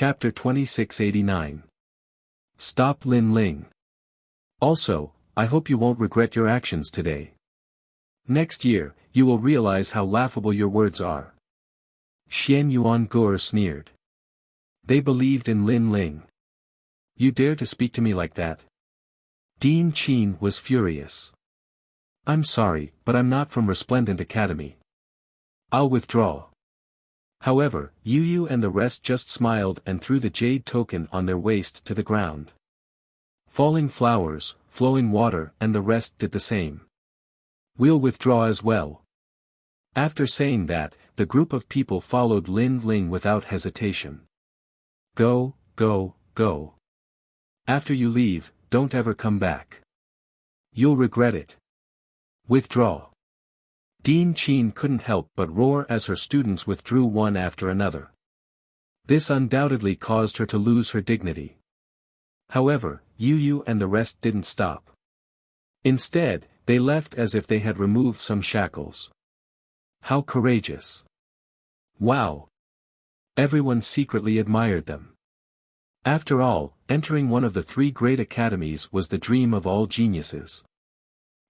Chapter 2689. Stop Lin Ling. Also, I hope you won't regret your actions today. Next year, you will realize how laughable your words are. Xian Yuan Gur sneered. They believed in Lin Ling. You dare to speak to me like that? Dean Qin was furious. I'm sorry, but I'm not from Resplendent Academy. I'll withdraw. However, Yu and the rest just smiled and threw the jade token on their waist to the ground. Falling flowers, flowing water and the rest did the same. We'll withdraw as well. After saying that, the group of people followed Lin Ling without hesitation. Go, go, go. After you leave, don't ever come back. You'll regret it. Withdraw. Dean Qin couldn't help but roar as her students withdrew one after another. This undoubtedly caused her to lose her dignity. However, Yu and the rest didn't stop. Instead, they left as if they had removed some shackles. How courageous. Wow. Everyone secretly admired them. After all, entering one of the 3 great academies was the dream of all geniuses.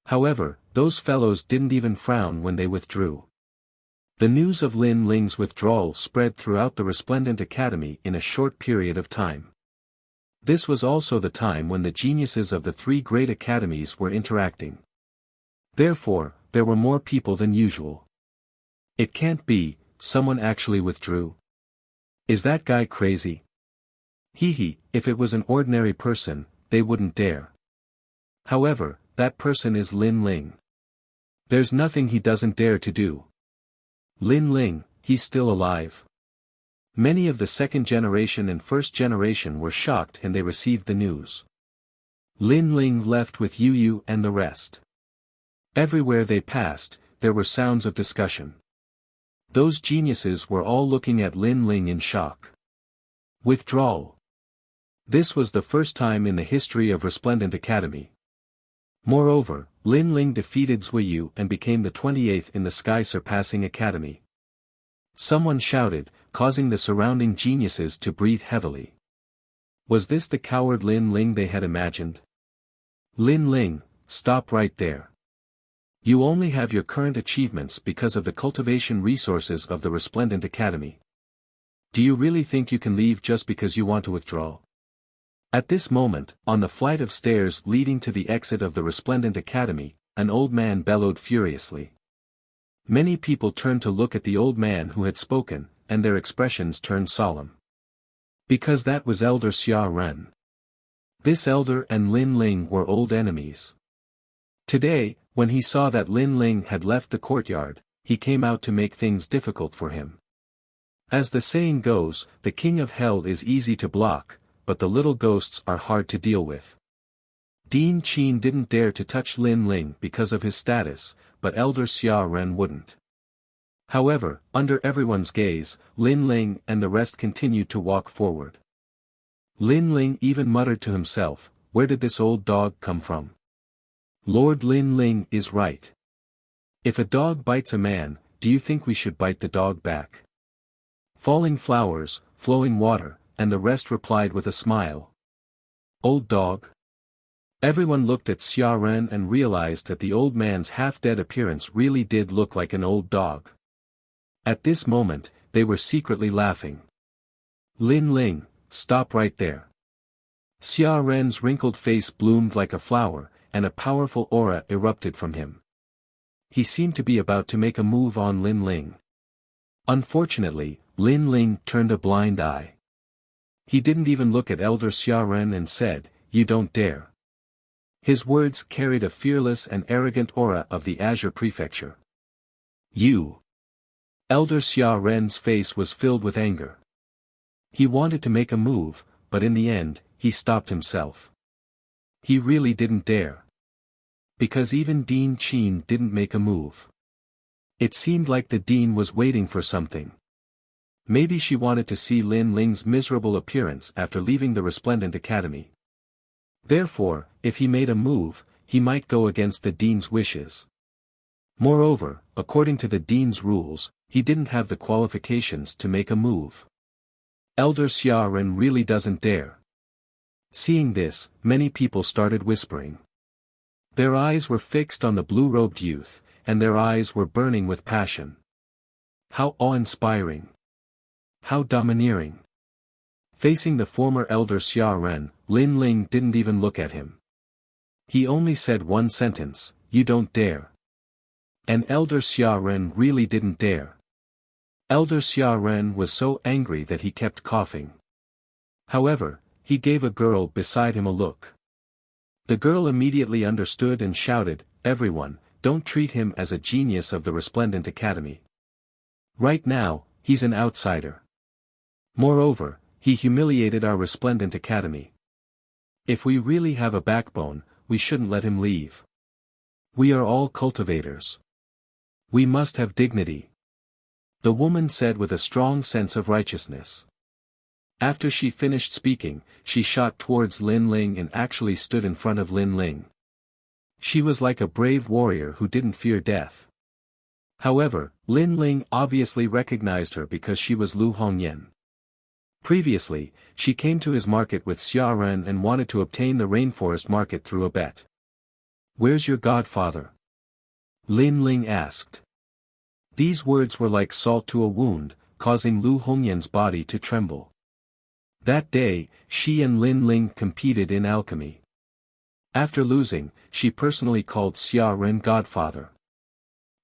However, those fellows didn't even frown when they withdrew. The news of Lin Ling's withdrawal spread throughout the Resplendent Academy in a short period of time. This was also the time when the geniuses of the 3 great academies were interacting. Therefore, there were more people than usual. It can't be, someone actually withdrew. Is that guy crazy? Hee, if it was an ordinary person, they wouldn't dare. However, that person is Lin Ling. There's nothing he doesn't dare to do. Lin Ling, he's still alive. Many of the 2nd generation and 1st generation were shocked when they received the news. Lin Ling left with Yu and the rest. Everywhere they passed, there were sounds of discussion. Those geniuses were all looking at Lin Ling in shock. Withdrawal. This was the first time in the history of Resplendent Academy. Moreover, Lin Ling defeated Zhuyu and became the 28th in the sky-surpassing academy. Someone shouted, causing the surrounding geniuses to breathe heavily. Was this the coward Lin Ling they had imagined? Lin Ling, stop right there. You only have your current achievements because of the cultivation resources of the Resplendent Academy. Do you really think you can leave just because you want to withdraw? At this moment, on the flight of stairs leading to the exit of the Resplendent Academy, an old man bellowed furiously. Many people turned to look at the old man who had spoken, and their expressions turned solemn. Because that was Elder Xia Ren. This elder and Lin Ling were old enemies. Today, when he saw that Lin Ling had left the courtyard, he came out to make things difficult for him. As the saying goes, the king of hell is easy to block, but the little ghosts are hard to deal with. Dean Qin didn't dare to touch Lin Ling because of his status, but Elder Xia Ren wouldn't. However, under everyone's gaze, Lin Ling and the rest continued to walk forward. Lin Ling even muttered to himself, where did this old dog come from? Lord Lin Ling is right. If a dog bites a man, do you think we should bite the dog back? Falling flowers, flowing water, and the rest replied with a smile. Old dog? Everyone looked at Xia Ren and realized that the old man's half-dead appearance really did look like an old dog. At this moment, they were secretly laughing. Lin Ling, stop right there. Xia Ren's wrinkled face bloomed like a flower, and a powerful aura erupted from him. He seemed to be about to make a move on Lin Ling. Unfortunately, Lin Ling turned a blind eye. He didn't even look at Elder Xia Ren and said, "You don't dare." His words carried a fearless and arrogant aura of the Azure Prefecture. You. Elder Xia Ren's face was filled with anger. He wanted to make a move, but in the end, he stopped himself. He really didn't dare. Because even Dean Qin didn't make a move. It seemed like the dean was waiting for something. Maybe she wanted to see Lin Ling's miserable appearance after leaving the Resplendent Academy. Therefore, if he made a move, he might go against the dean's wishes. Moreover, according to the dean's rules, he didn't have the qualifications to make a move. Elder Xiaoren really doesn't dare. Seeing this, many people started whispering. Their eyes were fixed on the blue-robed youth, and their eyes were burning with passion. How awe-inspiring. How domineering. Facing the former Elder Xiaoren, Lin Ling didn't even look at him. He only said one sentence, "You don't dare." And Elder Xiaoren really didn't dare. Elder Xiaoren was so angry that he kept coughing. However, he gave a girl beside him a look. The girl immediately understood and shouted, "Everyone, don't treat him as a genius of the Resplendent Academy. Right now, he's an outsider. Moreover, he humiliated our Resplendent Academy. If we really have a backbone, we shouldn't let him leave. We are all cultivators. We must have dignity," the woman said with a strong sense of righteousness. After she finished speaking, she shot towards Lin Ling and actually stood in front of Lin Ling. She was like a brave warrior who didn't fear death. However, Lin Ling obviously recognized her because she was Lu Hongyan. Previously, she came to his market with Xiaoren and wanted to obtain the rainforest market through a bet. "Where's your godfather?" Lin Ling asked. These words were like salt to a wound, causing Lu Hongyan's body to tremble. That day, she and Lin Ling competed in alchemy. After losing, she personally called Xiaoren godfather.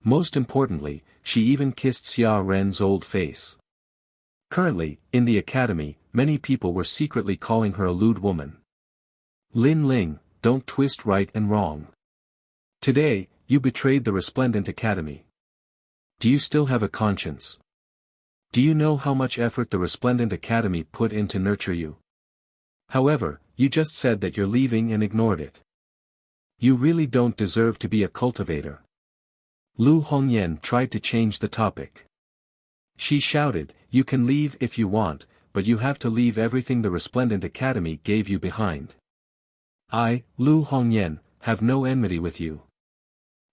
Most importantly, she even kissed Xiaoren's old face. Currently, in the academy, many people were secretly calling her a lewd woman. Lin Ling, don't twist right and wrong. Today, you betrayed the Resplendent Academy. Do you still have a conscience? Do you know how much effort the Resplendent Academy put in to nurture you? However, you just said that you're leaving and ignored it. You really don't deserve to be a cultivator. Lu Hongyan tried to change the topic. She shouted, "You can leave if you want, but you have to leave everything the Resplendent Academy gave you behind. I, Lu Hongyan, have no enmity with you.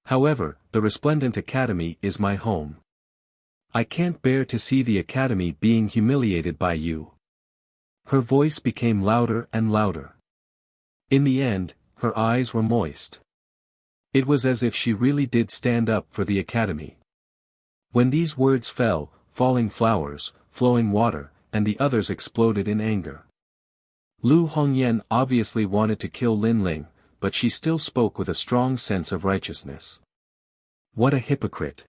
However, the Resplendent Academy is my home. I can't bear to see the Academy being humiliated by you." Her voice became louder and louder. In the end, her eyes were moist. It was as if she really did stand up for the Academy. When these words fell, falling flowers, flowing water, and the others exploded in anger. Lu Hongyan obviously wanted to kill Lin Ling, but she still spoke with a strong sense of righteousness. What a hypocrite.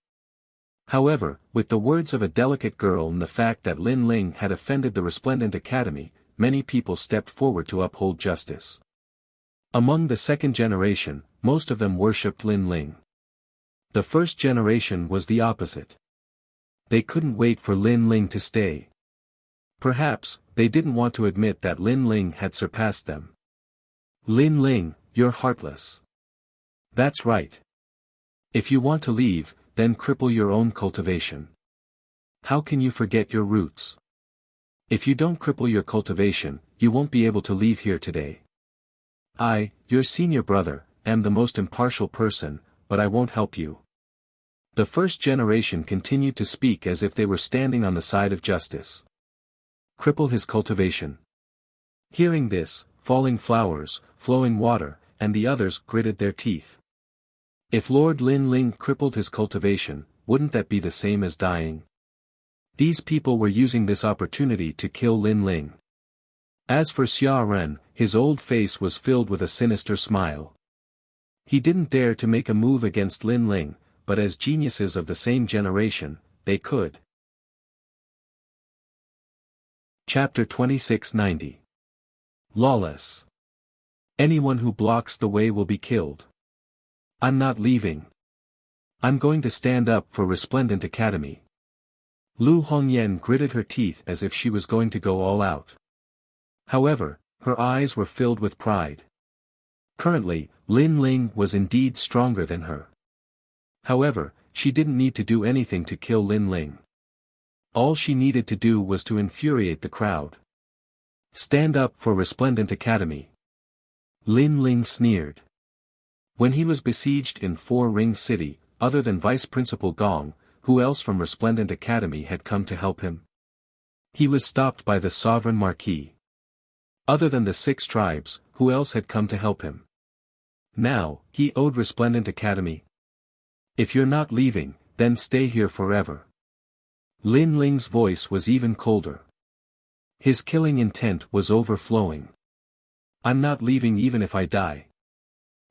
However, with the words of a delicate girl and the fact that Lin Ling had offended the Resplendent Academy, many people stepped forward to uphold justice. Among the second generation, most of them worshipped Lin Ling. The first generation was the opposite. They couldn't wait for Lin Ling to stay. Perhaps, they didn't want to admit that Lin Ling had surpassed them. Lin Ling, you're heartless. That's right. If you want to leave, then cripple your own cultivation. How can you forget your roots? If you don't cripple your cultivation, you won't be able to leave here today. I, your senior brother, am the most impartial person, but I won't help you. The first generation continued to speak as if they were standing on the side of justice. Cripple his cultivation. Hearing this, falling flowers, flowing water, and the others gritted their teeth. If Lord Lin Ling crippled his cultivation, wouldn't that be the same as dying? These people were using this opportunity to kill Lin Ling. As for Xiaoren, his old face was filled with a sinister smile. He didn't dare to make a move against Lin Ling, but as geniuses of the same generation, they could. Chapter 2690. Lawless. Anyone who blocks the way will be killed. I'm not leaving. I'm going to stand up for Resplendent Academy. Lu Hongyan gritted her teeth as if she was going to go all out. However, her eyes were filled with pride. Currently, Lin Ling was indeed stronger than her. However, she didn't need to do anything to kill Lin Ling. All she needed to do was to infuriate the crowd. Stand up for Resplendent Academy. Lin Ling sneered. When he was besieged in Four Ring City, other than Vice Principal Gong, who else from Resplendent Academy had come to help him? He was stopped by the sovereign marquis. Other than the 6 tribes, who else had come to help him? Now, he owed Resplendent Academy. If you're not leaving, then stay here forever. Lin Ling's voice was even colder. His killing intent was overflowing. I'm not leaving even if I die.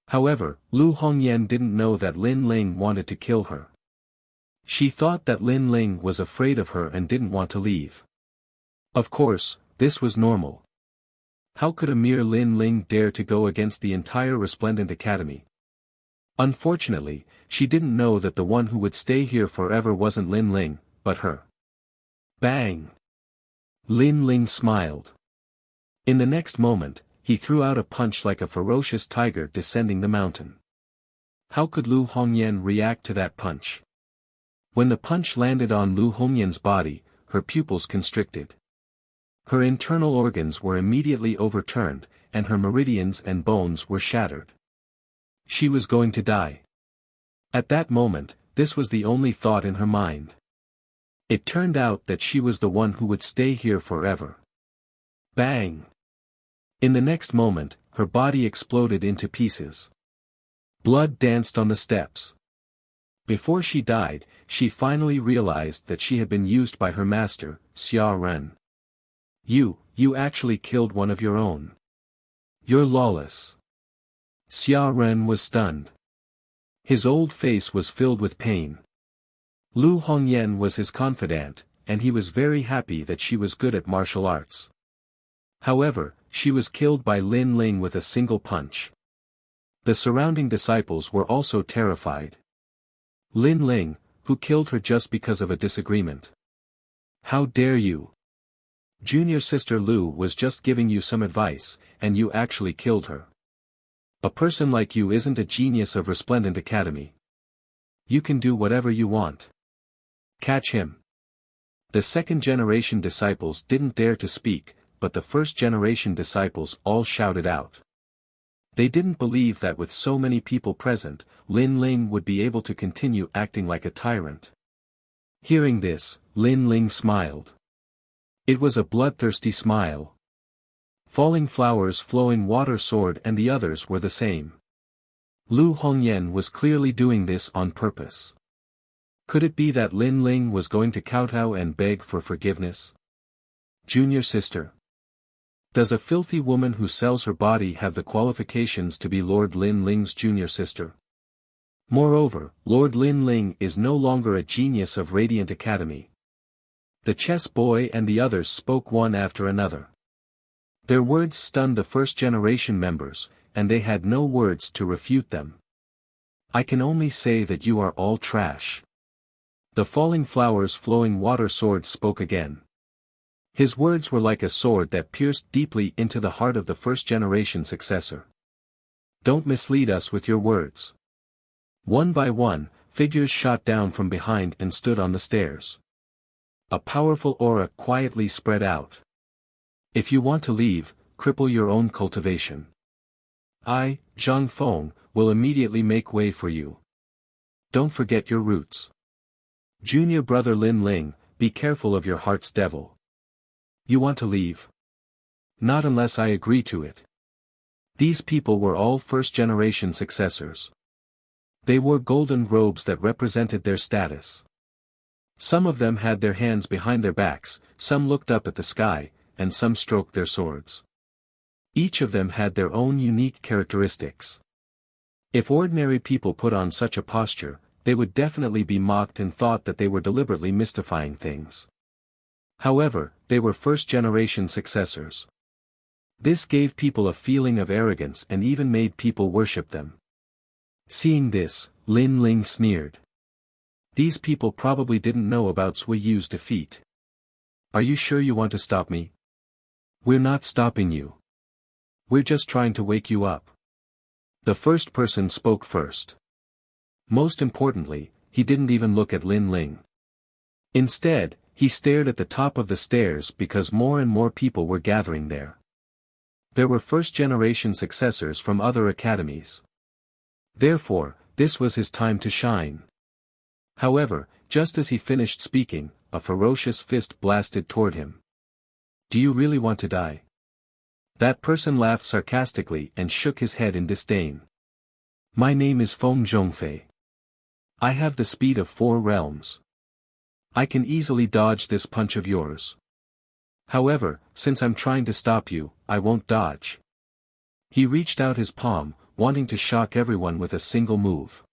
However, Lu Hongyan didn't know that Lin Ling wanted to kill her. She thought that Lin Ling was afraid of her and didn't want to leave. Of course, this was normal. How could a mere Lin Ling dare to go against the entire Resplendent Academy? Unfortunately, she didn't know that the one who would stay here forever wasn't Lin Ling, but her. Bang! Lin Ling smiled. In the next moment, he threw out a punch like a ferocious tiger descending the mountain. How could Lu Hongyan react to that punch? When the punch landed on Lu Hongyan's body, her pupils constricted. Her internal organs were immediately overturned, and her meridians and bones were shattered. She was going to die. At that moment, this was the only thought in her mind. It turned out that she was the one who would stay here forever. Bang! In the next moment, her body exploded into pieces. Blood danced on the steps. Before she died, she finally realized that she had been used by her master, Xia Ren. You actually killed one of your own. You're lawless. Xia Ren was stunned. His old face was filled with pain. Lu Hongyan was his confidant, and he was very happy that she was good at martial arts. However, she was killed by Lin Ling with a single punch. The surrounding disciples were also terrified. Lin Ling, who killed her just because of a disagreement. How dare you? Junior sister Lu was just giving you some advice, and you actually killed her. A person like you isn't a genius of Resplendent Academy. You can do whatever you want. Catch him. The second-generation disciples didn't dare to speak, but the first-generation disciples all shouted out. They didn't believe that with so many people present, Lin Ling would be able to continue acting like a tyrant. Hearing this, Lin Ling smiled. It was a bloodthirsty smile. Falling Flowers, Flowing Water Sword and the others were the same. Lu Hongyan was clearly doing this on purpose. Could it be that Lin Ling was going to kowtow and beg for forgiveness? Junior sister. Does a filthy woman who sells her body have the qualifications to be Lord Lin Ling's junior sister? Moreover, Lord Lin Ling is no longer a genius of Radiant Academy. The chess boy and the others spoke one after another. Their words stunned the first-generation members, and they had no words to refute them. I can only say that you are all trash. The Falling Flowers, Flowing Water Sword spoke again. His words were like a sword that pierced deeply into the heart of the first-generation successor. Don't mislead us with your words. One by one, figures shot down from behind and stood on the stairs. A powerful aura quietly spread out. If you want to leave, cripple your own cultivation. I, Zhang Feng, will immediately make way for you. Don't forget your roots. Junior brother Lin Ling, be careful of your heart's devil. You want to leave? Not unless I agree to it. These people were all first-generation successors. They wore golden robes that represented their status. Some of them had their hands behind their backs, some looked up at the sky, and some stroked their swords. Each of them had their own unique characteristics. If ordinary people put on such a posture, they would definitely be mocked and thought that they were deliberately mystifying things. However, they were first-generation successors. This gave people a feeling of arrogance and even made people worship them. Seeing this, Lin Ling sneered. These people probably didn't know about Sui Yu's defeat. Are you sure you want to stop me? We're not stopping you. We're just trying to wake you up. The first person spoke first. Most importantly, he didn't even look at Lin Ling. Instead, he stared at the top of the stairs because more and more people were gathering there. There were first-generation successors from other academies. Therefore, this was his time to shine. However, just as he finished speaking, a ferocious fist blasted toward him. Do you really want to die? That person laughed sarcastically and shook his head in disdain. My name is Feng Zhongfei. I have the speed of 4 realms. I can easily dodge this punch of yours. However, since I'm trying to stop you, I won't dodge. He reached out his palm, wanting to shock everyone with a single move.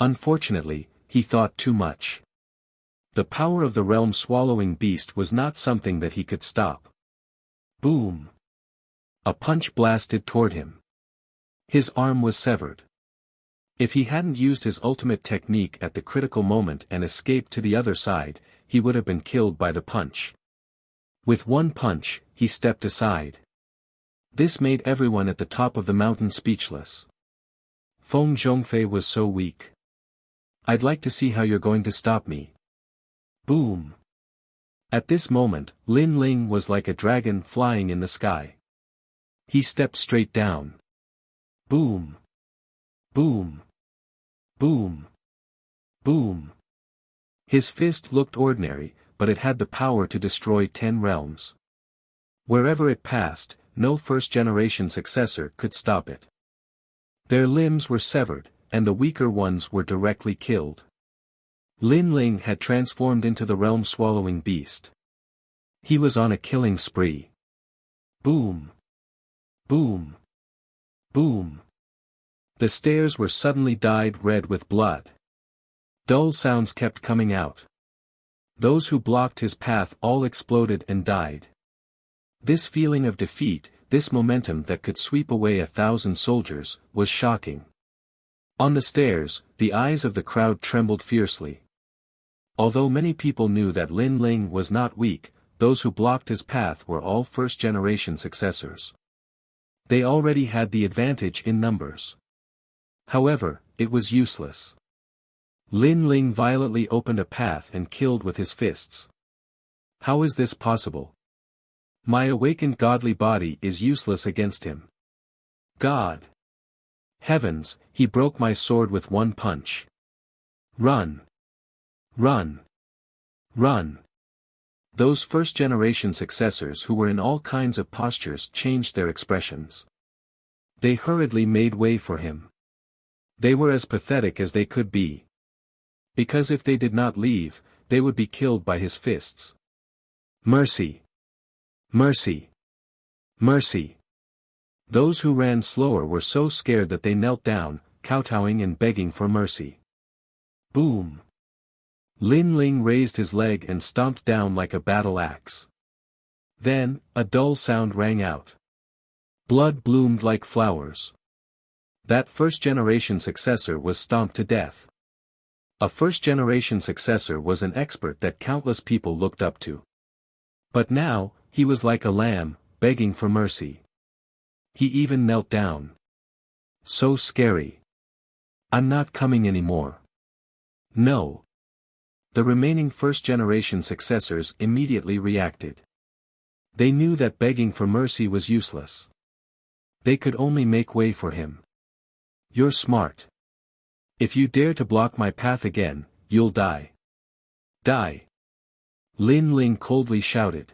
Unfortunately, he thought too much. The power of the realm-swallowing beast was not something that he could stop. Boom! A punch blasted toward him. His arm was severed. If he hadn't used his ultimate technique at the critical moment and escaped to the other side, he would have been killed by the punch. With one punch, he stepped aside. This made everyone at the top of the mountain speechless. Feng Zhongfei was so weak. I'd like to see how you're going to stop me. Boom! At this moment, Lin Ling was like a dragon flying in the sky. He stepped straight down. Boom! Boom! Boom! Boom! His fist looked ordinary, but it had the power to destroy 10 realms. Wherever it passed, no first-generation successor could stop it. Their limbs were severed, and the weaker ones were directly killed. Lin Ling had transformed into the realm-swallowing beast. He was on a killing spree. Boom! Boom! Boom! The stairs were suddenly dyed red with blood. Dull sounds kept coming out. Those who blocked his path all exploded and died. This feeling of defeat, this momentum that could sweep away 1,000 soldiers, was shocking. On the stairs, the eyes of the crowd trembled fiercely. Although many people knew that Lin Ling was not weak, those who blocked his path were all first-generation successors. They already had the advantage in numbers. However, it was useless. Lin Ling violently opened a path and killed with his fists. How is this possible? My awakened godly body is useless against him. God! Heavens, he broke my sword with one punch. Run! Run! Run! Those first-generation successors who were in all kinds of postures changed their expressions. They hurriedly made way for him. They were as pathetic as they could be. Because if they did not leave, they would be killed by his fists. Mercy! Mercy! Mercy! Those who ran slower were so scared that they knelt down, kowtowing and begging for mercy. Boom! Lin Ling raised his leg and stomped down like a battle axe. Then, a dull sound rang out. Blood bloomed like flowers. That first-generation successor was stomped to death. A first-generation successor was an expert that countless people looked up to. But now, he was like a lamb, begging for mercy. He even knelt down. So scary. I'm not coming anymore. No. The remaining first-generation successors immediately reacted. They knew that begging for mercy was useless. They could only make way for him. You're smart. If you dare to block my path again, you'll die. Die! Lin Ling coldly shouted.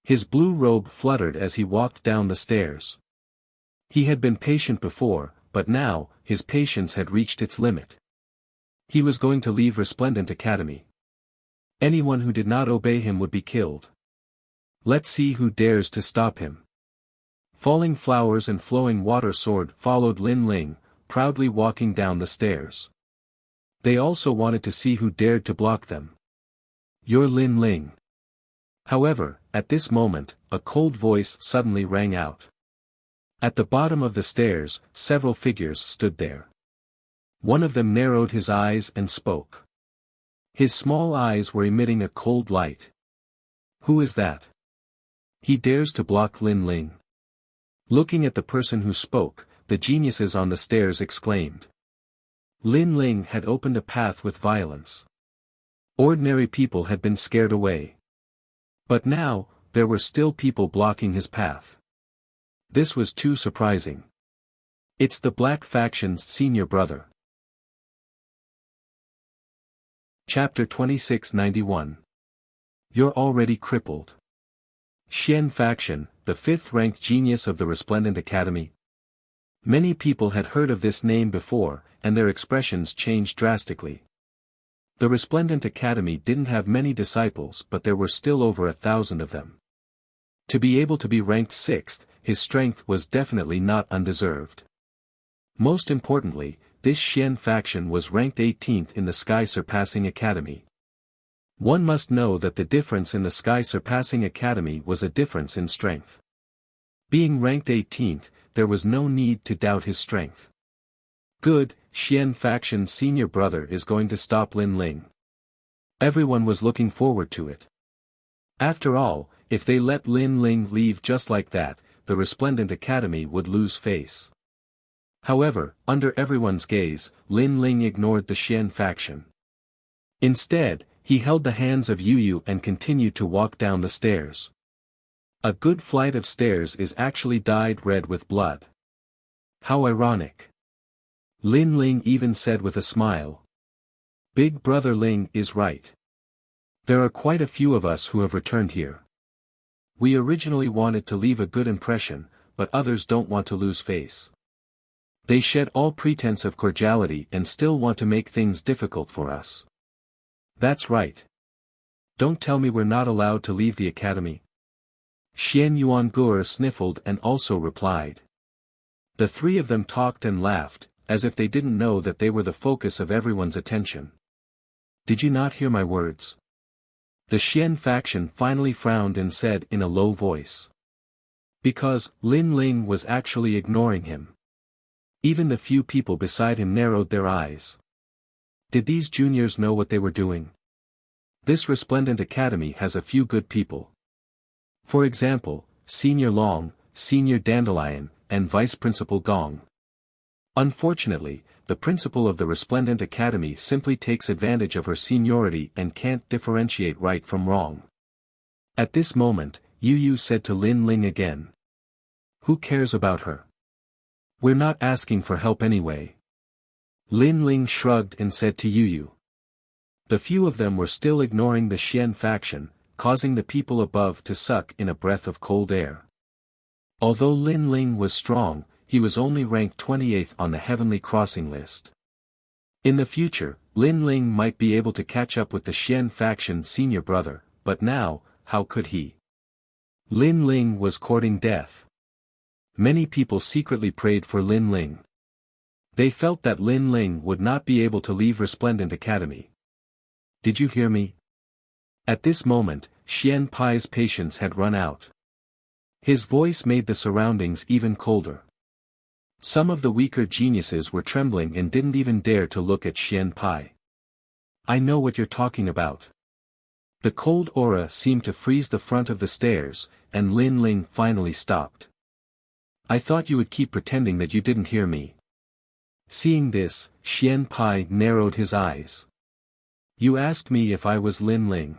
His blue robe fluttered as he walked down the stairs. He had been patient before, but now, his patience had reached its limit. He was going to leave Resplendent Academy. Anyone who did not obey him would be killed. Let's see who dares to stop him. Falling flowers and flowing water sword followed Lin Ling, proudly walking down the stairs. They also wanted to see who dared to block them. You're Lin Ling. However, at this moment, a cold voice suddenly rang out. At the bottom of the stairs, several figures stood there. One of them narrowed his eyes and spoke. His small eyes were emitting a cold light. Who is that? He dares to block Lin Ling. Looking at the person who spoke, the geniuses on the stairs exclaimed. Lin Ling had opened a path with violence. Ordinary people had been scared away. But now, there were still people blocking his path. This was too surprising. It's the Black Faction's senior brother. Chapter 2691. You're already crippled. Xian faction, the fifth-ranked genius of the Resplendent Academy. Many people had heard of this name before, and their expressions changed drastically. The Resplendent Academy didn't have many disciples, but there were still over 1,000 of them. To be able to be ranked 6th, his strength was definitely not undeserved. Most importantly, this Xian faction was ranked 18th in the Sky Surpassing Academy. One must know that the difference in the Sky Surpassing Academy was a difference in strength. Being ranked 18th, there was no need to doubt his strength. Good, Xian faction's senior brother is going to stop Lin Ling. Everyone was looking forward to it. After all, if they let Lin Ling leave just like that, the Resplendent Academy would lose face. However, under everyone's gaze, Lin Ling ignored the Xian faction. Instead, he held the hands of Yu and continued to walk down the stairs. A good flight of stairs is actually dyed red with blood. How ironic. Lin Ling even said with a smile. Big brother Ling is right. There are quite a few of us who have returned here. We originally wanted to leave a good impression, but others don't want to lose face. They shed all pretense of cordiality and still want to make things difficult for us. That's right. Don't tell me we're not allowed to leave the academy. Xian Yuangur sniffled and also replied. The three of them talked and laughed, as if they didn't know that they were the focus of everyone's attention. Did you not hear my words? The Xian faction finally frowned and said in a low voice. Because Lin Ling was actually ignoring him. Even the few people beside him narrowed their eyes. Did these juniors know what they were doing? This Resplendent Academy has a few good people. For example, Senior Long, Senior Dandelion, and Vice Principal Gong. Unfortunately, the principal of the Resplendent Academy simply takes advantage of her seniority and can't differentiate right from wrong. At this moment, Yu said to Lin Ling again. Who cares about her? We're not asking for help anyway. Lin Ling shrugged and said to Yu. The few of them were still ignoring the Xian faction, causing the people above to suck in a breath of cold air. Although Lin Ling was strong, he was only ranked 28th on the Heavenly Crossing list. In the future, Lin Ling might be able to catch up with the Xian faction senior brother, but now, how could he? Lin Ling was courting death. Many people secretly prayed for Lin Ling. They felt that Lin Ling would not be able to leave Resplendent Academy. Did you hear me? At this moment, Xian Pai's patience had run out. His voice made the surroundings even colder. Some of the weaker geniuses were trembling and didn't even dare to look at Xian Pai. I know what you're talking about. The cold aura seemed to freeze the front of the stairs, and Lin Ling finally stopped. I thought you would keep pretending that you didn't hear me. Seeing this, Xian Pai narrowed his eyes. You asked me if I was Lin Ling.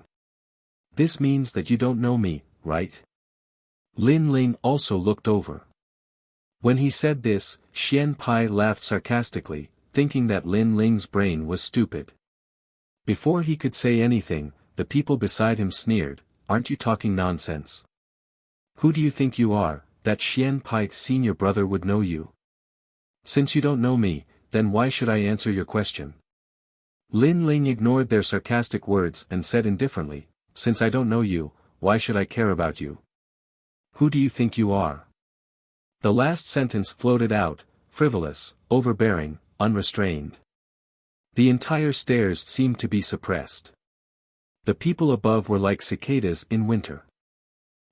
This means that you don't know me, right? Lin Ling also looked over. When he said this, Xian Pai laughed sarcastically, thinking that Lin Ling's brain was stupid. Before he could say anything, the people beside him sneered, aren't you talking nonsense? Who do you think you are, that Xian Pai's senior brother would know you? Since you don't know me, then why should I answer your question? Lin Ling ignored their sarcastic words and said indifferently, since I don't know you, why should I care about you? Who do you think you are? The last sentence floated out, frivolous, overbearing, unrestrained. The entire stairs seemed to be suppressed. The people above were like cicadas in winter.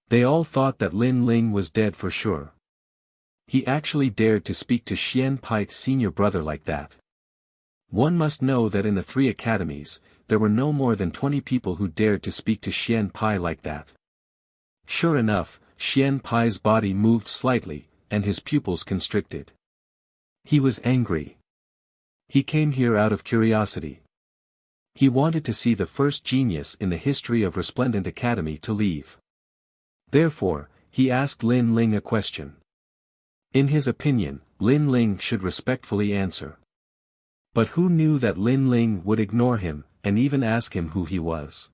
They all thought that Lin Ling was dead for sure. He actually dared to speak to Xian Pai's senior brother like that. One must know that in the 3 academies, there were no more than 20 people who dared to speak to Xian Pai like that. Sure enough, Xian Pai's body moved slightly, and his pupils constricted. He was angry. He came here out of curiosity. He wanted to see the first genius in the history of Resplendent Academy to leave. Therefore, he asked Lin Ling a question. In his opinion, Lin Ling should respectfully answer. But who knew that Lin Ling would ignore him, and even ask him who he was?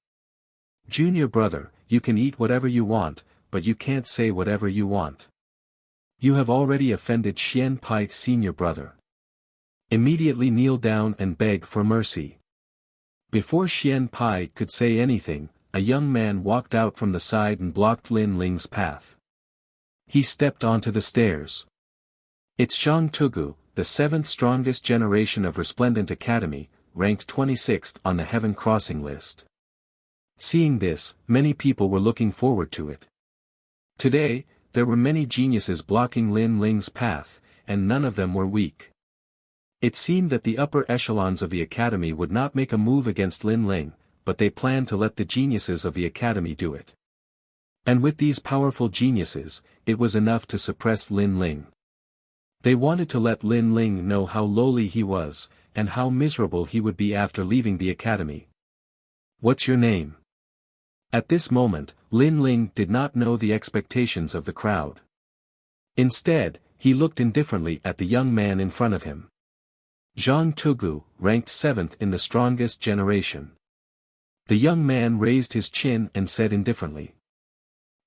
Junior brother, you can eat whatever you want, but you can't say whatever you want. You have already offended Xian Pai, senior brother. Immediately kneel down and beg for mercy. Before Xian Pai could say anything, a young man walked out from the side and blocked Lin Ling's path. He stepped onto the stairs. It's Zhang Tugu, the 7th strongest generation of Resplendent Academy, ranked 26th on the Heaven Crossing list. Seeing this, many people were looking forward to it. Today, there were many geniuses blocking Lin Ling's path, and none of them were weak. It seemed that the upper echelons of the academy would not make a move against Lin Ling, but they planned to let the geniuses of the academy do it. And with these powerful geniuses, it was enough to suppress Lin Ling. They wanted to let Lin Ling know how lowly he was, and how miserable he would be after leaving the academy. What's your name? At this moment, Lin Ling did not know the expectations of the crowd. Instead, he looked indifferently at the young man in front of him. Zhang Tugu, ranked 7th in the strongest generation. The young man raised his chin and said indifferently.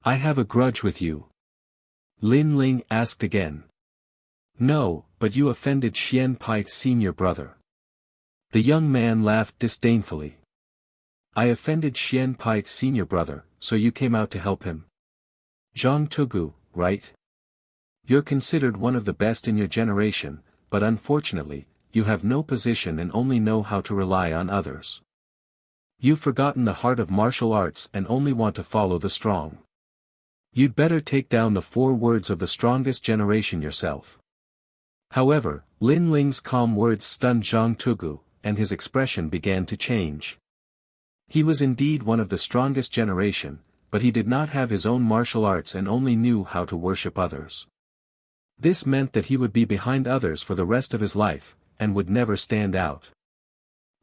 I have a grudge with you. Lin Ling asked again. No, but you offended Xian Pai, senior brother. The young man laughed disdainfully. I offended Xian Pai, senior brother, so you came out to help him. Zhang Tugu, right? You're considered one of the best in your generation, but unfortunately, you have no position and only know how to rely on others. You've forgotten the heart of martial arts and only want to follow the strong. You'd better take down the 4 words of the strongest generation yourself. However, Lin Ling's calm words stunned Zhang Tugu, and his expression began to change. He was indeed one of the strongest generation, but he did not have his own martial arts and only knew how to worship others. This meant that he would be behind others for the rest of his life, and would never stand out.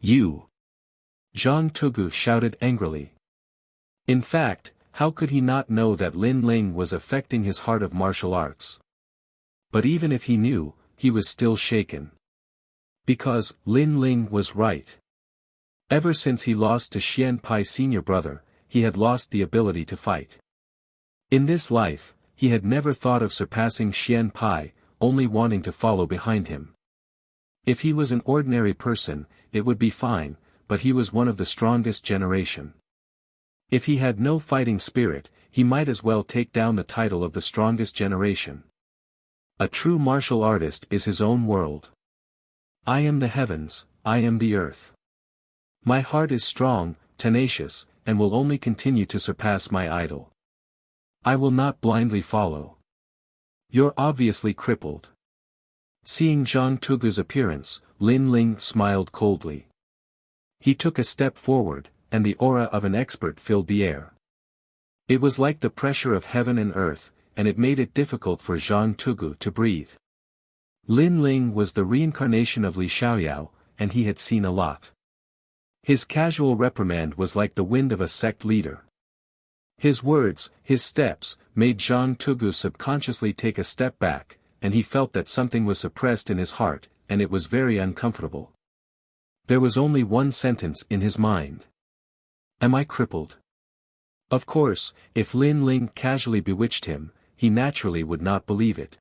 You! Zhang Tugu shouted angrily. In fact, how could he not know that Lin Ling was affecting his heart of martial arts? But even if he knew, he was still shaken. Because, Lin Ling was right. Ever since he lost to Xian Pai, senior brother, he had lost the ability to fight. In this life, he had never thought of surpassing Xian Pai, only wanting to follow behind him. If he was an ordinary person, it would be fine, but he was one of the strongest generation. If he had no fighting spirit, he might as well take down the title of the strongest generation. A true martial artist is his own world. I am the heavens, I am the earth. My heart is strong, tenacious, and will only continue to surpass my idol. I will not blindly follow. You're obviously crippled. Seeing Zhang Tugu's appearance, Lin Ling smiled coldly. He took a step forward, and the aura of an expert filled the air. It was like the pressure of heaven and earth, and it made it difficult for Zhang Tugu to breathe. Lin Ling was the reincarnation of Li Xiaoyao, and he had seen a lot. His casual reprimand was like the wind of a sect leader. His words, his steps, made Zhang Tugu subconsciously take a step back, and he felt that something was suppressed in his heart, and it was very uncomfortable. There was only one sentence in his mind. Am I crippled? Of course, if Lin Ling casually bewitched him, he naturally would not believe it.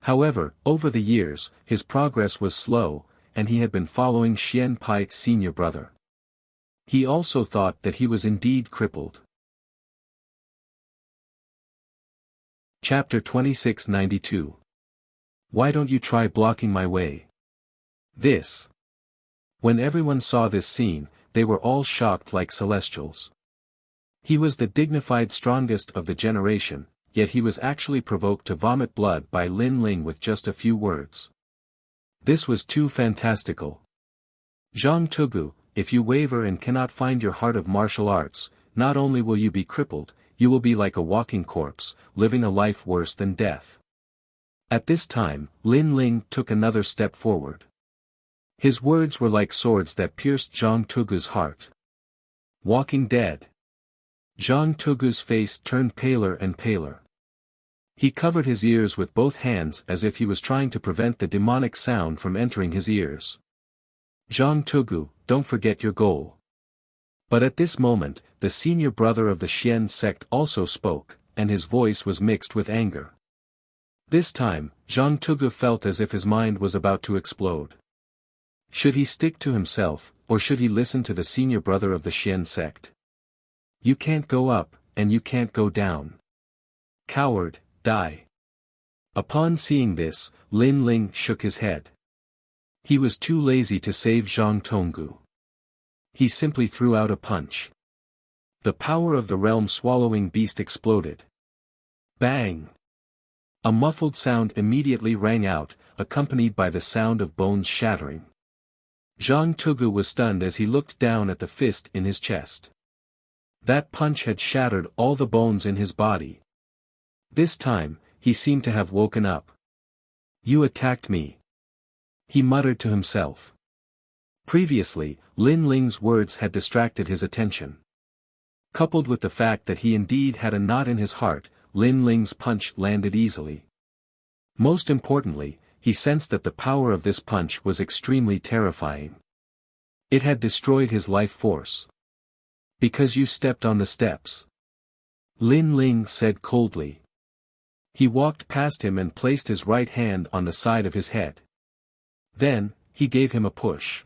However, over the years, his progress was slow, and he had been following Xian Pai, senior brother. He also thought that he was indeed crippled. Chapter 2692. Why don't you try blocking my way? This. When everyone saw this scene, they were all shocked like celestials. He was the dignified strongest of the generation, yet he was actually provoked to vomit blood by Lin Ling with just a few words. This was too fantastical. Zhang Tugu, if you waver and cannot find your heart of martial arts, not only will you be crippled, you will be like a walking corpse, living a life worse than death. At this time, Lin Ling took another step forward. His words were like swords that pierced Zhang Tugu's heart. Walking dead. Zhang Tugu's face turned paler and paler. He covered his ears with both hands as if he was trying to prevent the demonic sound from entering his ears. Zhang Tugu, don't forget your goal. But at this moment, the senior brother of the Xian sect also spoke, and his voice was mixed with anger. This time, Zhang Tugu felt as if his mind was about to explode. Should he stick to himself, or should he listen to the senior brother of the Xian sect? You can't go up, and you can't go down. Coward, die. Upon seeing this, Lin Ling shook his head. He was too lazy to save Zhang Tonggu. He simply threw out a punch. The power of the realm-swallowing beast exploded. Bang! A muffled sound immediately rang out, accompanied by the sound of bones shattering. Zhang Tugu was stunned as he looked down at the fist in his chest. That punch had shattered all the bones in his body. This time, he seemed to have woken up. You attacked me. He muttered to himself. Previously, Lin Ling's words had distracted his attention. Coupled with the fact that he indeed had a knot in his heart, Lin Ling's punch landed easily. Most importantly, he sensed that the power of this punch was extremely terrifying. It had destroyed his life force. Because you stepped on the steps. Lin Ling said coldly. He walked past him and placed his right hand on the side of his head. Then, he gave him a push.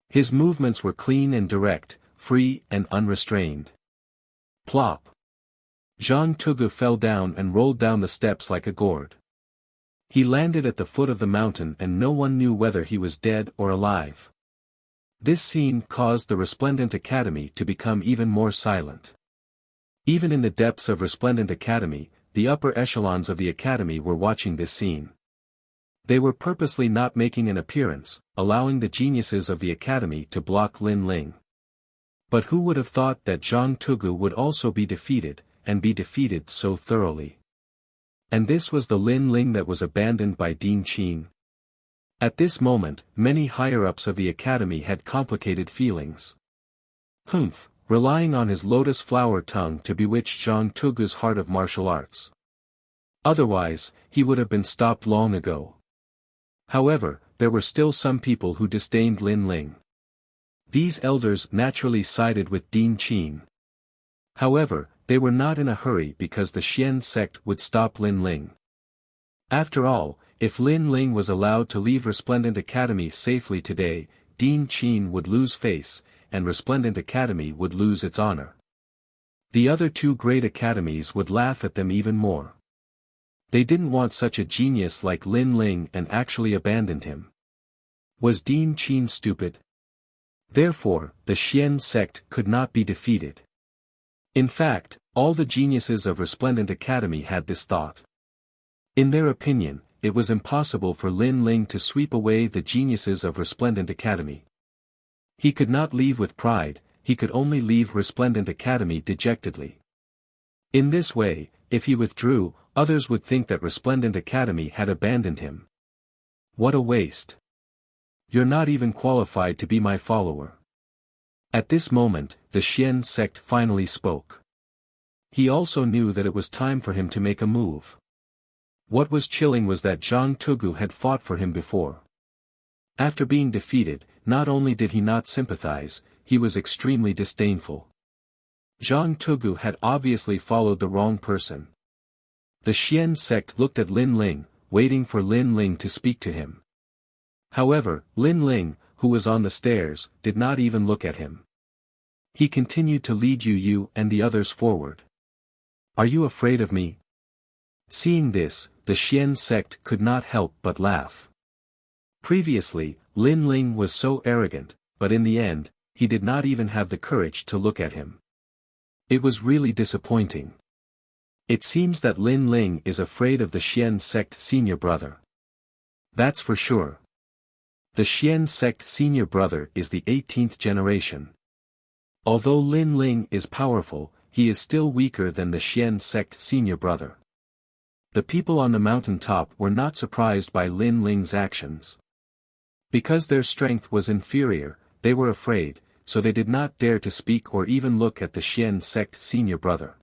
His movements were clean and direct, free and unrestrained. Plop! Zhang Tugu fell down and rolled down the steps like a gourd. He landed at the foot of the mountain and no one knew whether he was dead or alive. This scene caused the Resplendent Academy to become even more silent. Even in the depths of Resplendent Academy, the upper echelons of the Academy were watching this scene. They were purposely not making an appearance, allowing the geniuses of the Academy to block Lin Ling. But who would have thought that Zhang Tugu would also be defeated, and be defeated so thoroughly? And this was the Lin Ling that was abandoned by Ding Qin. At this moment, many higher-ups of the Academy had complicated feelings. Humph, relying on his lotus flower tongue to bewitch Zhang Tugu's heart of martial arts. Otherwise, he would have been stopped long ago. However, there were still some people who disdained Lin Ling. These elders naturally sided with Ding Qin. However, they were not in a hurry because the Xian sect would stop Lin Ling. After all, if Lin Ling was allowed to leave Resplendent Academy safely today, Ding Qin would lose face, and Resplendent Academy would lose its honor. The other two great academies would laugh at them even more. They didn't want such a genius like Lin Ling and actually abandoned him. Was Ding Qin stupid? Therefore, the Xian sect could not be defeated. In fact, all the geniuses of Resplendent Academy had this thought. In their opinion, it was impossible for Lin Ling to sweep away the geniuses of Resplendent Academy. He could not leave with pride, he could only leave Resplendent Academy dejectedly. In this way, if he withdrew, others would think that Resplendent Academy had abandoned him. What a waste. You're not even qualified to be my follower. At this moment, the Xian sect finally spoke. He also knew that it was time for him to make a move. What was chilling was that Zhang Tugu had fought for him before. After being defeated, not only did he not sympathize, he was extremely disdainful. Zhang Tugu had obviously followed the wrong person. The Xian sect looked at Lin Ling, waiting for Lin Ling to speak to him. However, Lin Ling, who was on the stairs, did not even look at him. He continued to lead you and the others forward. Are you afraid of me? Seeing this, the Xian sect could not help but laugh. Previously, Lin Ling was so arrogant, but in the end, he did not even have the courage to look at him. It was really disappointing. It seems that Lin Ling is afraid of the Xian sect senior brother. That's for sure. The Xian sect senior brother is the 18th generation. Although Lin Ling is powerful, he is still weaker than the Xian sect senior brother. The people on the mountain top were not surprised by Lin Ling's actions. Because their strength was inferior, they were afraid, so they did not dare to speak or even look at the Xian sect senior brother.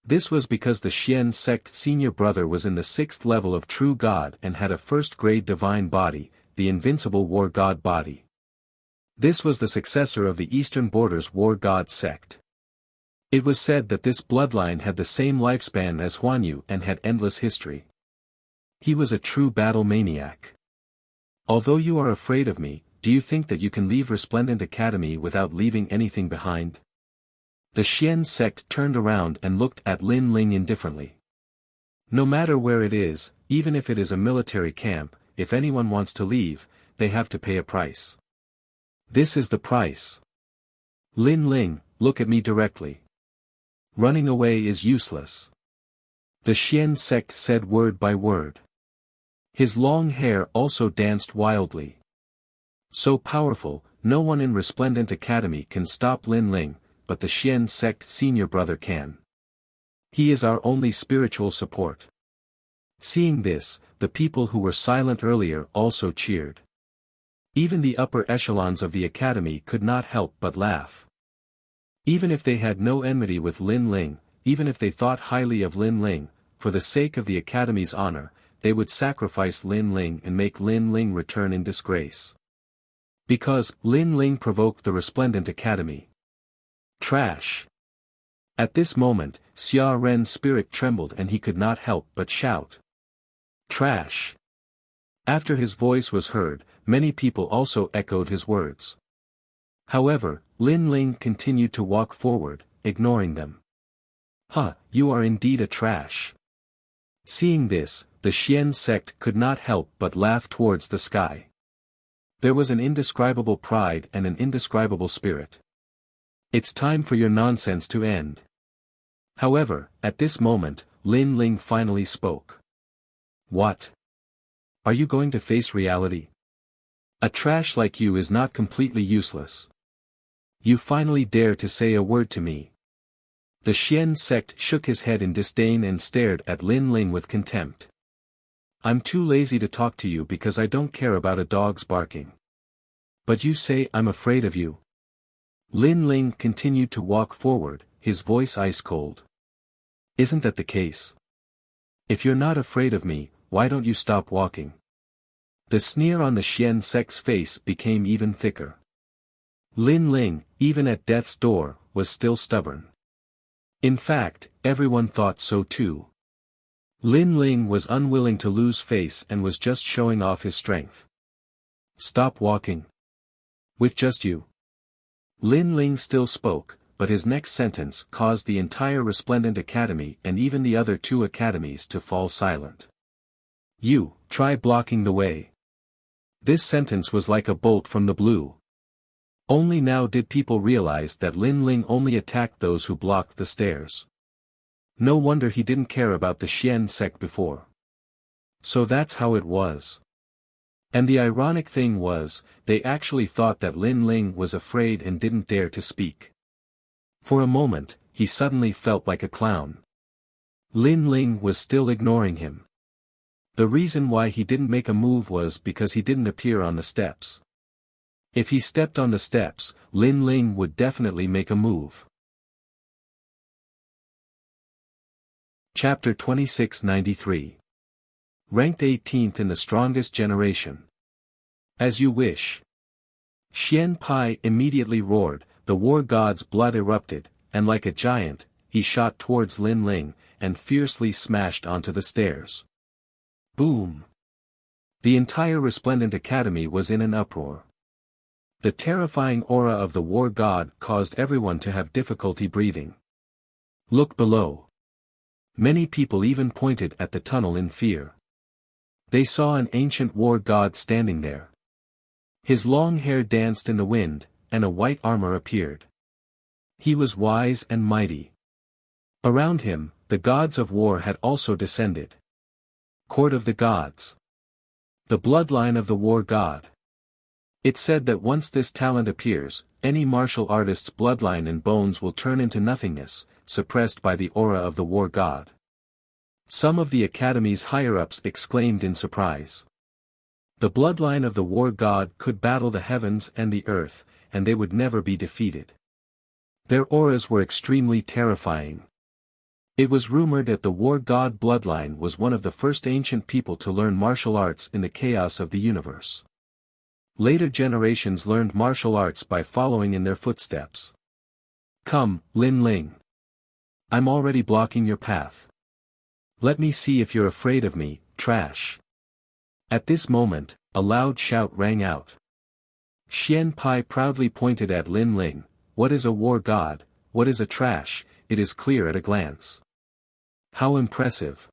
This was because the Xian sect senior brother was in the 6th level of true God and had a first-grade divine body, the invincible war god body. This was the successor of the Eastern Borders war god sect. It was said that this bloodline had the same lifespan as Huanyu and had endless history. He was a true battle maniac. Although you are afraid of me, do you think that you can leave Resplendent Academy without leaving anything behind? The Xian sect turned around and looked at Lin Ling indifferently. No matter where it is, even if it is a military camp, if anyone wants to leave, they have to pay a price. This is the price. Lin Ling, look at me directly. Running away is useless. The Xian sect said word by word. His long hair also danced wildly. So powerful, no one in Resplendent Academy can stop Lin Ling, but the Xian sect senior brother can. He is our only spiritual support. Seeing this, the people who were silent earlier also cheered. Even the upper echelons of the academy could not help but laugh. Even if they had no enmity with Lin Ling, even if they thought highly of Lin Ling, for the sake of the academy's honor, they would sacrifice Lin Ling and make Lin Ling return in disgrace. Because Lin Ling provoked the Resplendent Academy. Trash. At this moment, Xia Ren's spirit trembled and he could not help but shout. Trash. After his voice was heard, many people also echoed his words. However, Lin Ling continued to walk forward, ignoring them. Huh, you are indeed a trash. Seeing this, the Xian sect could not help but laugh towards the sky. There was an indescribable pride and an indescribable spirit. It's time for your nonsense to end. However, at this moment, Lin Ling finally spoke. What? Are you going to face reality? A trash like you is not completely useless. You finally dare to say a word to me. The Xian sect shook his head in disdain and stared at Lin Ling with contempt. I'm too lazy to talk to you because I don't care about a dog's barking. But you say I'm afraid of you. Lin Ling continued to walk forward, his voice ice cold. Isn't that the case? If you're not afraid of me, why don't you stop walking? The sneer on the Xian sect's face became even thicker. Lin Ling, even at death's door, was still stubborn. In fact, everyone thought so too. Lin Ling was unwilling to lose face and was just showing off his strength. Stop walking. With just you. Lin Ling still spoke, but his next sentence caused the entire Resplendent Academy and even the other two academies to fall silent. You, try blocking the way. This sentence was like a bolt from the blue. Only now did people realize that Lin Ling only attacked those who blocked the stairs. No wonder he didn't care about the Xian sect before. So that's how it was. And the ironic thing was, they actually thought that Lin Ling was afraid and didn't dare to speak. For a moment, he suddenly felt like a clown. Lin Ling was still ignoring him. The reason why he didn't make a move was because he didn't appear on the steps. If he stepped on the steps, Lin Ling would definitely make a move. Chapter 2693. Ranked 18th in the strongest generation. As you wish. Xian Pai immediately roared, the war god's blood erupted, and like a giant, he shot towards Lin Ling, and fiercely smashed onto the stairs. Boom! The entire Resplendent Academy was in an uproar. The terrifying aura of the war god caused everyone to have difficulty breathing. Look below. Many people even pointed at the tunnel in fear. They saw an ancient war god standing there. His long hair danced in the wind, and a white armor appeared. He was wise and mighty. Around him, the gods of war had also descended. Court of the Gods. The bloodline of the war god. It said that once this talent appears, any martial artist's bloodline and bones will turn into nothingness, suppressed by the aura of the war god. Some of the academy's higher-ups exclaimed in surprise. The bloodline of the war god could battle the heavens and the earth, and they would never be defeated. Their auras were extremely terrifying. It was rumored that the war god bloodline was one of the first ancient people to learn martial arts in the chaos of the universe. Later generations learned martial arts by following in their footsteps. Come, Lin Ling. I'm already blocking your path. Let me see if you're afraid of me, trash. At this moment, a loud shout rang out. Xian Pai proudly pointed at Lin Ling. What is a war god, what is a trash, it is clear at a glance. How impressive.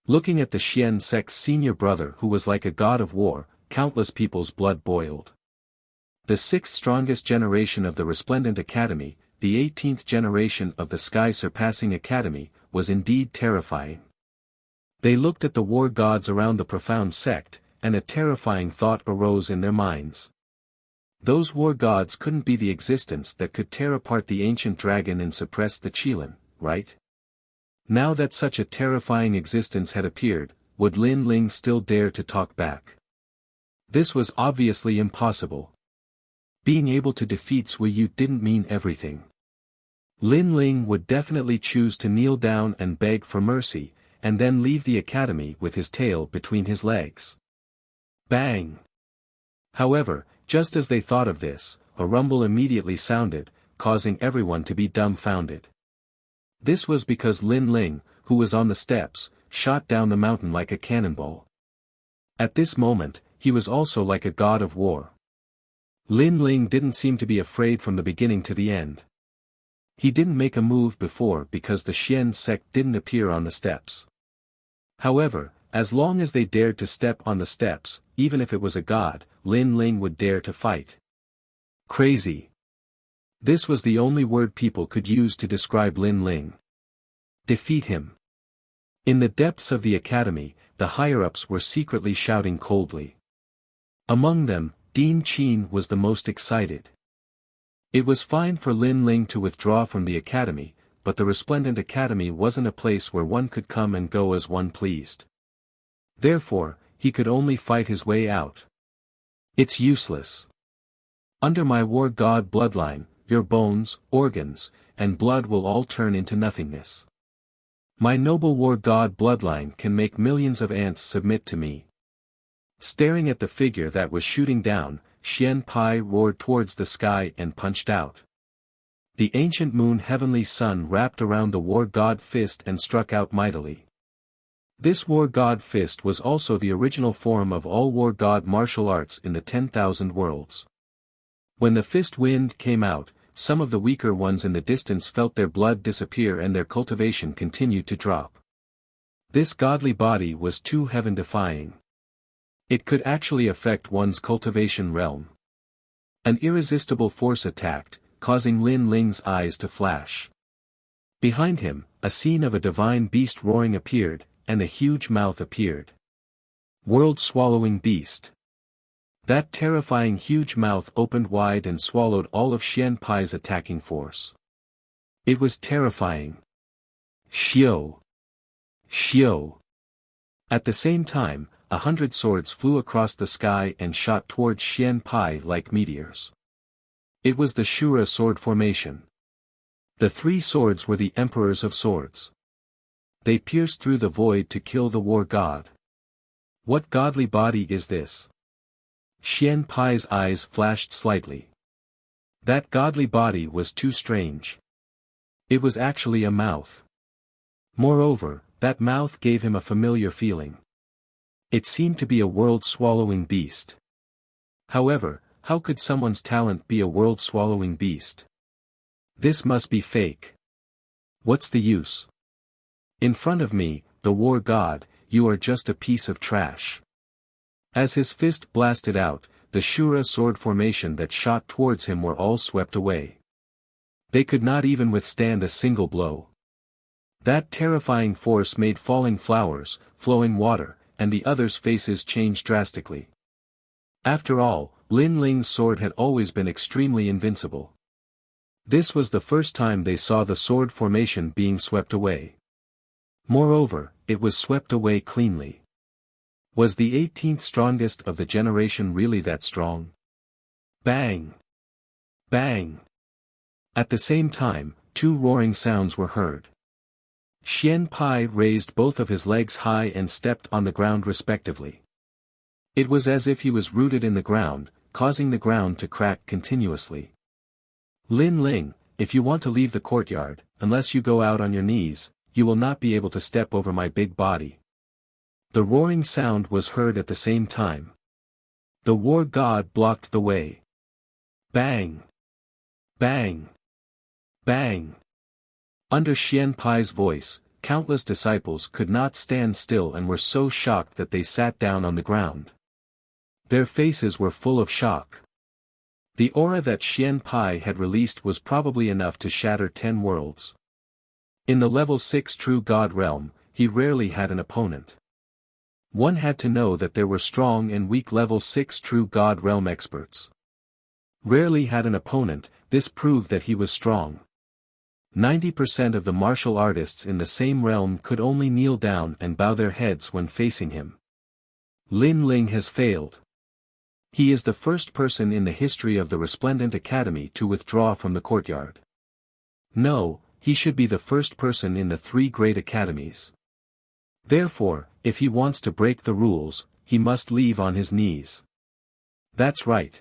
Looking at the Xian sect's senior brother who was like a god of war, countless people's blood boiled. The sixth strongest generation of the Resplendent Academy, the 18th generation of the sky-surpassing Academy, was indeed terrifying. They looked at the war gods around the profound sect, and a terrifying thought arose in their minds. Those war gods couldn't be the existence that could tear apart the ancient dragon and suppress the Qilin, right? Now that such a terrifying existence had appeared, would Lin Ling still dare to talk back? This was obviously impossible. Being able to defeat Sui Yu didn't mean everything. Lin Ling would definitely choose to kneel down and beg for mercy, and then leave the academy with his tail between his legs. Bang! However, just as they thought of this, a rumble immediately sounded, causing everyone to be dumbfounded. This was because Lin Ling, who was on the steps, shot down the mountain like a cannonball. At this moment, he was also like a god of war. Lin Ling didn't seem to be afraid from the beginning to the end. He didn't make a move before because the Xian sect didn't appear on the steps. However, as long as they dared to step on the steps, even if it was a god, Lin Ling would dare to fight. Crazy. This was the only word people could use to describe Lin Ling. Defeat him. In the depths of the academy, the higher-ups were secretly shouting coldly. Among them, Dean Qin was the most excited. It was fine for Lin Ling to withdraw from the academy, but the Resplendent Academy wasn't a place where one could come and go as one pleased. Therefore, he could only fight his way out. It's useless. Under my war god bloodline, your bones, organs, and blood will all turn into nothingness. My noble war god bloodline can make millions of ants submit to me. Staring at the figure that was shooting down, Xian Pai roared towards the sky and punched out. The ancient moon heavenly sun wrapped around the war god fist and struck out mightily. This war god fist was also the original form of all war god martial arts in the 10,000 worlds. When the fist wind came out, some of the weaker ones in the distance felt their blood disappear and their cultivation continued to drop. This godly body was too heaven-defying. It could actually affect one's cultivation realm. An irresistible force attacked, causing Lin Ling's eyes to flash. Behind him, a scene of a divine beast roaring appeared, and a huge mouth appeared. World-swallowing beast. That terrifying huge mouth opened wide and swallowed all of Xian Pai's attacking force. It was terrifying. Xiao! Xiao! At the same time, 100 swords flew across the sky and shot towards Xian Pai like meteors. It was the Shura sword formation. The 3 swords were the emperors of swords. They pierced through the void to kill the war god. What godly body is this? Xian Pai's eyes flashed slightly. That godly body was too strange. It was actually a mouth. Moreover, that mouth gave him a familiar feeling. It seemed to be a world-swallowing beast. However, how could someone's talent be a world-swallowing beast? This must be fake. What's the use? In front of me, the war god, you are just a piece of trash. As his fist blasted out, the Shura sword formation that shot towards him were all swept away. They could not even withstand a single blow. That terrifying force made falling flowers, flowing water, and the others' faces changed drastically. After all, Lin Ling's sword had always been extremely invincible. This was the first time they saw the sword formation being swept away. Moreover, it was swept away cleanly. Was the 18th strongest of the generation really that strong? Bang! Bang! At the same time, 2 roaring sounds were heard. Xian Pai raised both of his legs high and stepped on the ground respectively. It was as if he was rooted in the ground, causing the ground to crack continuously. Lin Ling, if you want to leave the courtyard, unless you go out on your knees, you will not be able to step over my big body." The roaring sound was heard at the same time. The war god blocked the way. Bang! Bang! Bang! Under Xian Pai's voice, countless disciples could not stand still and were so shocked that they sat down on the ground. Their faces were full of shock. The aura that Xian Pai had released was probably enough to shatter 10 worlds. In the level 6 true god realm, he rarely had an opponent. One had to know that there were strong and weak level 6 true god realm experts. Rarely had an opponent, this proved that he was strong. 90% of the martial artists in the same realm could only kneel down and bow their heads when facing him. Lin Ling has failed. He is the first person in the history of the Resplendent Academy to withdraw from the courtyard. No, he should be the first person in the 3 great academies. Therefore, if he wants to break the rules, he must leave on his knees. That's right.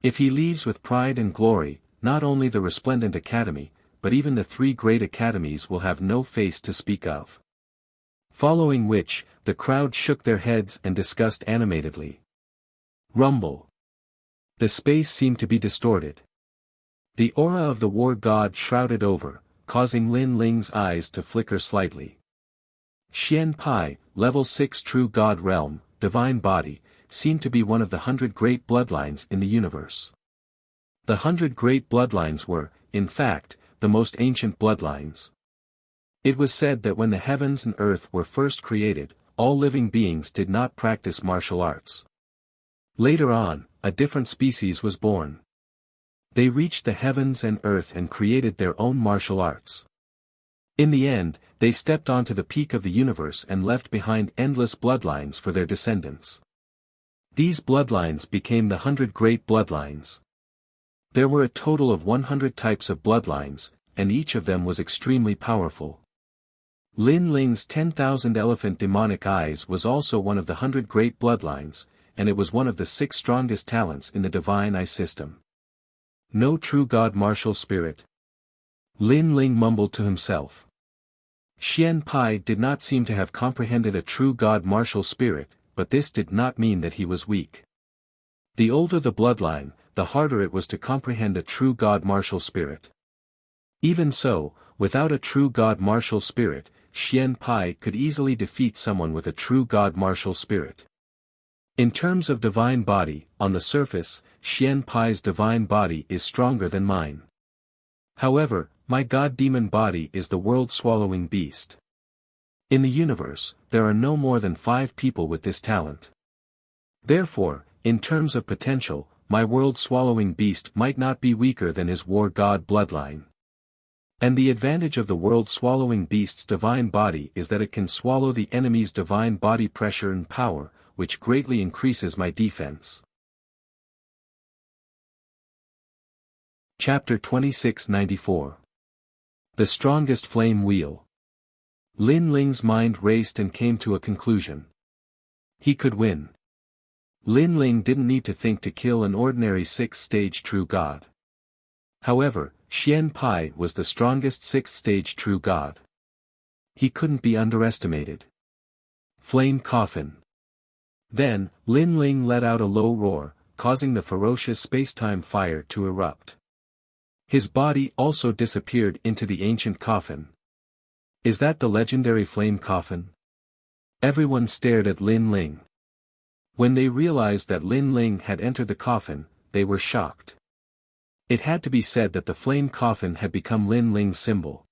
If he leaves with pride and glory, not only the Resplendent Academy, but even the 3 great academies will have no face to speak of. Following which, the crowd shook their heads and discussed animatedly. Rumble. The space seemed to be distorted. The aura of the war god shrouded over, causing Lin Ling's eyes to flicker slightly. Xian Pai, level 6 true god realm, divine body, seemed to be one of the 100 great bloodlines in the universe. The 100 great bloodlines were, in fact, the most ancient bloodlines. It was said that when the heavens and earth were first created, all living beings did not practice martial arts. Later on, a different species was born. They reached the heavens and earth and created their own martial arts. In the end, they stepped onto the peak of the universe and left behind endless bloodlines for their descendants. These bloodlines became the 100 great bloodlines. There were a total of 100 types of bloodlines, and each of them was extremely powerful. Lin Ling's 10,000 elephant demonic eyes was also one of the 100 great bloodlines, and it was one of the 6 strongest talents in the divine eye system. No true god martial spirit. Lin Ling mumbled to himself. Xian Pai did not seem to have comprehended a true god martial spirit, but this did not mean that he was weak. The older the bloodline, the harder it was to comprehend a true god martial spirit. Even so, without a true god martial spirit, Xian Pai could easily defeat someone with a true god martial spirit. In terms of divine body, on the surface, Xian Pai's divine body is stronger than mine. However, my god demon body is the world-swallowing beast. In the universe, there are no more than 5 people with this talent. Therefore, in terms of potential, my world-swallowing beast might not be weaker than his war god bloodline. And the advantage of the world-swallowing beast's divine body is that it can swallow the enemy's divine body pressure and power, which greatly increases my defense. Chapter 2694. The Strongest Flame Wheel. Lin Ling's mind raced and came to a conclusion. He could win. Lin Ling didn't need to think to kill an ordinary 6th-stage true god. However, Xian Pai was the strongest 6th-stage true god. He couldn't be underestimated. Flame Coffin. Then, Lin Ling let out a low roar, causing the ferocious spacetime fire to erupt. His body also disappeared into the ancient coffin. Is that the legendary flame coffin? Everyone stared at Lin Ling. When they realized that Lin Ling had entered the coffin, they were shocked. It had to be said that the flame coffin had become Lin Ling's symbol.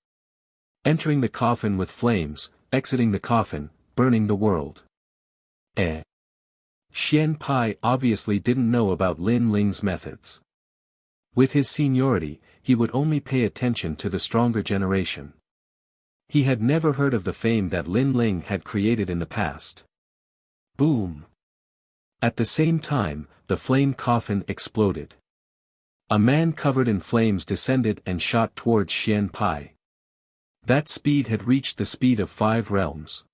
Entering the coffin with flames, exiting the coffin, burning the world. Xian Pai obviously didn't know about Lin Ling's methods. With his seniority, he would only pay attention to the stronger generation. He had never heard of the fame that Lin Ling had created in the past. Boom! At the same time, the flame coffin exploded. A man covered in flames descended and shot towards Xian Pai. That speed had reached the speed of 5 realms.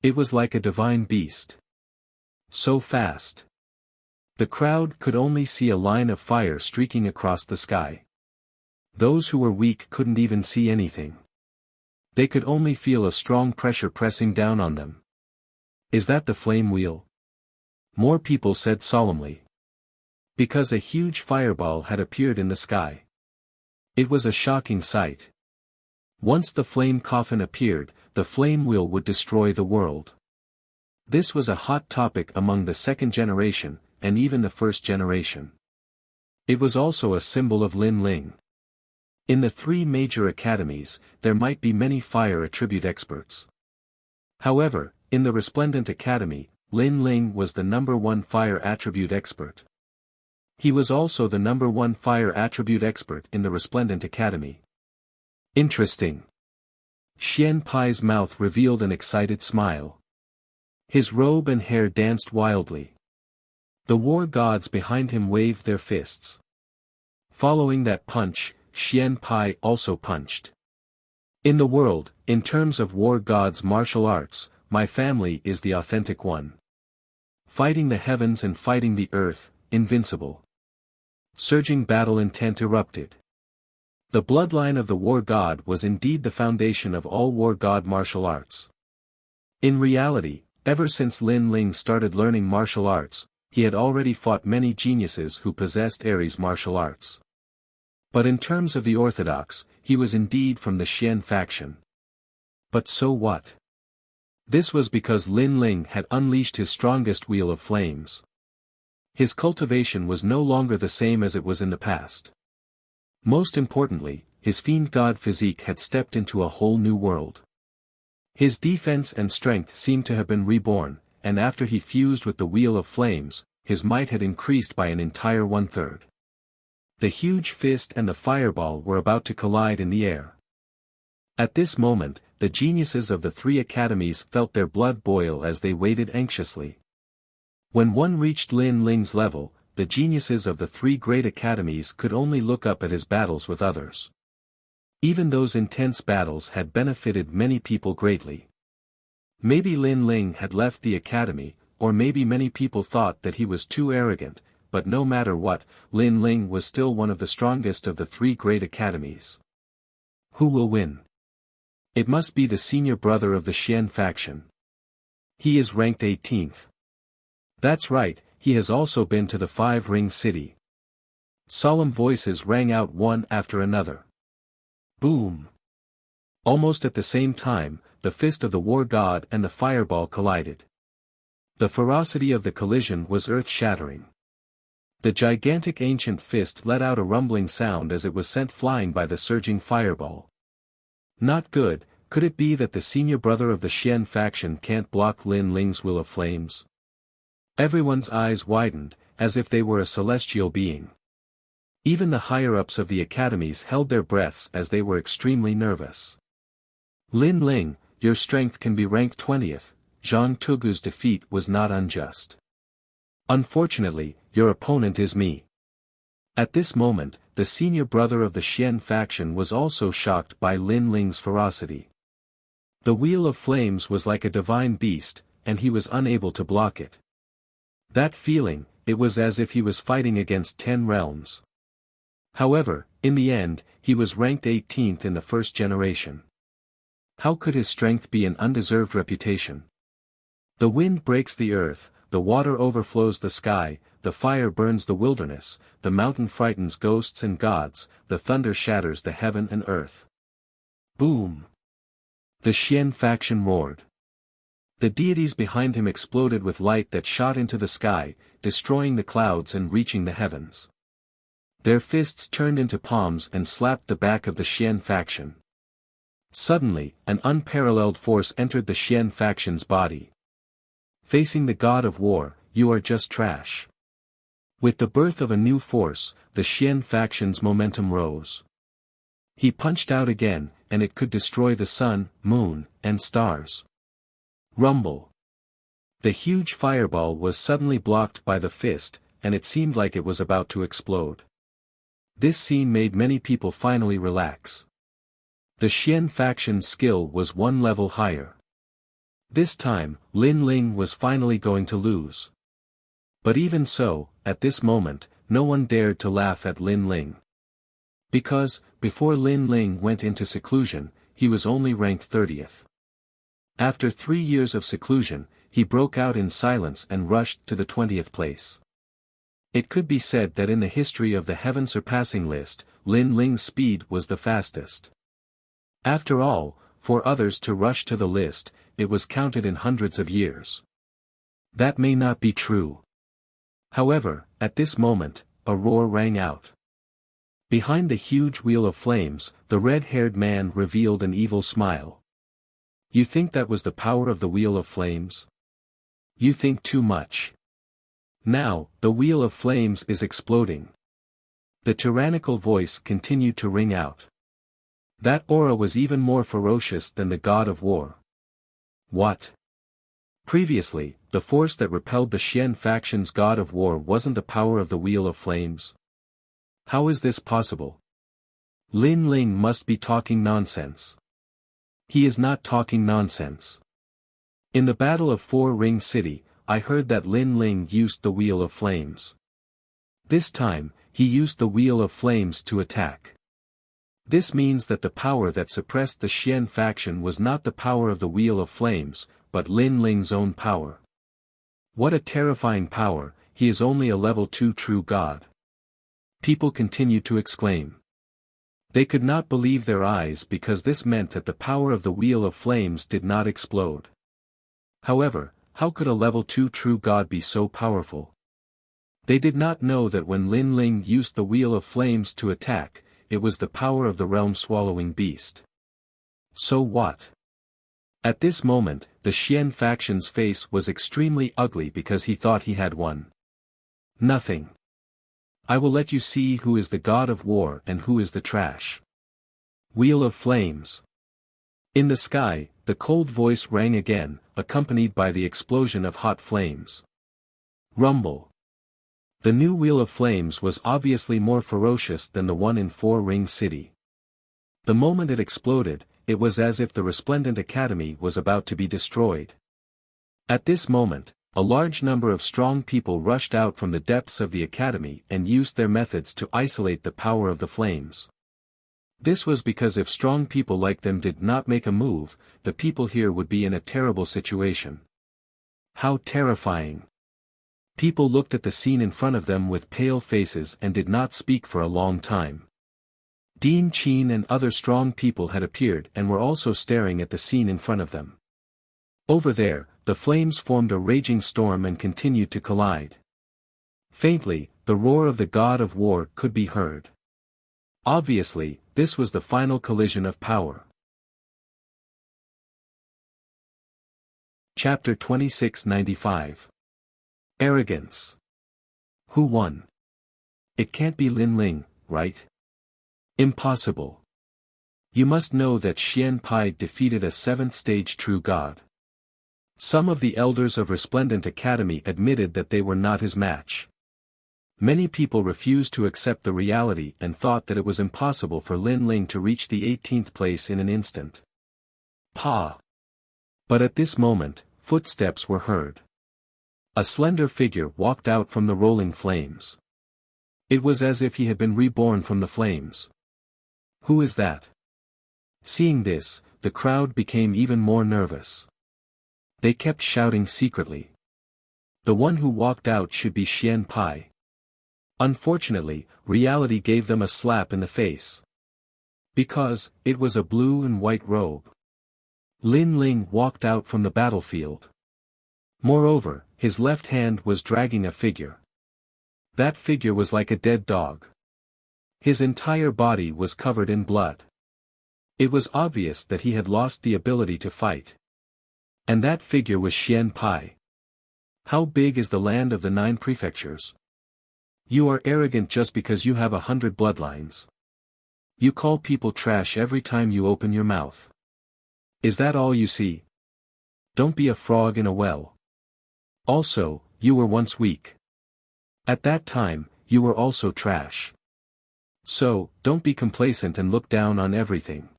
It was like a divine beast. So fast. The crowd could only see a line of fire streaking across the sky. Those who were weak couldn't even see anything. They could only feel a strong pressure pressing down on them. Is that the flame wheel? More people said solemnly. Because a huge fireball had appeared in the sky. It was a shocking sight. Once the flame coffin appeared, the flame wheel would destroy the world. This was a hot topic among the second generation, and even the first generation. It was also a symbol of Lin Ling. In the three major academies, there might be many fire attribute experts. However, in the Resplendent Academy, Lin Ling was the #1 fire attribute expert. He was also the #1 fire attribute expert in the Resplendent Academy. Interesting. Xian Pai's mouth revealed an excited smile. His robe and hair danced wildly. The war gods behind him waved their fists. Following that punch, Xian Pai also punched. In the world, in terms of war gods' martial arts, my family is the authentic one. Fighting the heavens and fighting the earth, invincible. Surging battle intent erupted. The bloodline of the war god was indeed the foundation of all war god martial arts. In reality, ever since Lin Ling started learning martial arts, he had already fought many geniuses who possessed Ares martial arts. But in terms of the orthodox, he was indeed from the Xian faction. But so what? This was because Lin Ling had unleashed his strongest wheel of flames. His cultivation was no longer the same as it was in the past. Most importantly, his fiend god physique had stepped into a whole new world. His defense and strength seemed to have been reborn, and after he fused with the wheel of flames, his might had increased by an entire 1/3. The huge fist and the fireball were about to collide in the air. At this moment, the geniuses of the three academies felt their blood boil as they waited anxiously. When one reached Lin Ling's level, the geniuses of the three great academies could only look up at his battles with others. Even those intense battles had benefited many people greatly. Maybe Lin Ling had left the academy, or maybe many people thought that he was too arrogant, but no matter what, Lin Ling was still one of the strongest of the three great academies. Who will win? It must be the senior brother of the Xian faction. He is ranked 18th. That's right, he has also been to the Five-Ring City. Solemn voices rang out one after another. Boom! Almost at the same time, the fist of the war god and the fireball collided. The ferocity of the collision was earth-shattering. The gigantic ancient fist let out a rumbling sound as it was sent flying by the surging fireball. Not good, could it be that the senior brother of the Xian faction can't block Lin Ling's will of flames? Everyone's eyes widened, as if they were a celestial being. Even the higher-ups of the academies held their breaths as they were extremely nervous. Lin Ling, your strength can be ranked 20th, Zhang Tugu's defeat was not unjust. Unfortunately, your opponent is me. At this moment, the senior brother of the Xian faction was also shocked by Lin Ling's ferocity. The wheel of flames was like a divine beast, and he was unable to block it. That feeling, it was as if he was fighting against 10 realms. However, in the end, he was ranked 18th in the first generation. How could his strength be an undeserved reputation? The wind breaks the earth, the water overflows the sky, the fire burns the wilderness, the mountain frightens ghosts and gods, the thunder shatters the heaven and earth. Boom! The Xian faction roared. The deities behind him exploded with light that shot into the sky, destroying the clouds and reaching the heavens. Their fists turned into palms and slapped the back of the Xian faction. Suddenly, an unparalleled force entered the Xian faction's body. Facing the god of war, you are just trash. With the birth of a new force, the Xian faction's momentum rose. He punched out again, and it could destroy the sun, moon, and stars. Rumble. The huge fireball was suddenly blocked by the fist, and it seemed like it was about to explode. This scene made many people finally relax. The Xian faction's skill was one level higher. This time, Lin Ling was finally going to lose. But even so, at this moment, no one dared to laugh at Lin Ling. Because, before Lin Ling went into seclusion, he was only ranked 30th. After 3 years of seclusion, he broke out in silence and rushed to the 20th place. It could be said that in the history of the heaven-surpassing list, Lin Ling's speed was the fastest. After all, for others to rush to the list, it was counted in hundreds of years. That may not be true. However, at this moment, a roar rang out. Behind the huge wheel of flames, the red-haired man revealed an evil smile. You think that was the power of the wheel of flames? You think too much. Now, the wheel of flames is exploding. The tyrannical voice continued to ring out. That aura was even more ferocious than the god of war. What? Previously, the force that repelled the Xian faction's god of war wasn't the power of the wheel of flames. How is this possible? Lin Ling must be talking nonsense. He is not talking nonsense. In the Battle of Four Ring City, I heard that Lin Ling used the wheel of flames. This time, he used the wheel of flames to attack. This means that the power that suppressed the Xian faction was not the power of the wheel of flames, but Lin Ling's own power. What a terrifying power, he is only a level 2 true god. People continued to exclaim. They could not believe their eyes because this meant that the power of the wheel of flames did not explode. However, how could a level 2 true god be so powerful? They did not know that when Lin Ling used the wheel of flames to attack, it was the power of the realm-swallowing beast. So what? At this moment, the Xian faction's face was extremely ugly because he thought he had won. Nothing. I will let you see who is the god of war and who is the trash. Wheel of flames. In the sky, the cold voice rang again, accompanied by the explosion of hot flames. Rumble. The new wheel of flames was obviously more ferocious than the one in Four Ring City. The moment it exploded, it was as if the resplendent academy was about to be destroyed. At this moment, a large number of strong people rushed out from the depths of the academy and used their methods to isolate the power of the flames. This was because if strong people like them did not make a move, the people here would be in a terrible situation. How terrifying! People looked at the scene in front of them with pale faces and did not speak for a long time. Dean Qin and other strong people had appeared and were also staring at the scene in front of them. Over there, the flames formed a raging storm and continued to collide. Faintly, the roar of the god of war could be heard. Obviously, this was the final collision of power. Chapter 2695. Arrogance. Who won? It can't be Lin Ling, right? Impossible. You must know that Xian Pai defeated a 7th stage true god. Some of the elders of Resplendent Academy admitted that they were not his match. Many people refused to accept the reality and thought that it was impossible for Lin Ling to reach the 18th place in an instant. Pa! But at this moment, footsteps were heard. A slender figure walked out from the rolling flames. It was as if he had been reborn from the flames. Who is that? Seeing this, the crowd became even more nervous. They kept shouting secretly. The one who walked out should be Xian Pai. Unfortunately, reality gave them a slap in the face. Because, it was a blue and white robe. Lin Ling walked out from the battlefield. Moreover, his left hand was dragging a figure. That figure was like a dead dog. His entire body was covered in blood. It was obvious that he had lost the ability to fight. And that figure was Xian Pai. How big is the land of the 9 prefectures? You are arrogant just because you have 100 bloodlines. You call people trash every time you open your mouth. Is that all you see? Don't be a frog in a well. Also, you were once weak. At that time, you were also trash. So, don't be complacent and look down on everything.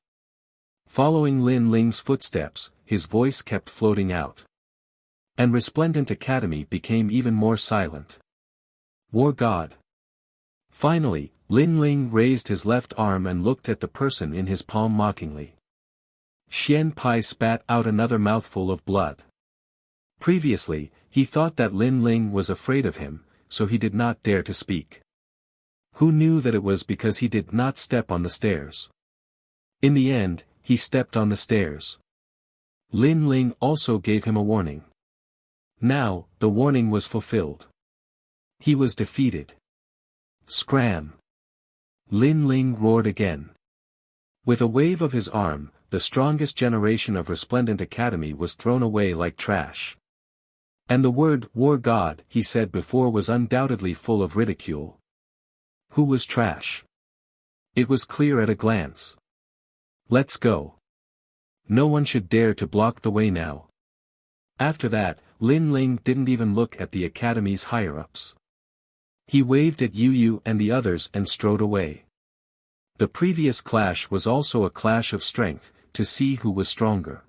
Following Lin Ling's footsteps, his voice kept floating out. And Resplendent Academy became even more silent. War God. Finally, Lin Ling raised his left arm and looked at the person in his palm mockingly. Xian Pai spat out another mouthful of blood. Previously, he thought that Lin Ling was afraid of him, so he did not dare to speak. Who knew that it was because he did not step on the stairs? In the end, he stepped on the stairs. Lin Ling also gave him a warning. Now, the warning was fulfilled. He was defeated. Scram! Lin Ling roared again. With a wave of his arm, the strongest generation of Resplendent Academy was thrown away like trash. And the word, War God, he said before was undoubtedly full of ridicule. Who was trash? It was clear at a glance. Let's go. No one should dare to block the way now. After that, Lin Ling didn't even look at the Academy's higher-ups. He waved at Yu Yu and the others and strode away. The previous clash was also a clash of strength, to see who was stronger.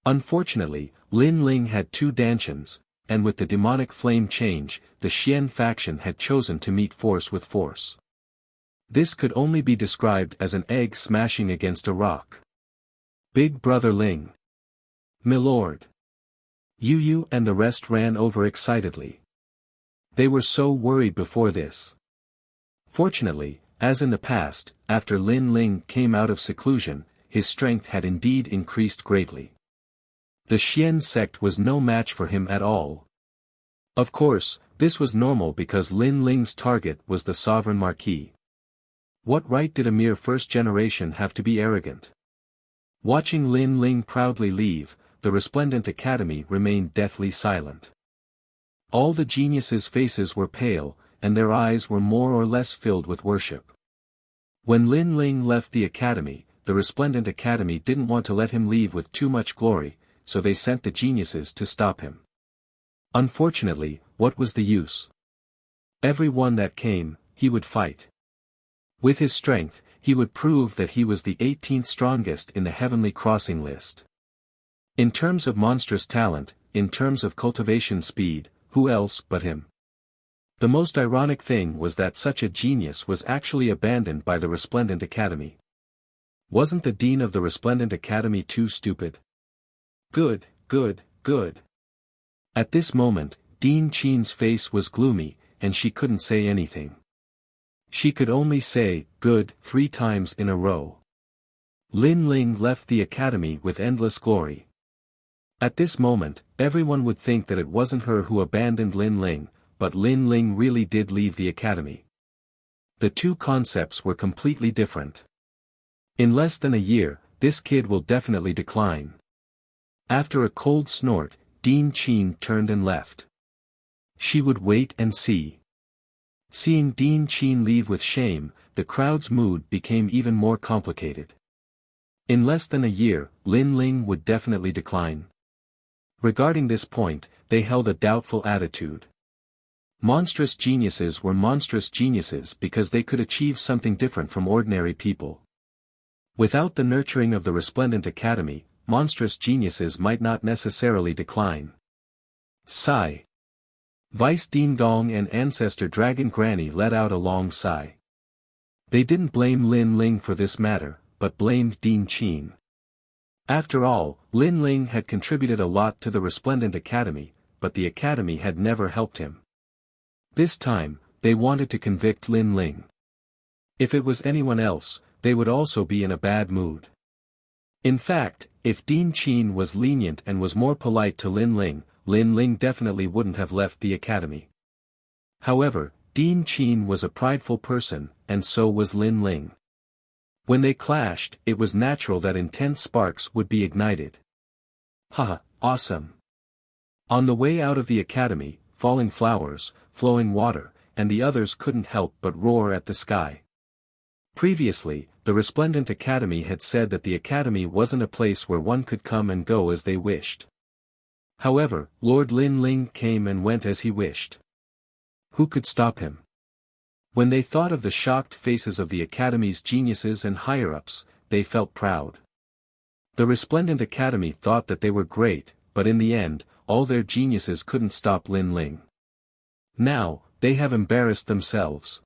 Unfortunately, Lin Ling had two dantians, and with the demonic flame change, the Xian faction had chosen to meet force with force. This could only be described as an egg smashing against a rock. Big Brother Ling. Milord. Yu Yu and the rest ran over excitedly. They were so worried before this. Fortunately, as in the past, after Lin Ling came out of seclusion, his strength had indeed increased greatly. The Xian sect was no match for him at all. Of course, this was normal because Lin Ling's target was the sovereign marquis. What right did a mere first generation have to be arrogant? Watching Lin Ling proudly leave, the Resplendent Academy remained deathly silent. All the geniuses' faces were pale, and their eyes were more or less filled with worship. When Lin Ling left the academy, the Resplendent Academy didn't want to let him leave with too much glory, so they sent the geniuses to stop him. Unfortunately, what was the use? Every one that came, he would fight. With his strength, he would prove that he was the 18th strongest in the Heavenly Crossing list. In terms of monstrous talent, in terms of cultivation speed, who else but him? The most ironic thing was that such a genius was actually abandoned by the Resplendent Academy. Wasn't the dean of the Resplendent Academy too stupid? Good, good, good. At this moment, Dean Chen's face was gloomy, and she couldn't say anything. She could only say, good, 3 times in a row. Lin Ling left the academy with endless glory. At this moment, everyone would think that it wasn't her who abandoned Lin Ling, but Lin Ling really did leave the academy. The two concepts were completely different. In less than a year, this kid will definitely decline. After a cold snort, Dean Chen turned and left. She would wait and see. Seeing Dean Chen leave with shame, the crowd's mood became even more complicated. In less than a year, Lin Ling would definitely decline. Regarding this point, they held a doubtful attitude. Monstrous geniuses were monstrous geniuses because they could achieve something different from ordinary people. Without the nurturing of the Resplendent Academy, monstrous geniuses might not necessarily decline. Sigh. Vice Dean Dong and Ancestor Dragon Granny let out a long sigh. They didn't blame Lin Ling for this matter, but blamed Dean Chen. After all, Lin Ling had contributed a lot to the Resplendent Academy, but the academy had never helped him. This time, they wanted to convict Lin Ling. If it was anyone else, they would also be in a bad mood. In fact, if Dean Chen was lenient and was more polite to Lin Ling definitely wouldn't have left the academy. However, Dean Chen was a prideful person, and so was Lin Ling. When they clashed, it was natural that intense sparks would be ignited. Haha, awesome. On the way out of the academy, falling flowers, flowing water, and the others couldn't help but roar at the sky. Previously, the Resplendent Academy had said that the academy wasn't a place where one could come and go as they wished. However, Lord Lin Ling came and went as he wished. Who could stop him? When they thought of the shocked faces of the academy's geniuses and higher-ups, they felt proud. The Resplendent Academy thought that they were great, but in the end, all their geniuses couldn't stop Lin Ling. Now, they have embarrassed themselves.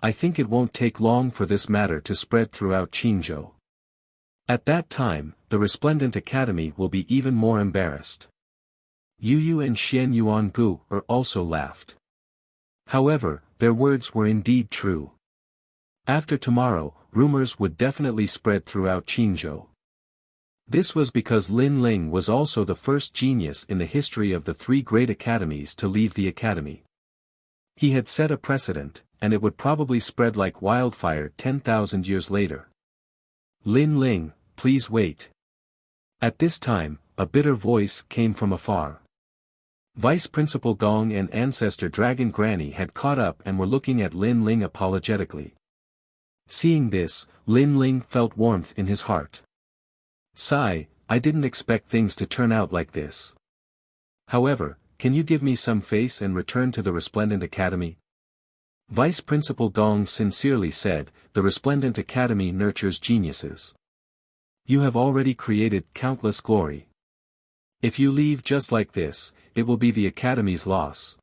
I think it won't take long for this matter to spread throughout Qingzhou. At that time, the Resplendent Academy will be even more embarrassed. Yu Yu and Xian Yuan Gu also laughed. However, their words were indeed true. After tomorrow, rumors would definitely spread throughout Qingzhou. This was because Lin Ling was also the first genius in the history of the three great academies to leave the academy. He had set a precedent, and it would probably spread like wildfire 10,000 years later. Lin Ling, please wait. At this time, a bitter voice came from afar. Vice Principal Gong and Ancestor Dragon Granny had caught up and were looking at Lin Ling apologetically. Seeing this, Lin Ling felt warmth in his heart. Sigh, I didn't expect things to turn out like this. However, can you give me some face and return to the Resplendent Academy? Vice Principal Gong sincerely said, the Resplendent Academy nurtures geniuses. You have already created countless glory. If you leave just like this, it will be the Academy's loss.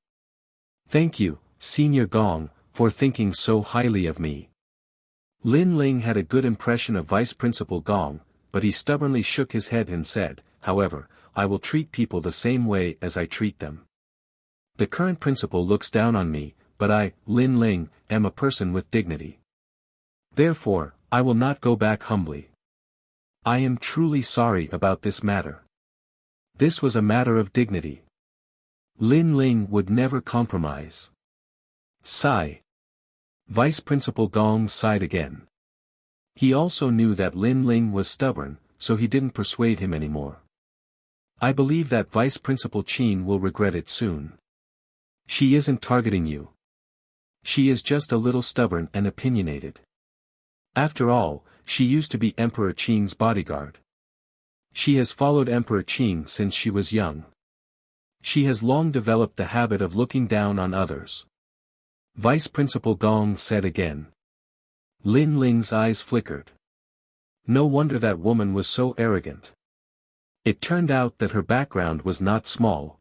Thank you, Senior Gong, for thinking so highly of me. Lin Ling had a good impression of Vice Principal Gong, but he stubbornly shook his head and said, however, I will treat people the same way as I treat them. The current principal looks down on me, but I, Lin Ling, am a person with dignity. Therefore, I will not go back humbly. I am truly sorry about this matter. This was a matter of dignity. Lin Ling would never compromise. Sigh. Vice Principal Gong sighed again. He also knew that Lin Ling was stubborn, so he didn't persuade him anymore. I believe that Vice Principal Qin will regret it soon. She isn't targeting you. She is just a little stubborn and opinionated. After all, she used to be Emperor Qing's bodyguard. She has followed Emperor Qing since she was young. She has long developed the habit of looking down on others. Vice Principal Gong said again. Lin Ling's eyes flickered. No wonder that woman was so arrogant. It turned out that her background was not small.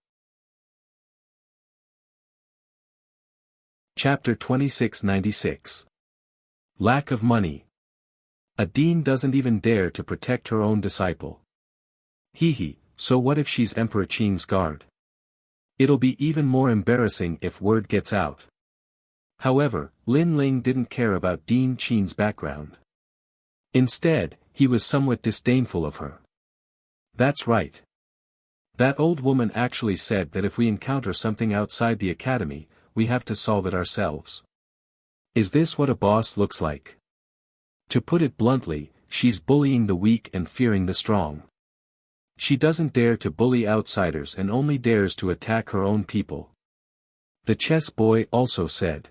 Chapter 2696. Lack of money. A dean doesn't even dare to protect her own disciple. Hee, so what if she's Emperor Qing's guard? It'll be even more embarrassing if word gets out. However, Lin Ling didn't care about Dean Qin's background. Instead, he was somewhat disdainful of her. That's right. That old woman actually said that if we encounter something outside the academy, we have to solve it ourselves. Is this what a boss looks like? To put it bluntly, she's bullying the weak and fearing the strong. She doesn't dare to bully outsiders and only dares to attack her own people. The chess boy also said.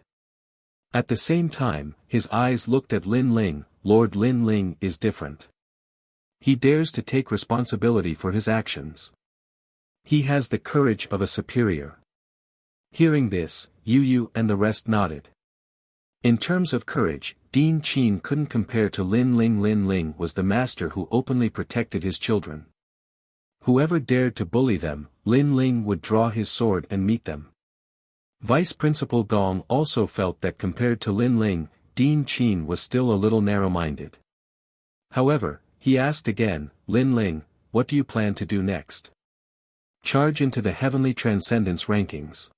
At the same time, his eyes looked at Lin Ling. Lord Lin Ling is different. He dares to take responsibility for his actions. He has the courage of a superior. Hearing this, Yu Yu and the rest nodded. In terms of courage, Dean Qin couldn't compare to Lin Ling. Lin Ling was the master who openly protected his children. Whoever dared to bully them, Lin Ling would draw his sword and meet them. Vice Principal Gong also felt that compared to Lin Ling, Dean Qin was still a little narrow-minded. However, he asked again, Lin Ling, what do you plan to do next? Charge into the Heavenly Transcendence rankings.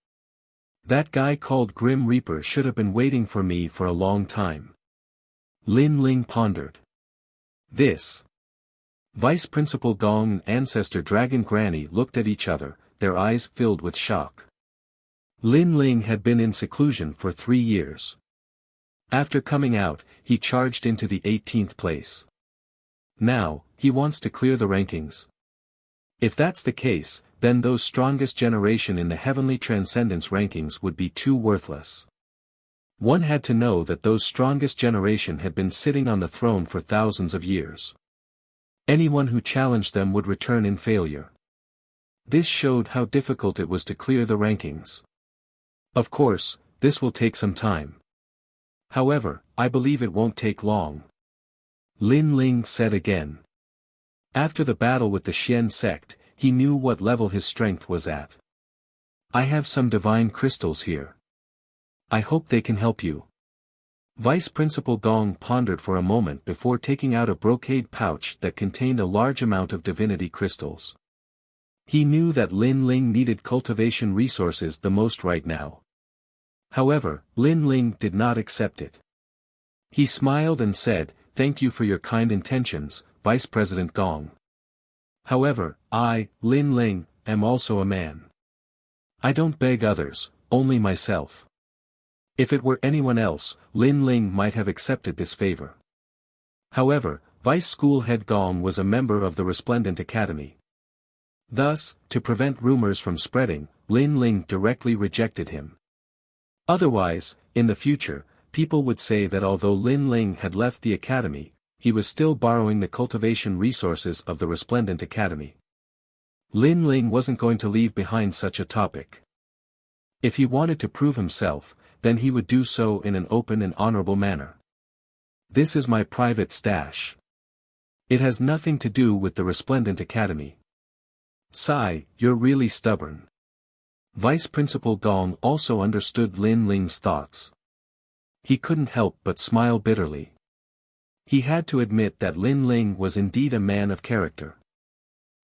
That guy called Grim Reaper should have been waiting for me for a long time. Lin Ling pondered. This. Vice Principal Gong and Ancestor Dragon Granny looked at each other, their eyes filled with shock. Lin Ling had been in seclusion for 3 years. After coming out, he charged into the 18th place. Now, he wants to clear the rankings. If that's the case, then those strongest generation in the Heavenly Transcendence rankings would be too worthless. One had to know that those strongest generation had been sitting on the throne for thousands of years. Anyone who challenged them would return in failure. This showed how difficult it was to clear the rankings. Of course, this will take some time. However, I believe it won't take long. Lin Ling said again. After the battle with the Xian sect, he knew what level his strength was at. I have some divine crystals here. I hope they can help you. Vice Principal Gong pondered for a moment before taking out a brocade pouch that contained a large amount of divinity crystals. He knew that Lin Ling needed cultivation resources the most right now. However, Lin Ling did not accept it. He smiled and said, "Thank you for your kind intentions, Vice President Gong. However, I, Lin Ling, am also a man. I don't beg others, only myself." If it were anyone else, Lin Ling might have accepted this favor. However, Vice School Head Gong was a member of the Resplendent Academy. Thus, to prevent rumors from spreading, Lin Ling directly rejected him. Otherwise, in the future, people would say that although Lin Ling had left the academy, he was still borrowing the cultivation resources of the Resplendent Academy. Lin Ling wasn't going to leave behind such a topic. If he wanted to prove himself, then he would do so in an open and honorable manner. This is my private stash. It has nothing to do with the Resplendent Academy. Sigh, you're really stubborn. Vice Principal Gong also understood Lin Ling's thoughts. He couldn't help but smile bitterly. He had to admit that Lin Ling was indeed a man of character.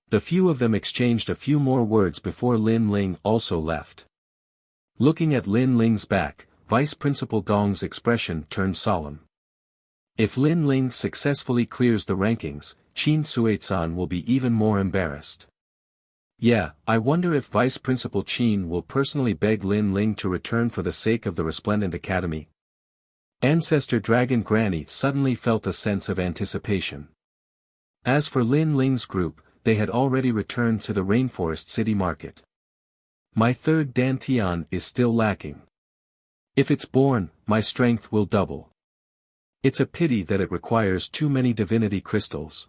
The few of them exchanged a few more words before Lin Ling also left. Looking at Lin Ling's back, Vice Principal Gong's expression turned solemn. If Lin Ling successfully clears the rankings, Qin Suizan will be even more embarrassed. Yeah, I wonder if Vice Principal Qin will personally beg Lin Ling to return for the sake of the Resplendent Academy. Ancestor Dragon Granny suddenly felt a sense of anticipation. As for Lin Ling's group, they had already returned to the Rainforest City Market. My third Dantian is still lacking. If it's born, my strength will double. It's a pity that it requires too many divinity crystals.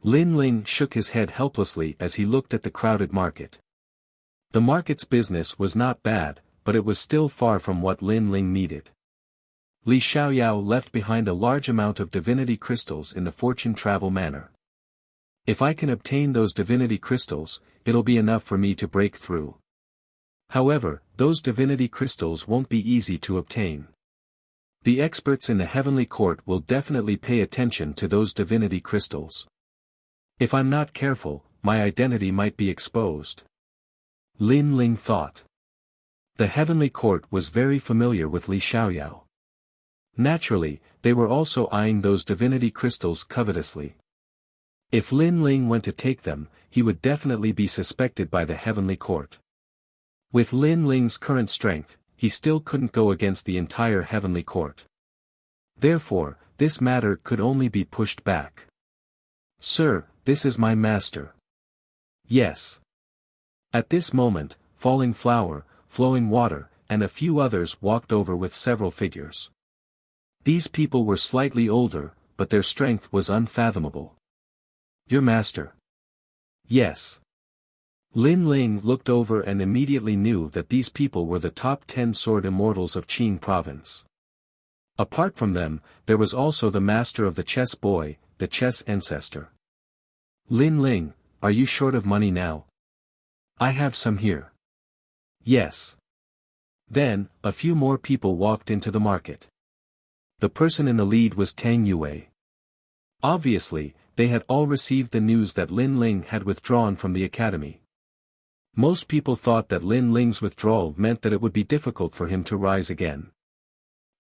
Lin Ling shook his head helplessly as he looked at the crowded market. The market's business was not bad, but it was still far from what Lin Ling needed. Li Xiaoyao left behind a large amount of divinity crystals in the fortune travel manner. If I can obtain those divinity crystals, it'll be enough for me to break through. However, those divinity crystals won't be easy to obtain. The experts in the Heavenly Court will definitely pay attention to those divinity crystals. If I'm not careful, my identity might be exposed. Lin Ling thought. The Heavenly Court was very familiar with Li Xiaoyao. Naturally, they were also eyeing those divinity crystals covetously. If Lin Ling went to take them, he would definitely be suspected by the Heavenly Court. With Lin Ling's current strength, he still couldn't go against the entire Heavenly Court. Therefore, this matter could only be pushed back. Sir, this is my master. Yes. At this moment, Falling Flower, Flowing Water, and a few others walked over with several figures. These people were slightly older, but their strength was unfathomable. Your master? Yes. Lin Ling looked over and immediately knew that these people were the top 10 sword immortals of Qing province. Apart from them, there was also the master of the chess boy, the chess ancestor. Lin Ling, are you short of money now? I have some here. Yes. Then, a few more people walked into the market. The person in the lead was Tang Yue. Obviously, they had all received the news that Lin Ling had withdrawn from the academy. Most people thought that Lin Ling's withdrawal meant that it would be difficult for him to rise again.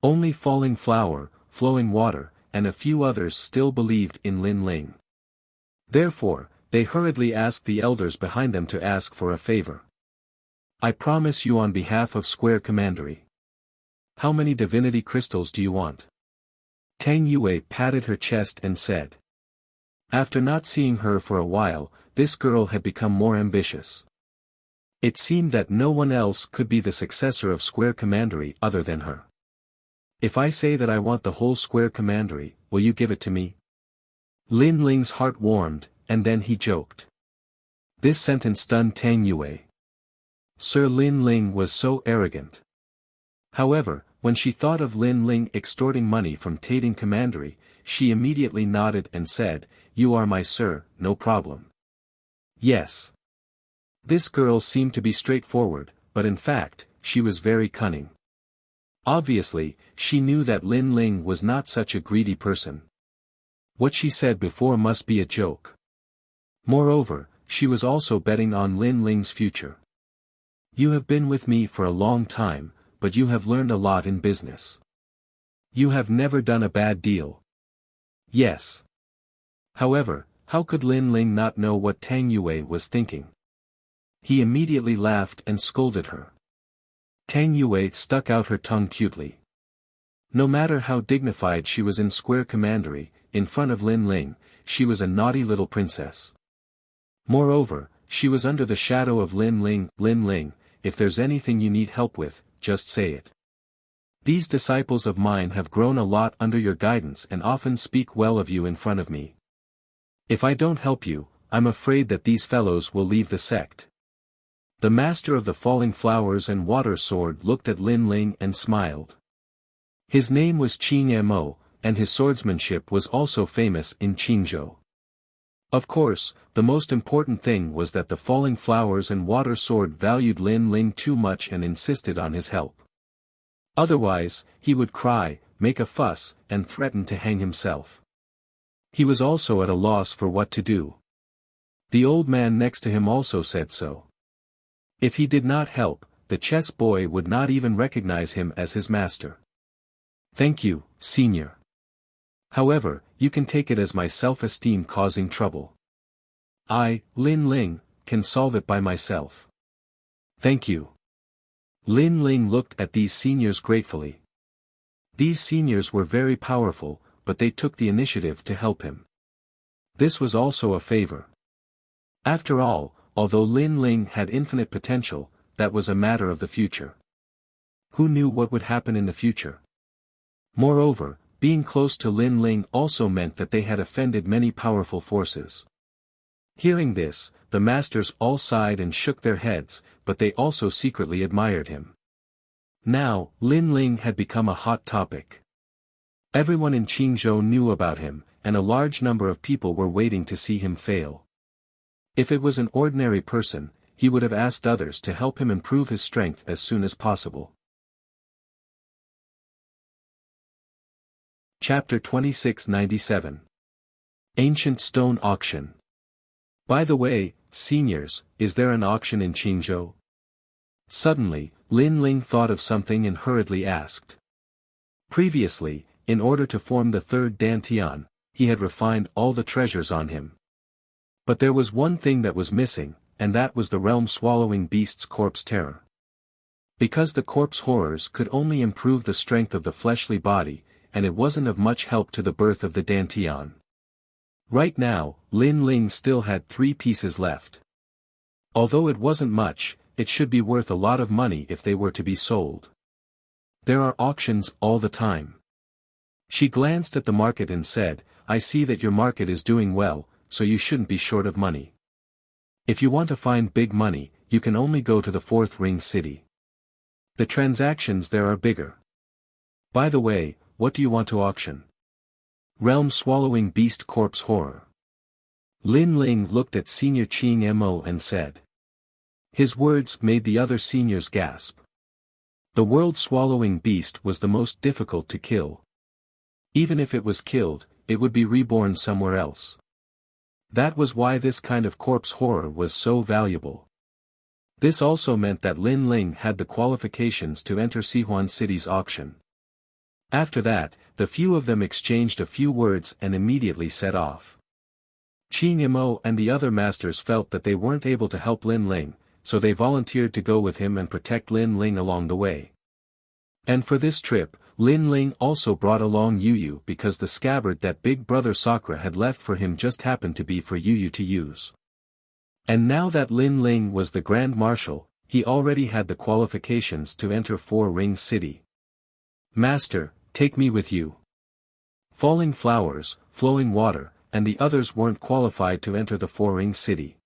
Only Falling Flower, Flowing Water, and a few others still believed in Lin Ling. Therefore, they hurriedly asked the elders behind them to ask for a favor. I promise you on behalf of Square Commandery. How many divinity crystals do you want? Tang Yue patted her chest and said. After not seeing her for a while, this girl had become more ambitious. It seemed that no one else could be the successor of Square Commandery other than her. If I say that I want the whole Square Commandery, will you give it to me? Lin Ling's heart warmed, and then he joked. This sentence stunned Tang Yue. Sir Lin Ling was so arrogant. However, when she thought of Lin Ling extorting money from Tating Commandery, she immediately nodded and said, You are my sir, no problem. Yes. This girl seemed to be straightforward, but in fact, she was very cunning. Obviously, she knew that Lin Ling was not such a greedy person. What she said before must be a joke. Moreover, she was also betting on Lin Ling's future. You have been with me for a long time, but you have learned a lot in business. You have never done a bad deal. Yes. However, how could Lin Ling not know what Tang Yue was thinking? He immediately laughed and scolded her. Tang Yue stuck out her tongue cutely. No matter how dignified she was in square commandery, in front of Lin Ling, she was a naughty little princess. Moreover, she was under the shadow of Lin Ling. Lin Ling, if there's anything you need help with, just say it. These disciples of mine have grown a lot under your guidance and often speak well of you in front of me. If I don't help you, I'm afraid that these fellows will leave the sect. The master of the falling flowers and water sword looked at Lin Ling and smiled. His name was Qing Mo, and his swordsmanship was also famous in Qingzhou. Of course, the most important thing was that the falling flowers and water sword valued Lin Ling too much and insisted on his help. Otherwise, he would cry, make a fuss, and threaten to hang himself. He was also at a loss for what to do. The old man next to him also said so. If he did not help, the chess boy would not even recognize him as his master. Thank you, senior. However, you can take it as my self-esteem causing trouble. I, Lin Ling, can solve it by myself. Thank you. Lin Ling looked at these seniors gratefully. These seniors were very powerful, but they took the initiative to help him. This was also a favor. After all, although Lin Ling had infinite potential, that was a matter of the future. Who knew what would happen in the future? Moreover, being close to Lin Ling also meant that they had offended many powerful forces. Hearing this, the masters all sighed and shook their heads, but they also secretly admired him. Now, Lin Ling had become a hot topic. Everyone in Qingzhou knew about him, and a large number of people were waiting to see him fail. If it was an ordinary person, he would have asked others to help him improve his strength as soon as possible. Chapter 2697. Ancient Stone Auction. By the way, seniors, is there an auction in Qingzhou? Suddenly, Lin Ling thought of something and hurriedly asked. Previously, in order to form the third Dantian, he had refined all the treasures on him. But there was one thing that was missing, and that was the realm-swallowing beast's corpse terror. Because the corpse horrors could only improve the strength of the fleshly body, and it wasn't of much help to the birth of the Dantian. Right now, Lin Ling still had 3 pieces left. Although it wasn't much, it should be worth a lot of money if they were to be sold. There are auctions all the time. She glanced at the market and said, I see that your market is doing well, so you shouldn't be short of money. If you want to find big money, you can only go to the 4th ring city. The transactions there are bigger. By the way, what do you want to auction? Realm-swallowing beast corpse horror. Lin Ling looked at Senior Qing Mo and said. His words made the other seniors gasp. The world-swallowing beast was the most difficult to kill. Even if it was killed, it would be reborn somewhere else. That was why this kind of corpse horror was so valuable. This also meant that Lin Ling had the qualifications to enter Sihuan City's auction. After that, the few of them exchanged a few words and immediately set off. Qing Mo and the other masters felt that they weren't able to help Lin Ling, so they volunteered to go with him and protect Lin Ling along the way. And for this trip, Lin Ling also brought along Yu because the scabbard that big brother Sakura had left for him just happened to be for Yu to use. And now that Lin Ling was the Grand Marshal, he already had the qualifications to enter 4 Ring City. Master, take me with you. Falling flowers, flowing water, and the others weren't qualified to enter the 4 Ring City.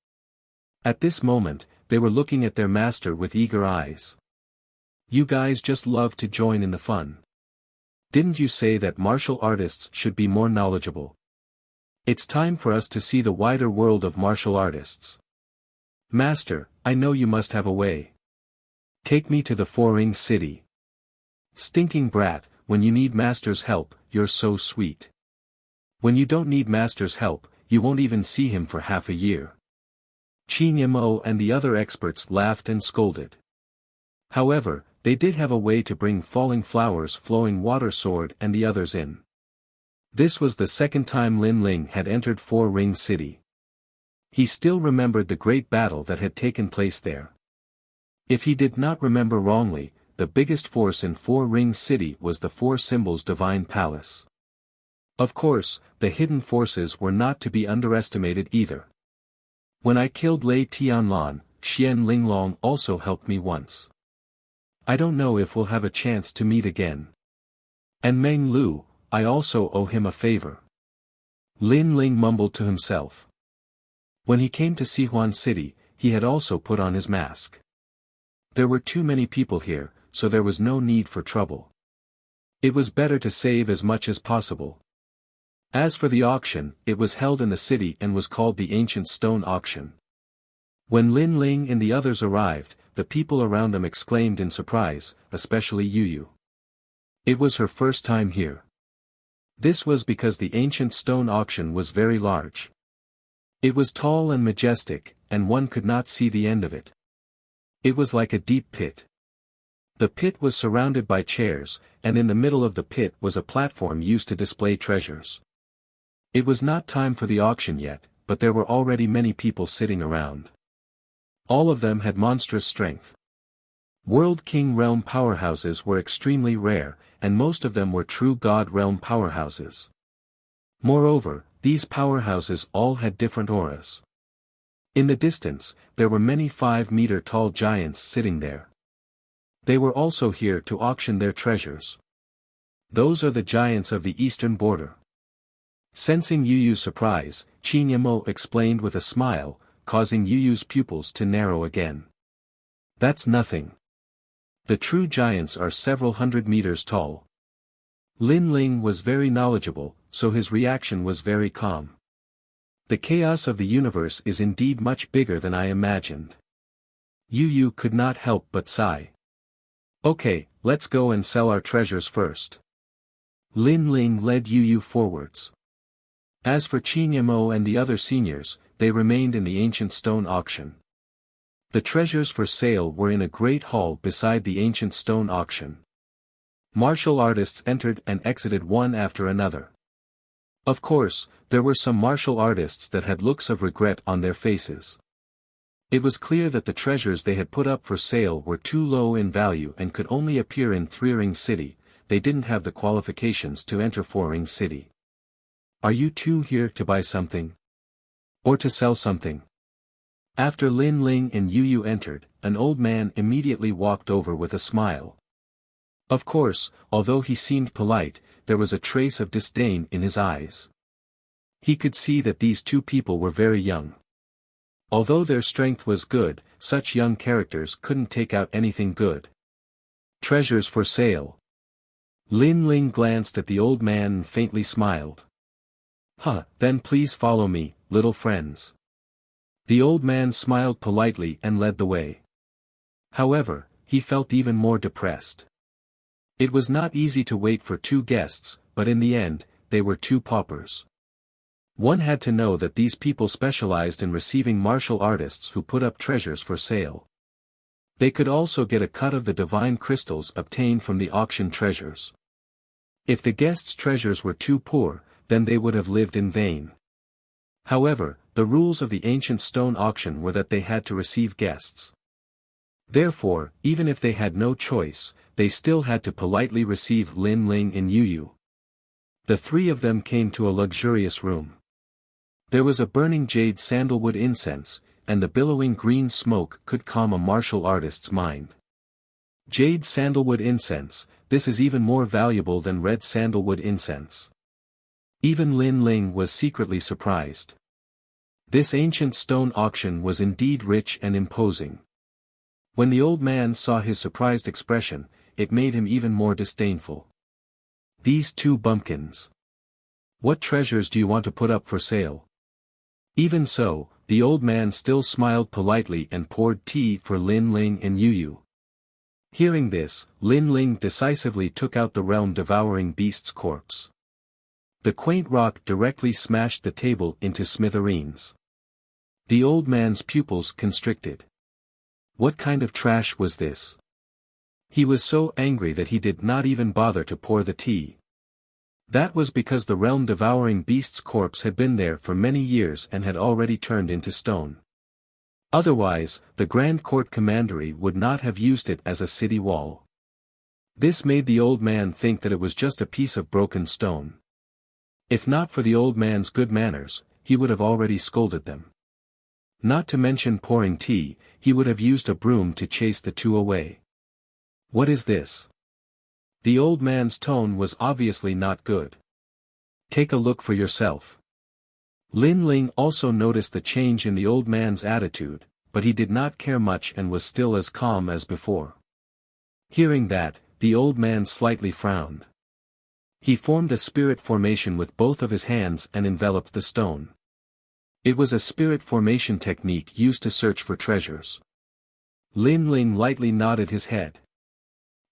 At this moment, they were looking at their master with eager eyes. You guys just love to join in the fun. Didn't you say that martial artists should be more knowledgeable? It's time for us to see the wider world of martial artists. Master, I know you must have a way. Take me to the 4 Ring City. Stinking brat, when you need master's help, you're so sweet. When you don't need master's help, you won't even see him for half a year. Qin Yamo and the other experts laughed and scolded. However, they did have a way to bring falling flowers, flowing water sword and the others in. This was the second time Lin Ling had entered Four Ring City. He still remembered the great battle that had taken place there. If he did not remember wrongly, the biggest force in Four Ring City was the Four Symbols Divine Palace. Of course, the hidden forces were not to be underestimated either. When I killed Lei Tianlan, Xian Linglong also helped me once. I don't know if we'll have a chance to meet again. And Meng Lu, I also owe him a favor. Lin Ling mumbled to himself. When he came to Sihuan City, he had also put on his mask. There were too many people here, so there was no need for trouble. It was better to save as much as possible. As for the auction, it was held in the city and was called the Ancient Stone Auction. When Lin Ling and the others arrived, the people around them exclaimed in surprise, especially Yu Yu. It was her first time here. This was because the Ancient Stone Auction was very large. It was tall and majestic, and one could not see the end of it. It was like a deep pit. The pit was surrounded by chairs, and in the middle of the pit was a platform used to display treasures. It was not time for the auction yet, but there were already many people sitting around. All of them had monstrous strength. World King Realm powerhouses were extremely rare, and most of them were true God Realm powerhouses. Moreover, these powerhouses all had different auras. In the distance, there were many 5-meter-tall giants sitting there. They were also here to auction their treasures. Those are the giants of the eastern border. Sensing Yu Yu's surprise, Qin Yamo explained with a smile, causing Yu Yu's pupils to narrow again. That's nothing. The true giants are several hundred meters tall. Lin Ling was very knowledgeable, so his reaction was very calm. The chaos of the universe is indeed much bigger than I imagined. Yu Yu could not help but sigh. Okay, let's go and sell our treasures first. Lin Ling led Yu Yu forwards. As for Qin Yamo and the other seniors, they remained in the ancient stone auction. The treasures for sale were in a great hall beside the ancient stone auction. Martial artists entered and exited one after another. Of course, there were some martial artists that had looks of regret on their faces. It was clear that the treasures they had put up for sale were too low in value and could only appear in Three Ring City. They didn't have the qualifications to enter Four Ring City. Are you two here to buy something? Or to sell something? After Lin Ling and Yu Yu entered, an old man immediately walked over with a smile. Of course, although he seemed polite, there was a trace of disdain in his eyes. He could see that these two people were very young. Although their strength was good, such young characters couldn't take out anything good. Treasures for sale. Lin Ling glanced at the old man and faintly smiled. Then please follow me, little friends. The old man smiled politely and led the way. However, he felt even more depressed. It was not easy to wait for two guests, but in the end, they were two paupers. One had to know that these people specialized in receiving martial artists who put up treasures for sale. They could also get a cut of the divine crystals obtained from the auction treasures. If the guests' treasures were too poor, then they would have lived in vain. However, the rules of the ancient stone auction were that they had to receive guests. Therefore, even if they had no choice, they still had to politely receive Lin Ling and Yu Yu. The three of them came to a luxurious room. There was a burning jade sandalwood incense, and the billowing green smoke could calm a martial artist's mind. Jade sandalwood incense, this is even more valuable than red sandalwood incense. Even Lin Ling was secretly surprised. This ancient stone auction was indeed rich and imposing. When the old man saw his surprised expression, it made him even more disdainful. These two bumpkins. What treasures do you want to put up for sale? Even so, the old man still smiled politely and poured tea for Lin Ling and Yu Yu. Hearing this, Lin Ling decisively took out the realm-devouring beast's corpse. The quaint rock directly smashed the table into smithereens. The old man's pupils constricted. What kind of trash was this? He was so angry that he did not even bother to pour the tea. That was because the realm-devouring beast's corpse had been there for many years and had already turned into stone. Otherwise, the Grand Court Commandery would not have used it as a city wall. This made the old man think that it was just a piece of broken stone. If not for the old man's good manners, he would have already scolded them. Not to mention pouring tea, he would have used a broom to chase the two away. What is this? The old man's tone was obviously not good. Take a look for yourself. Lin Ling also noticed the change in the old man's attitude, but he did not care much and was still as calm as before. Hearing that, the old man slightly frowned. He formed a spirit formation with both of his hands and enveloped the stone. It was a spirit formation technique used to search for treasures. Lin Ling lightly nodded his head.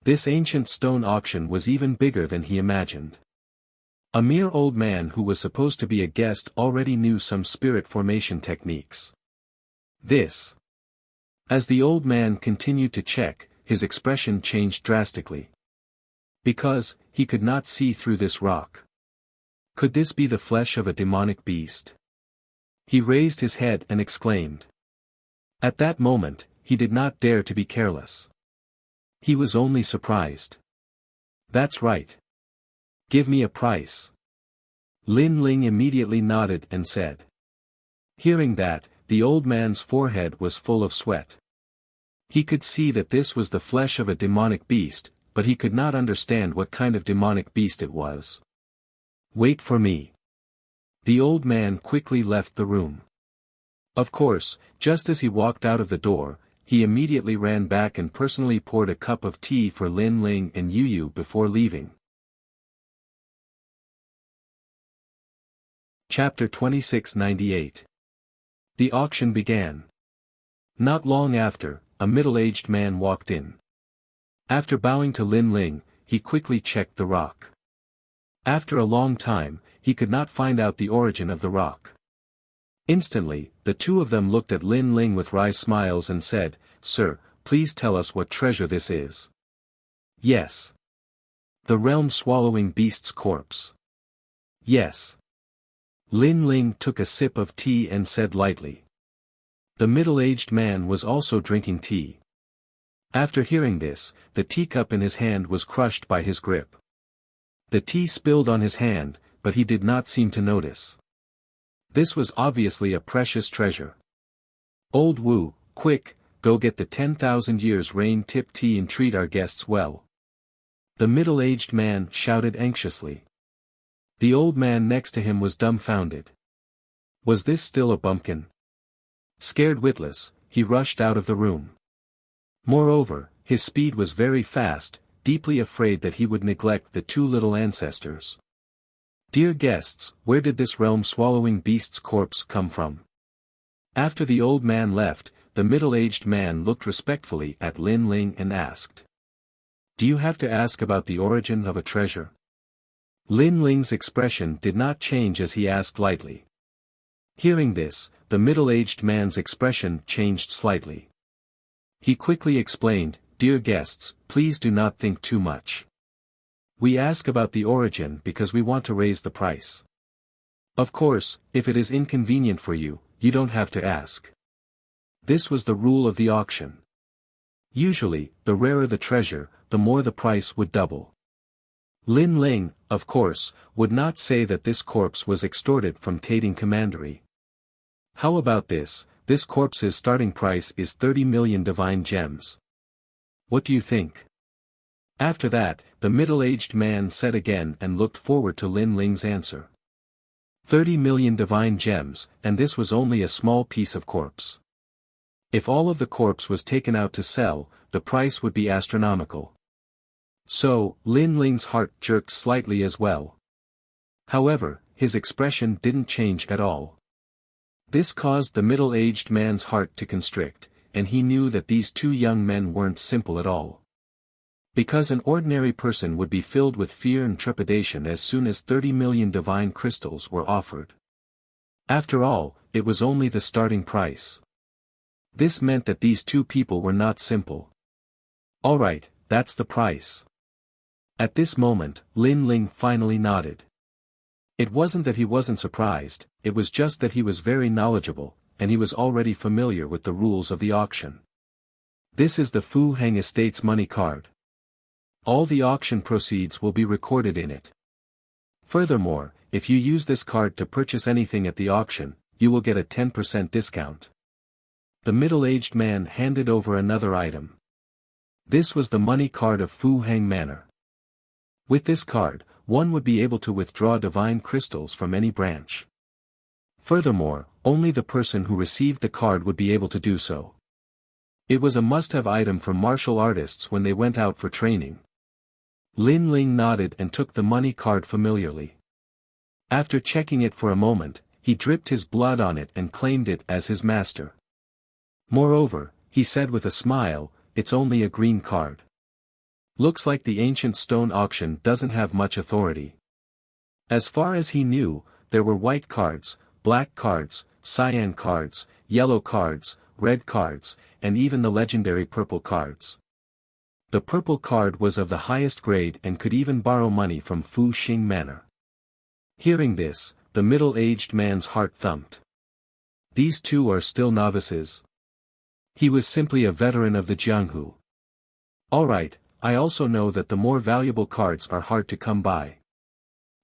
This ancient stone auction was even bigger than he imagined. A mere old man who was supposed to be a guest already knew some spirit formation techniques. This. As the old man continued to check, his expression changed drastically. Because, he could not see through this rock. Could this be the flesh of a demonic beast? He raised his head and exclaimed. At that moment, he did not dare to be careless. He was only surprised. That's right. Give me a price. Lin Ling immediately nodded and said. Hearing that, the old man's forehead was full of sweat. He could see that this was the flesh of a demonic beast, but he could not understand what kind of demonic beast it was. Wait for me. The old man quickly left the room. Of course, just as he walked out of the door, he immediately ran back and personally poured a cup of tea for Lin Ling and Yu before leaving. Chapter 2698. The auction began. Not long after, a middle-aged man walked in. After bowing to Lin Ling, he quickly checked the rock. After a long time, he could not find out the origin of the rock. Instantly, the two of them looked at Lin Ling with wry smiles and said, "Sir, please tell us what treasure this is." Yes. The realm-swallowing beast's corpse. Yes. Lin Ling took a sip of tea and said lightly. The middle-aged man was also drinking tea. After hearing this, the teacup in his hand was crushed by his grip. The tea spilled on his hand, but he did not seem to notice. This was obviously a precious treasure. Old Wu, quick, go get the 10,000 years rain-tip tea and treat our guests well. The middle-aged man shouted anxiously. The old man next to him was dumbfounded. Was this still a bumpkin? Scared witless, he rushed out of the room. Moreover, his speed was very fast, deeply afraid that he would neglect the two little ancestors. Dear guests, where did this realm-swallowing beast's corpse come from? After the old man left, the middle-aged man looked respectfully at Lin Ling and asked. Do you have to ask about the origin of a treasure? Lin Ling's expression did not change as he asked lightly. Hearing this, the middle-aged man's expression changed slightly. He quickly explained, Dear guests, please do not think too much. We ask about the origin because we want to raise the price. Of course, if it is inconvenient for you, you don't have to ask. This was the rule of the auction. Usually, the rarer the treasure, the more the price would double. Lin Ling, of course, would not say that this corpse was extorted from Tating Commandery. How about this? This corpse's starting price is 30 million divine gems. What do you think? After that, the middle-aged man said again and looked forward to Lin Ling's answer. 30 million divine gems, and this was only a small piece of corpse. If all of the corpse was taken out to sell, the price would be astronomical. So, Lin Ling's heart jerked slightly as well. However, his expression didn't change at all. This caused the middle-aged man's heart to constrict, and he knew that these two young men weren't simple at all. Because an ordinary person would be filled with fear and trepidation as soon as 30 million divine crystals were offered. After all, it was only the starting price. This meant that these two people were not simple. Alright, that's the price. At this moment, Lin Ling finally nodded. It wasn't that he wasn't surprised, it was just that he was very knowledgeable, and he was already familiar with the rules of the auction. This is the Fu Heng Estate's money card. All the auction proceeds will be recorded in it. Furthermore, if you use this card to purchase anything at the auction, you will get a 10% discount. The middle-aged man handed over another item. This was the money card of Fu Heng Manor. With this card, one would be able to withdraw divine crystals from any branch. Furthermore, only the person who received the card would be able to do so. It was a must-have item for martial artists when they went out for training. Lin Ling nodded and took the money card familiarly. After checking it for a moment, he dripped his blood on it and claimed it as his master. Moreover, he said with a smile, "It's only a green card. Looks like the ancient stone auction doesn't have much authority." As far as he knew, there were white cards, black cards, cyan cards, yellow cards, red cards, and even the legendary purple cards. The purple card was of the highest grade and could even borrow money from Fu Xing Manor. Hearing this, the middle-aged man's heart thumped. These two are still novices. He was simply a veteran of the Jianghu. Alright, I also know that the more valuable cards are hard to come by.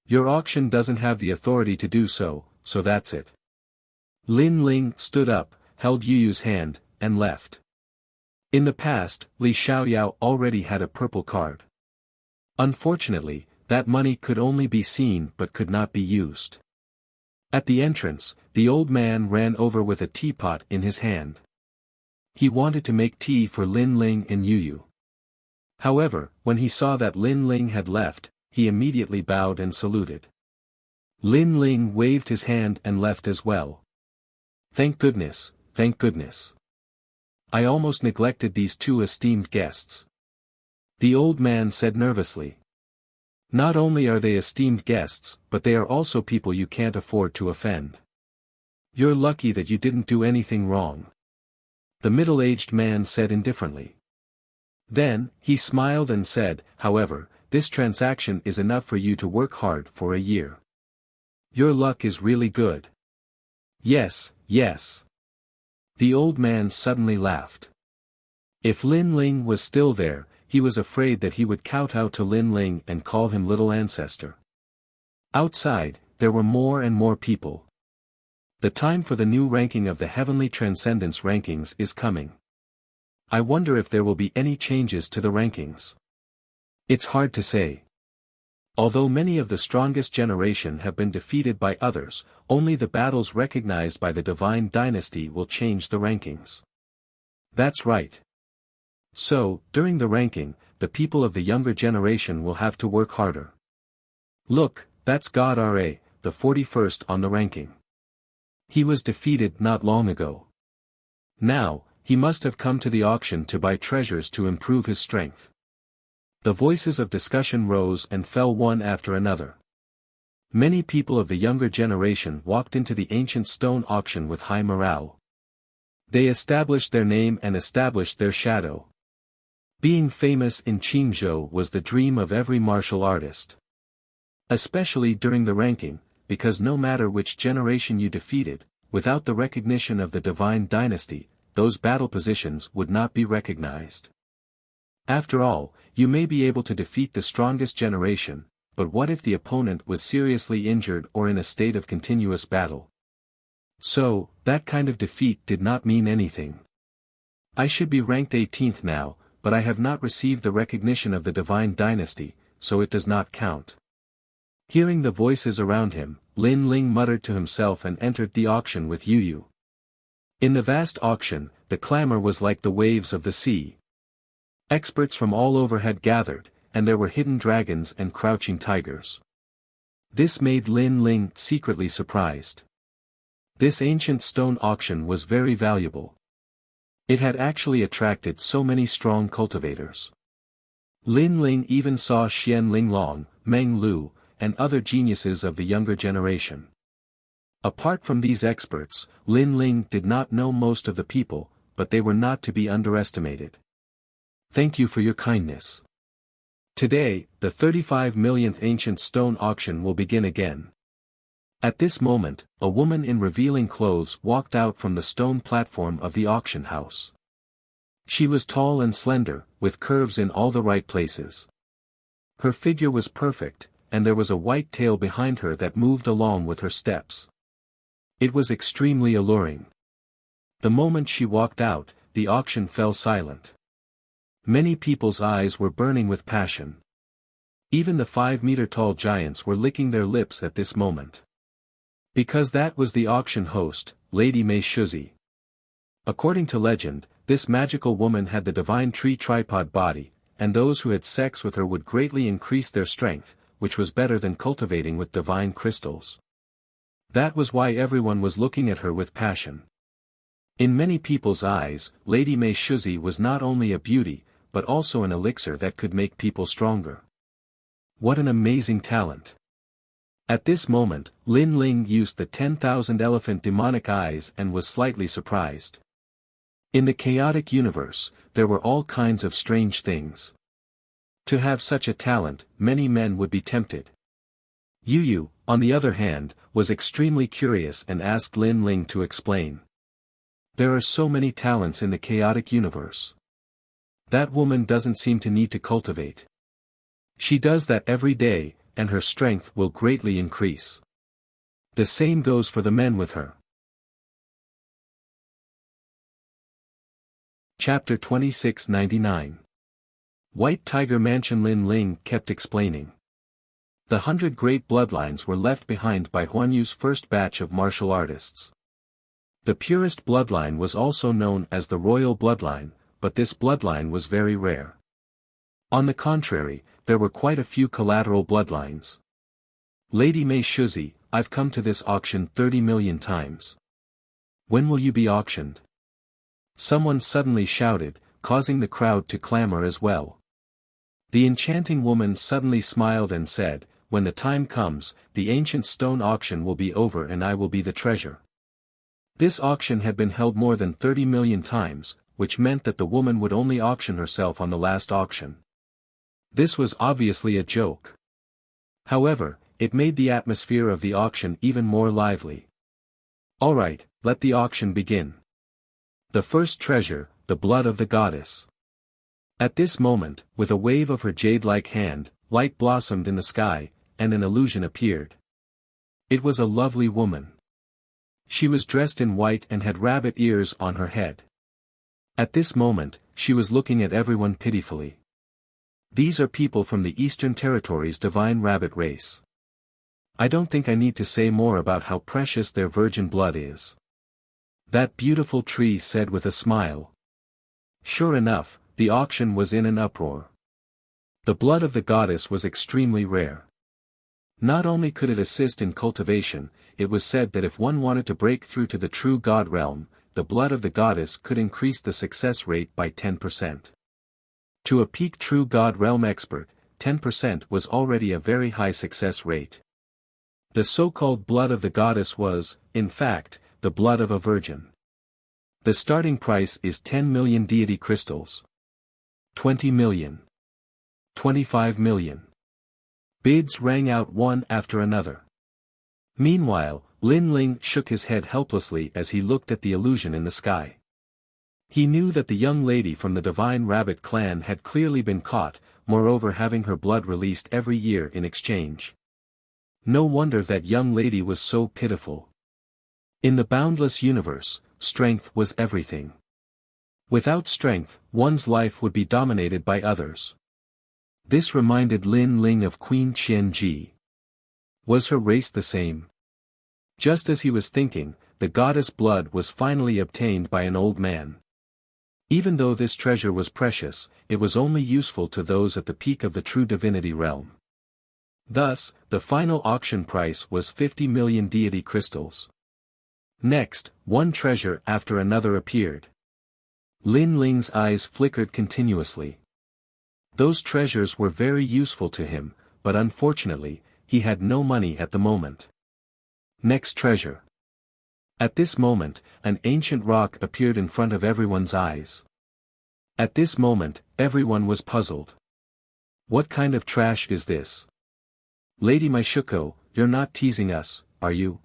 Your auction doesn't have the authority to do so, so that's it. Lin Ling stood up, held Yu Yu's hand, and left. In the past, Li Xiaoyao already had a purple card. Unfortunately, that money could only be seen but could not be used. At the entrance, the old man ran over with a teapot in his hand. He wanted to make tea for Lin Ling and Yu Yu. However, when he saw that Lin Ling had left, he immediately bowed and saluted. Lin Ling waved his hand and left as well. Thank goodness, thank goodness. I almost neglected these two esteemed guests. The old man said nervously. Not only are they esteemed guests, but they are also people you can't afford to offend. You're lucky that you didn't do anything wrong. The middle-aged man said indifferently. Then, he smiled and said, however, this transaction is enough for you to work hard for a year. Your luck is really good. Yes, yes. The old man suddenly laughed. If Lin Ling was still there, he was afraid that he would kowtow to Lin Ling and call him little ancestor. Outside, there were more and more people. The time for the new ranking of the Heavenly Transcendence rankings is coming. I wonder if there will be any changes to the rankings. It's hard to say. Although many of the strongest generation have been defeated by others, only the battles recognized by the Divine Dynasty will change the rankings. That's right. So, during the ranking, the people of the younger generation will have to work harder. Look, that's God Ra, the 41st on the ranking. He was defeated not long ago. Now, he must have come to the auction to buy treasures to improve his strength. The voices of discussion rose and fell one after another. Many people of the younger generation walked into the ancient stone auction with high morale. They established their name and established their shadow. Being famous in Qingzhou was the dream of every martial artist. Especially during the ranking, because no matter which generation you defeated, without the recognition of the Divine Dynasty, those battle positions would not be recognized. After all, you may be able to defeat the strongest generation, but what if the opponent was seriously injured or in a state of continuous battle? So, that kind of defeat did not mean anything. I should be ranked 18th now, but I have not received the recognition of the Divine Dynasty, so it does not count. Hearing the voices around him, Lin Ling muttered to himself and entered the auction with Yu Yu. In the vast auction, the clamor was like the waves of the sea. Experts from all over had gathered, and there were hidden dragons and crouching tigers. This made Lin Ling secretly surprised. This ancient stone auction was very valuable. It had actually attracted so many strong cultivators. Lin Ling even saw Xian Linglong, Meng Lu, and other geniuses of the younger generation. Apart from these experts, Lin Ling did not know most of the people, but they were not to be underestimated. Thank you for your kindness. Today, the 35 millionth ancient stone auction will begin again. At this moment, a woman in revealing clothes walked out from the stone platform of the auction house. She was tall and slender, with curves in all the right places. Her figure was perfect, and there was a white tail behind her that moved along with her steps. It was extremely alluring. The moment she walked out, the auction fell silent. Many people's eyes were burning with passion. Even the 5-meter-tall giants were licking their lips at this moment. Because that was the auction host, Lady Mei Shuzi. According to legend, this magical woman had the divine tree tripod body, and those who had sex with her would greatly increase their strength, which was better than cultivating with divine crystals. That was why everyone was looking at her with passion. In many people's eyes, Lady Mei Shuzi was not only a beauty, but also an elixir that could make people stronger. What an amazing talent! At this moment, Lin Ling used the 10,000 elephant demonic eyes and was slightly surprised. In the chaotic universe, there were all kinds of strange things. To have such a talent, many men would be tempted. Yu Yu, on the other hand, was extremely curious and asked Lin Ling to explain. There are so many talents in the chaotic universe. That woman doesn't seem to need to cultivate. She does that every day, and her strength will greatly increase. The same goes for the men with her. Chapter 2699. White Tiger Mansion. Lin Ling kept explaining. The 100 great bloodlines were left behind by Huan Yu's first batch of martial artists. The purest bloodline was also known as the royal bloodline, but this bloodline was very rare. On the contrary, there were quite a few collateral bloodlines. Lady Mei Shuzi, I've come to this auction 30 million times. When will you be auctioned? Someone suddenly shouted, causing the crowd to clamor as well. The enchanting woman suddenly smiled and said, when the time comes, the ancient stone auction will be over and I will be the treasure. This auction had been held more than 30 million times, which meant that the woman would only auction herself on the last auction. This was obviously a joke. However, it made the atmosphere of the auction even more lively. Alright, let the auction begin. The first treasure, the blood of the goddess. At this moment, with a wave of her jade-like hand, light blossomed in the sky, and an illusion appeared. It was a lovely woman. She was dressed in white and had rabbit ears on her head. At this moment, she was looking at everyone pitifully. These are people from the Eastern Territories' divine rabbit race. I don't think I need to say more about how precious their virgin blood is. That beautiful tree said with a smile. Sure enough, the auction was in an uproar. The blood of the goddess was extremely rare. Not only could it assist in cultivation, it was said that if one wanted to break through to the true god realm, the blood of the goddess could increase the success rate by 10%. To a peak true god realm expert, 10% was already a very high success rate. The so-called blood of the goddess was, in fact, the blood of a virgin. The starting price is 10 million deity crystals. 20 million. 25 million. Bids rang out one after another. Meanwhile, Lin Ling shook his head helplessly as he looked at the illusion in the sky. He knew that the young lady from the Divine Rabbit clan had clearly been caught, moreover having her blood released every year in exchange. No wonder that young lady was so pitiful. In the boundless universe, strength was everything. Without strength, one's life would be dominated by others. This reminded Lin Ling of Queen Qianji. Was her race the same? Just as he was thinking, the goddess blood was finally obtained by an old man. Even though this treasure was precious, it was only useful to those at the peak of the true divinity realm. Thus, the final auction price was 50 million deity crystals. Next, one treasure after another appeared. Lin Ling's eyes flickered continuously. Those treasures were very useful to him, but unfortunately, he had no money at the moment. Next treasure. At this moment, an ancient rock appeared in front of everyone's eyes. At this moment, everyone was puzzled. What kind of trash is this? Lady Maishuko, you're not teasing us, are you?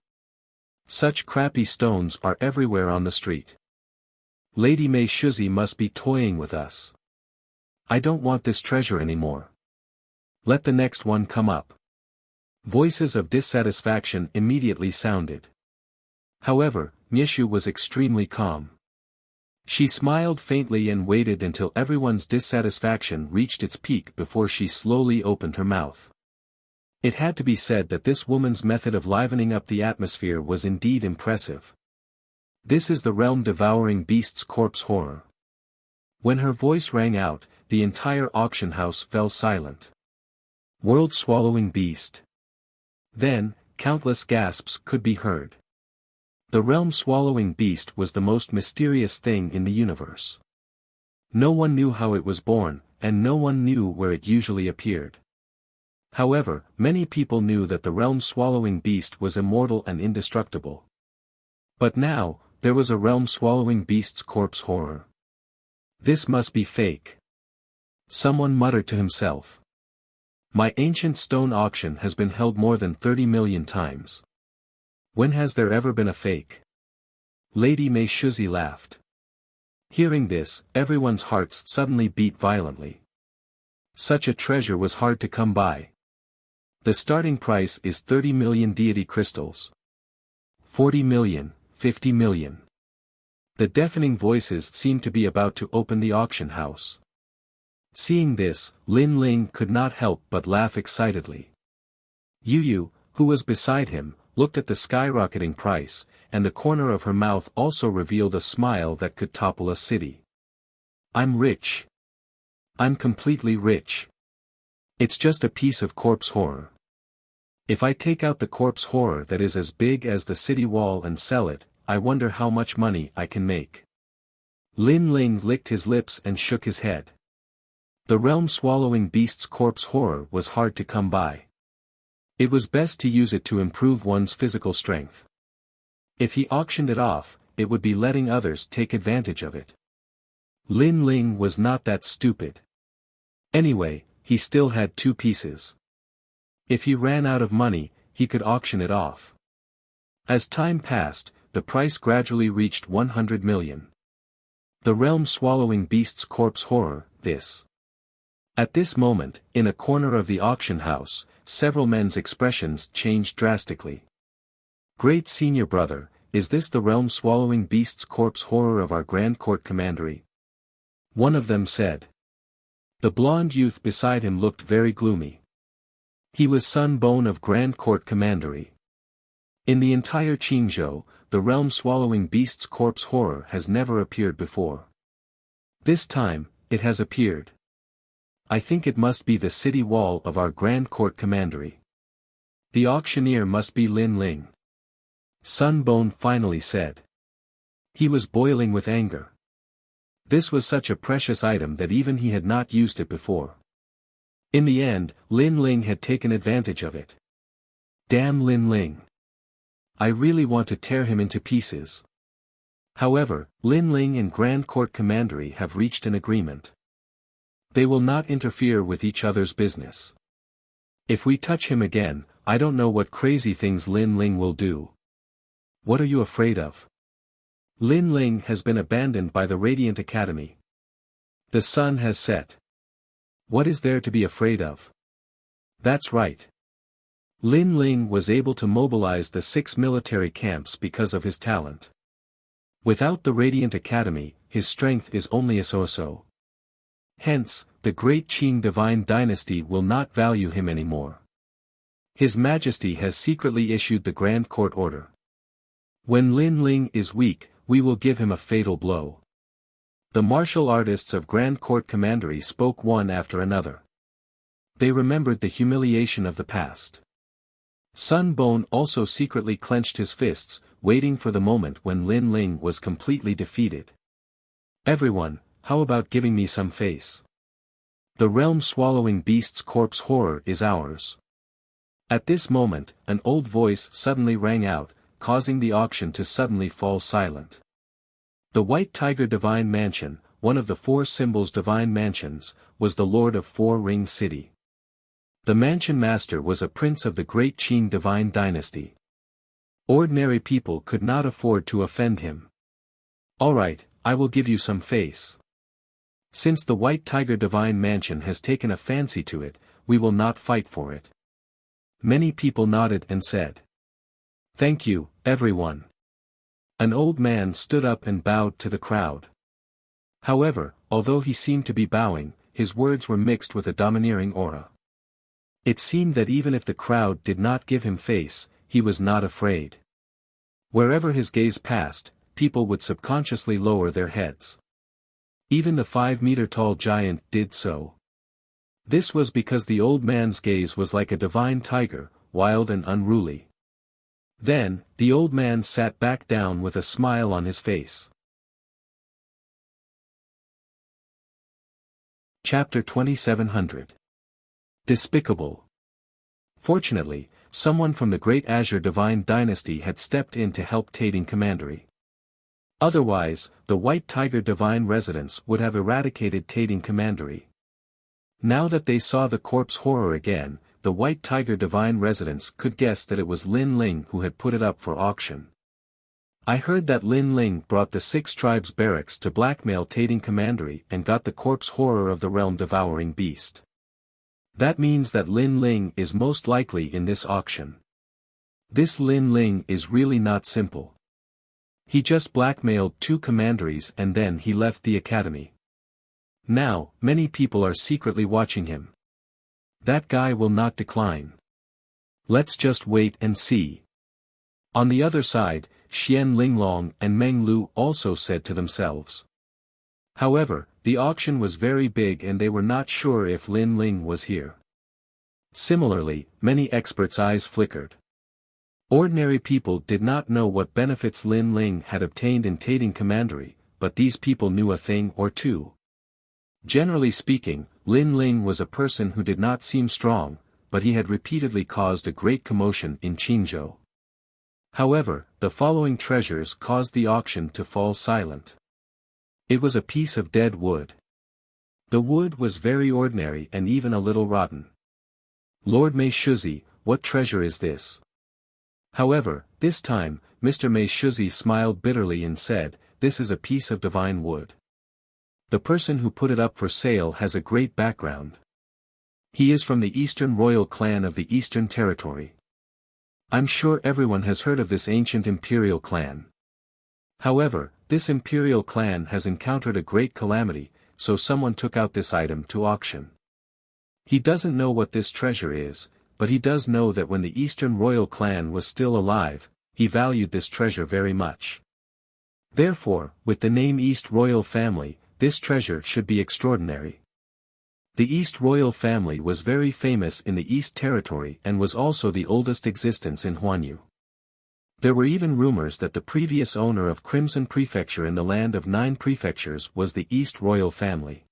Such crappy stones are everywhere on the street. Lady Mei Shuzi must be toying with us. I don't want this treasure anymore. Let the next one come up. Voices of dissatisfaction immediately sounded. However, Mieshu was extremely calm. She smiled faintly and waited until everyone's dissatisfaction reached its peak before she slowly opened her mouth. It had to be said that this woman's method of livening up the atmosphere was indeed impressive. This is the realm-devouring beast's corpse horror. When her voice rang out, the entire auction house fell silent. World-swallowing beast. Then, countless gasps could be heard. The realm-swallowing beast was the most mysterious thing in the universe. No one knew how it was born, and no one knew where it usually appeared. However, many people knew that the realm-swallowing beast was immortal and indestructible. But now, there was a realm-swallowing beast's corpse horror. This must be fake. Someone muttered to himself. My ancient stone auction has been held more than 30 million times. When has there ever been a fake? Lady Mei Shuzi laughed. Hearing this, everyone's hearts suddenly beat violently. Such a treasure was hard to come by. The starting price is 30 million deity crystals. 40 million, 50 million. The deafening voices seemed to be about to open the auction house. Seeing this, Lin Ling could not help but laugh excitedly. Yu Yu, who was beside him, looked at the skyrocketing price, and the corner of her mouth also revealed a smile that could topple a city. I'm rich. I'm completely rich. It's just a piece of corpse horror. If I take out the corpse horror that is as big as the city wall and sell it, I wonder how much money I can make. Lin Ling licked his lips and shook his head. The realm-swallowing beast's corpse horror was hard to come by. It was best to use it to improve one's physical strength. If he auctioned it off, it would be letting others take advantage of it. Lin Ling was not that stupid. Anyway, he still had 2 pieces. If he ran out of money, he could auction it off. As time passed, the price gradually reached 100 million. The realm-swallowing beast's corpse horror, this. At this moment, in a corner of the auction house, several men's expressions changed drastically. Great senior brother, is this the realm-swallowing beast's corpse horror of our Grand Court Commandery? One of them said. The blonde youth beside him looked very gloomy. He was Sun Bone of Grand Court Commandery. In the entire Qingzhou, the realm-swallowing beast's corpse horror has never appeared before. This time, it has appeared. I think it must be the city wall of our Grand Court Commandery. The auctioneer must be Lin Ling. Sun Bone finally said. He was boiling with anger. This was such a precious item that even he had not used it before. In the end, Lin Ling had taken advantage of it. Damn Lin Ling. I really want to tear him into pieces. However, Lin Ling and Grand Court Commandery have reached an agreement. They will not interfere with each other's business. If we touch him again, I don't know what crazy things Lin Ling will do. What are you afraid of? Lin Ling has been abandoned by the Radiant Academy. The sun has set. What is there to be afraid of? That's right. Lin Ling was able to mobilize the 6 military camps because of his talent. Without the Radiant Academy, his strength is only a so-so. Hence, the great Qing divine dynasty will not value him anymore. His Majesty has secretly issued the Grand Court order. When Lin Ling is weak, we will give him a fatal blow. The martial artists of Grand Court Commandery spoke one after another. They remembered the humiliation of the past. Sun Bone also secretly clenched his fists, waiting for the moment when Lin Ling was completely defeated. Everyone, how about giving me some face? The realm-swallowing beast's corpse horror is ours. At this moment, an old voice suddenly rang out, causing the auction to suddenly fall silent. The White Tiger Divine Mansion, one of the 4 symbols divine mansions, was the lord of 4 Ring City. The mansion master was a prince of the great Qing divine dynasty. Ordinary people could not afford to offend him. Alright, I will give you some face. Since the White Tiger Divine Mansion has taken a fancy to it, we will not fight for it. Many people nodded and said, "Thank you, everyone." An old man stood up and bowed to the crowd. However, although he seemed to be bowing, his words were mixed with a domineering aura. It seemed that even if the crowd did not give him face, he was not afraid. Wherever his gaze passed, people would subconsciously lower their heads. Even the 5-meter-tall giant did so. This was because the old man's gaze was like a divine tiger, wild and unruly. Then, the old man sat back down with a smile on his face. Chapter 2700. Despicable. Fortunately, someone from the Great Azure Divine Dynasty had stepped in to help Tading Commandery. Otherwise, the White Tiger Divine Residence would have eradicated Tading Commandery. Now that they saw the corpse horror again, the White Tiger Divine Residence could guess that it was Lin Ling who had put it up for auction. I heard that Lin Ling brought the 6 tribes barracks to blackmail Tading Commandery and got the corpse horror of the realm-devouring beast. That means that Lin Ling is most likely in this auction. This Lin Ling is really not simple. He just blackmailed 2 commanderies and then he left the academy. Now, many people are secretly watching him. That guy will not decline. Let's just wait and see. On the other side, Xian Linglong and Meng Lu also said to themselves. However, the auction was very big and they were not sure if Lin Ling was here. Similarly, many experts' eyes flickered. Ordinary people did not know what benefits Lin Ling had obtained in Tading Commandery, but these people knew a thing or two. Generally speaking, Lin Ling was a person who did not seem strong, but he had repeatedly caused a great commotion in Qingzhou. However, the following treasures caused the auction to fall silent. It was a piece of dead wood. The wood was very ordinary and even a little rotten. Lord Mei Shuzi, what treasure is this? However, this time, Mr. Mei Shuzi smiled bitterly and said, "This is a piece of divine wood. The person who put it up for sale has a great background. He is from the Eastern royal clan of the Eastern Territory. I'm sure everyone has heard of this ancient imperial clan. However, this imperial clan has encountered a great calamity, so someone took out this item to auction. He doesn't know what this treasure is, but he does know that when the Eastern royal clan was still alive, he valued this treasure very much. Therefore, with the name East Royal Family, this treasure should be extraordinary." The East Royal Family was very famous in the East Territory and was also the oldest existence in Huanyu. There were even rumors that the previous owner of Crimson Prefecture in the land of 9 prefectures was the East Royal Family.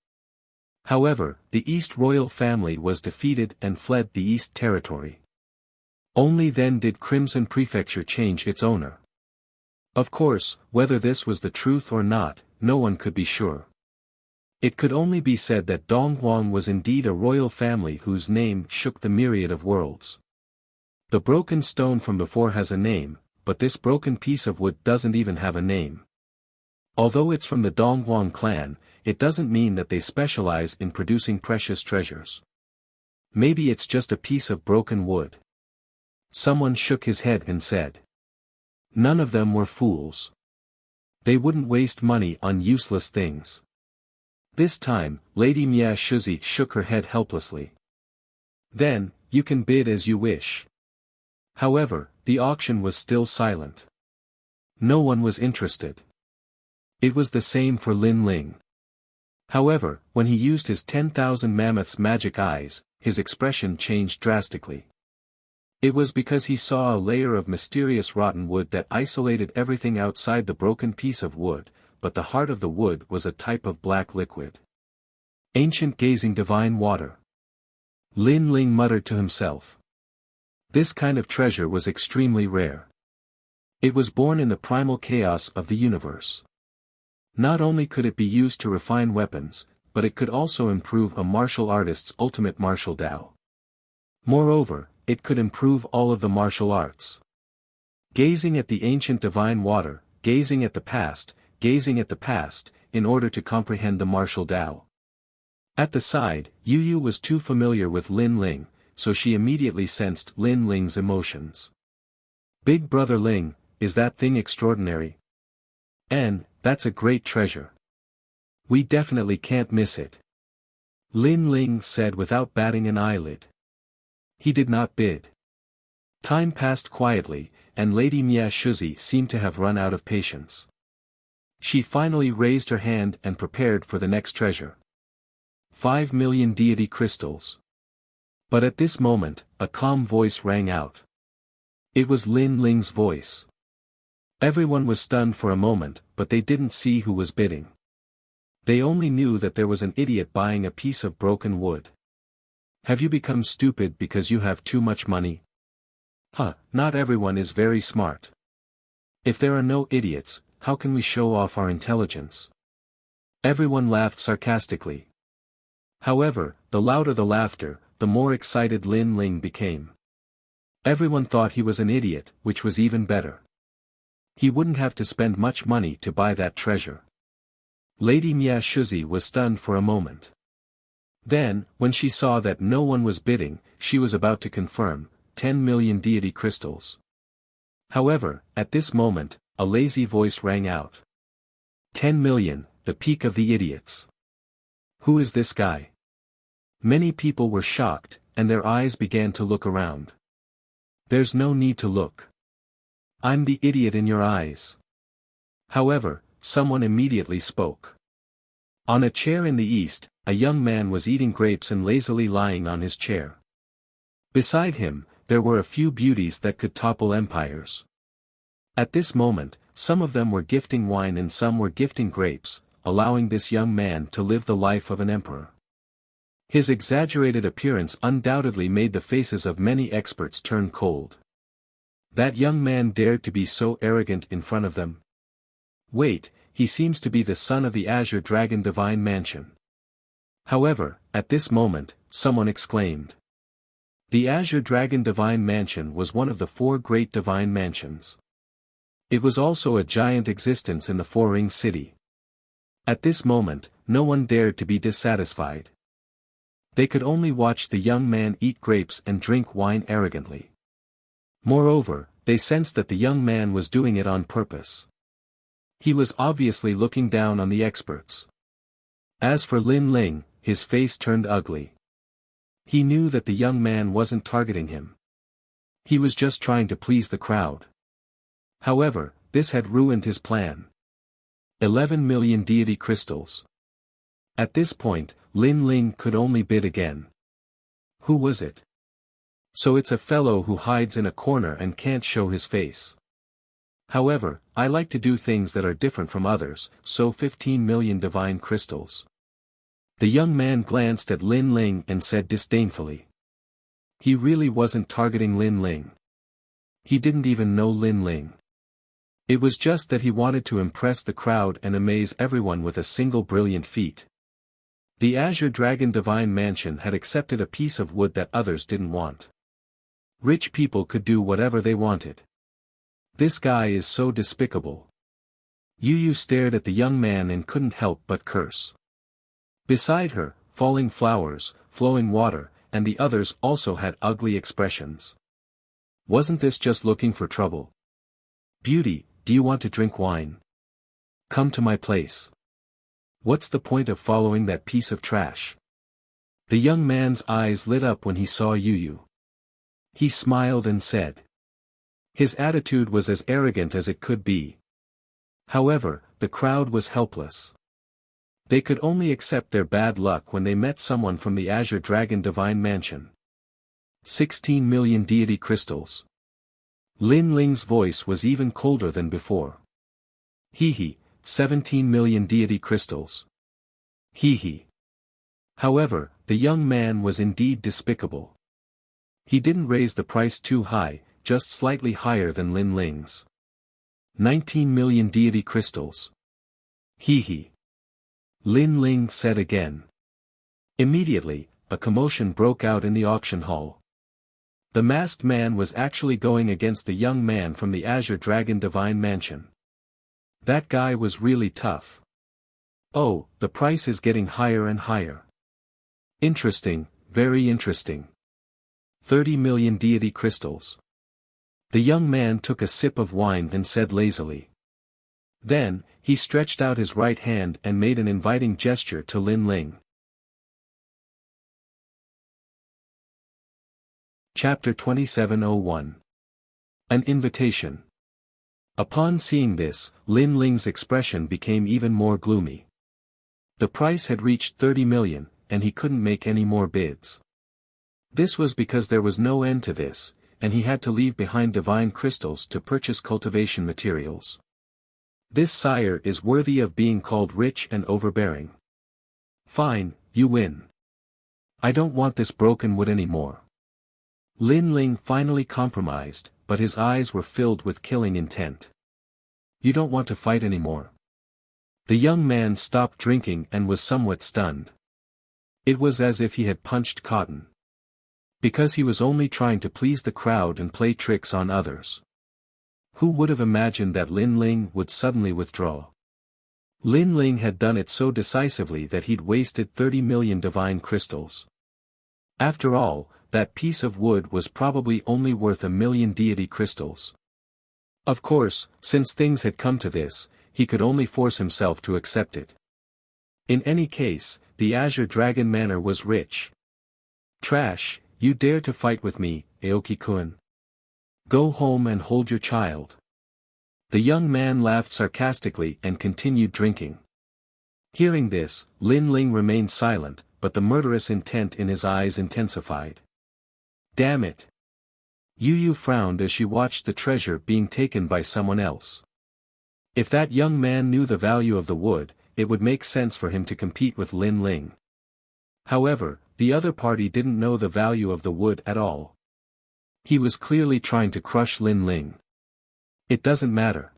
However, the East Royal Family was defeated and fled the East Territory. Only then did Crimson Prefecture change its owner. Of course, whether this was the truth or not, no one could be sure. It could only be said that Donghuang was indeed a royal family whose name shook the myriad of worlds. The broken stone from before has a name, but this broken piece of wood doesn't even have a name. Although it's from the Donghuang clan, it doesn't mean that they specialize in producing precious treasures. Maybe it's just a piece of broken wood. Someone shook his head and said. None of them were fools. They wouldn't waste money on useless things. This time, Lady Mia Shuzi shook her head helplessly. Then, you can bid as you wish. However, the auction was still silent. No one was interested. It was the same for Lin Ling. However, when he used his 10,000 mammoths' magic eyes, his expression changed drastically. It was because he saw a layer of mysterious rotten wood that isolated everything outside the broken piece of wood, but the heart of the wood was a type of black liquid. Ancient gazing divine water. Lin Ling muttered to himself. This kind of treasure was extremely rare. It was born in the primal chaos of the universe. Not only could it be used to refine weapons, but it could also improve a martial artist's ultimate martial Tao. Moreover, it could improve all of the martial arts. Gazing at the ancient divine water, gazing at the past, in order to comprehend the martial Tao. At the side, Yu Yu was too familiar with Lin Ling, so she immediately sensed Lin Ling's emotions. Big brother Ling, is that thing extraordinary? And, that's a great treasure. We definitely can't miss it. Lin Ling said without batting an eyelid. He did not bid. Time passed quietly, and Lady Mia Shuzi seemed to have run out of patience. She finally raised her hand and prepared for the next treasure. 5 million deity crystals. But at this moment, a calm voice rang out. It was Lin Ling's voice. Everyone was stunned for a moment, but they didn't see who was bidding. They only knew that there was an idiot buying a piece of broken wood. Have you become stupid because you have too much money? Not everyone is very smart. If there are no idiots, how can we show off our intelligence? Everyone laughed sarcastically. However, the louder the laughter, the more excited Lin Ling became. Everyone thought he was an idiot, which was even better. He wouldn't have to spend much money to buy that treasure. Lady Mia Shuzi was stunned for a moment. Then, when she saw that no one was bidding, she was about to confirm, 10 million deity crystals. However, at this moment, a lazy voice rang out. 10 million, the peak of the idiots. Who is this guy? Many people were shocked, and their eyes began to look around. There's no need to look. I'm the idiot in your eyes. However, someone immediately spoke. On a chair in the east, a young man was eating grapes and lazily lying on his chair. Beside him, there were a few beauties that could topple empires. At this moment, some of them were gifting wine and some were gifting grapes, allowing this young man to live the life of an emperor. His exaggerated appearance undoubtedly made the faces of many experts turn cold. That young man dared to be so arrogant in front of them. Wait, he seems to be the son of the Azure Dragon Divine Mansion. However, at this moment, someone exclaimed. The Azure Dragon Divine Mansion was one of the 4 great divine mansions. It was also a giant existence in the Four-Ring City. At this moment, no one dared to be dissatisfied. They could only watch the young man eat grapes and drink wine arrogantly. Moreover, they sensed that the young man was doing it on purpose. He was obviously looking down on the experts. As for Lin Ling, his face turned ugly. He knew that the young man wasn't targeting him. He was just trying to please the crowd. However, this had ruined his plan. 11 million deity crystals. At this point, Lin Ling could only bid again. Who was it? So it's a fellow who hides in a corner and can't show his face. However, I like to do things that are different from others, so 15 million divine crystals. The young man glanced at Lin Ling and said disdainfully. He really wasn't targeting Lin Ling. He didn't even know Lin Ling. It was just that he wanted to impress the crowd and amaze everyone with a single brilliant feat. The Azure Dragon Divine Mansion had accepted a piece of wood that others didn't want. Rich people could do whatever they wanted. This guy is so despicable. Yu Yu stared at the young man and couldn't help but curse. Beside her, falling flowers, flowing water, and the others also had ugly expressions. Wasn't this just looking for trouble? Beauty, do you want to drink wine? Come to my place. What's the point of following that piece of trash? The young man's eyes lit up when he saw Yu Yu. He smiled and said. His attitude was as arrogant as it could be. However, the crowd was helpless. They could only accept their bad luck when they met someone from the Azure Dragon Divine Mansion. 16 million deity crystals. Lin Ling's voice was even colder than before. Hee hee, 17 million deity crystals. Hee hee. However, the young man was indeed despicable. He didn't raise the price too high, just slightly higher than Lin Ling's. 19 million deity crystals. Hee. Lin Ling said again. Immediately, a commotion broke out in the auction hall. The masked man was actually going against the young man from the Azure Dragon Divine Mansion. That guy was really tough. Oh, the price is getting higher and higher. Interesting, very interesting. 30 million deity crystals. The young man took a sip of wine and said lazily. Then, he stretched out his right hand and made an inviting gesture to Lin Ling. Chapter 2701. An Invitation. Upon seeing this, Lin Ling's expression became even more gloomy. The price had reached 30 million, and he couldn't make any more bids. This was because there was no end to this, and he had to leave behind divine crystals to purchase cultivation materials. This sire is worthy of being called rich and overbearing. Fine, you win. I don't want this broken wood anymore. Lin Ling finally compromised, but his eyes were filled with killing intent. You don't want to fight anymore. The young man stopped drinking and was somewhat stunned. It was as if he had punched cotton. Because he was only trying to please the crowd and play tricks on others. Who would have imagined that Lin Ling would suddenly withdraw? Lin Ling had done it so decisively that he'd wasted 30 million divine crystals. After all, that piece of wood was probably only worth 1 million deity crystals. Of course, since things had come to this, he could only force himself to accept it. In any case, the Azure Dragon Manor was rich. Trash, you dare to fight with me, Aoki-kun? Go home and hold your child. The young man laughed sarcastically and continued drinking. Hearing this, Lin Ling remained silent, but the murderous intent in his eyes intensified. Damn it! Yu frowned as she watched the treasure being taken by someone else. If that young man knew the value of the wood, it would make sense for him to compete with Lin Ling. However, the other party didn't know the value of the wood at all. He was clearly trying to crush Lin Ling. It doesn't matter.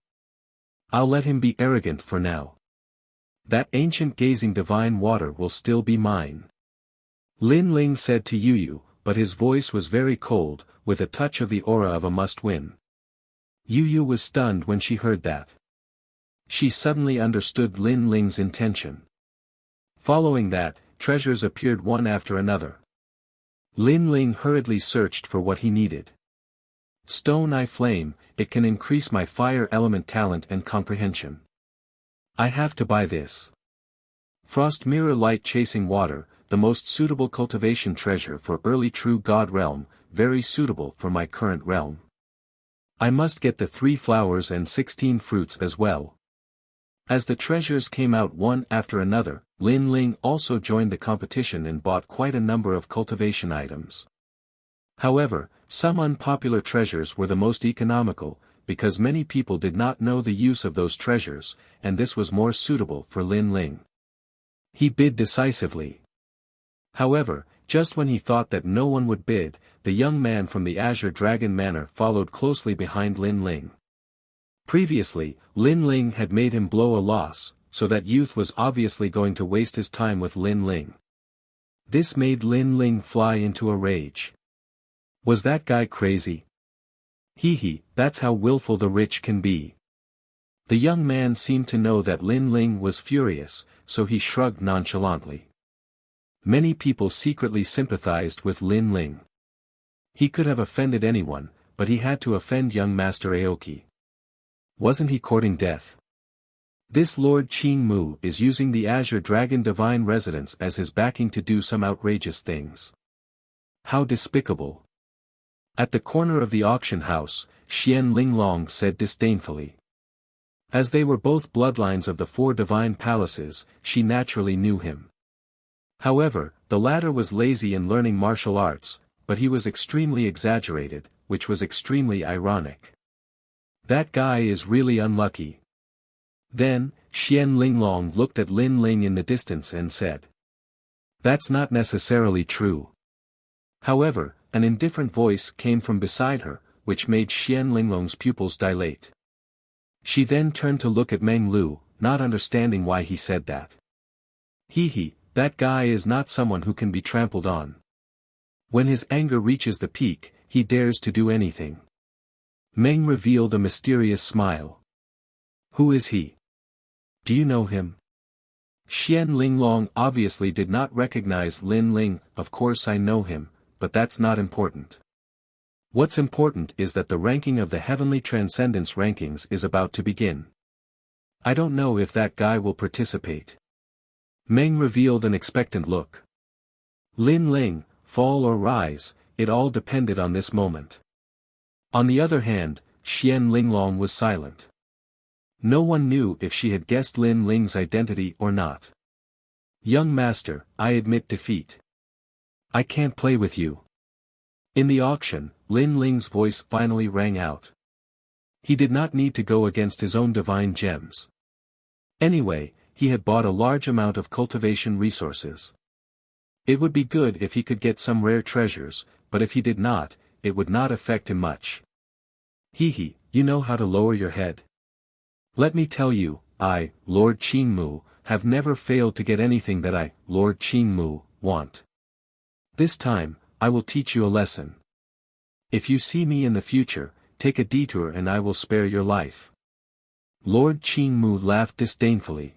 I'll let him be arrogant for now. That ancient gazing divine water will still be mine. Lin Ling said to Yu, but his voice was very cold, with a touch of the aura of a must-win. Yu was stunned when she heard that. She suddenly understood Lin Ling's intention. Following that, treasures appeared one after another. Lin Ling hurriedly searched for what he needed. Stone Eye Flame, it can increase my fire element talent and comprehension. I have to buy this. Frost Mirror Light Chasing Water, the most suitable cultivation treasure for early True God realm, very suitable for my current realm. I must get the 3 flowers and 16 fruits as well. As the treasures came out one after another, Lin Ling also joined the competition and bought quite a number of cultivation items. However, some unpopular treasures were the most economical, because many people did not know the use of those treasures, and this was more suitable for Lin Ling. He bid decisively. However, just when he thought that no one would bid, the young man from the Azure Dragon Manor followed closely behind Lin Ling. Previously, Lin Ling had made him blow a loss, so that youth was obviously going to waste his time with Lin Ling. This made Lin Ling fly into a rage. Was that guy crazy? That's how willful the rich can be. The young man seemed to know that Lin Ling was furious, so he shrugged nonchalantly. Many people secretly sympathized with Lin Ling. He could have offended anyone, but he had to offend young Master Aoki. Wasn't he courting death? This Lord Qing Mu is using the Azure Dragon Divine Residence as his backing to do some outrageous things. How despicable. At the corner of the auction house, Xian Linglong said disdainfully. As they were both bloodlines of the 4 divine palaces, she naturally knew him. However, the latter was lazy in learning martial arts, but he was extremely exaggerated, which was extremely ironic. That guy is really unlucky. Then, Xian Linglong looked at Lin Ling in the distance and said. That's not necessarily true. However, an indifferent voice came from beside her, which made Xian Linglong's pupils dilate. She then turned to look at Meng Lu, not understanding why he said that. He, that guy is not someone who can be trampled on. When his anger reaches the peak, he dares to do anything. Meng revealed a mysterious smile. Who is he? Do you know him? Xian Linglong obviously did not recognize Lin Ling. Of course I know him, but that's not important. What's important is that the ranking of the Heavenly Transcendence rankings is about to begin. I don't know if that guy will participate. Meng revealed an expectant look. Lin Ling, fall or rise, it all depended on this moment. On the other hand, Xian Linglong was silent. No one knew if she had guessed Lin Ling's identity or not. Young master, I admit defeat. I can't play with you. In the auction, Lin Ling's voice finally rang out. He did not need to go against his own divine gems. Anyway, he had bought a large amount of cultivation resources. It would be good if he could get some rare treasures, but if he did not, it would not affect him much. You know how to lower your head. Let me tell you, I, Lord Qingmu, have never failed to get anything that I, Lord Qingmu, want. This time, I will teach you a lesson. If you see me in the future, take a detour and I will spare your life. Lord Qingmu laughed disdainfully.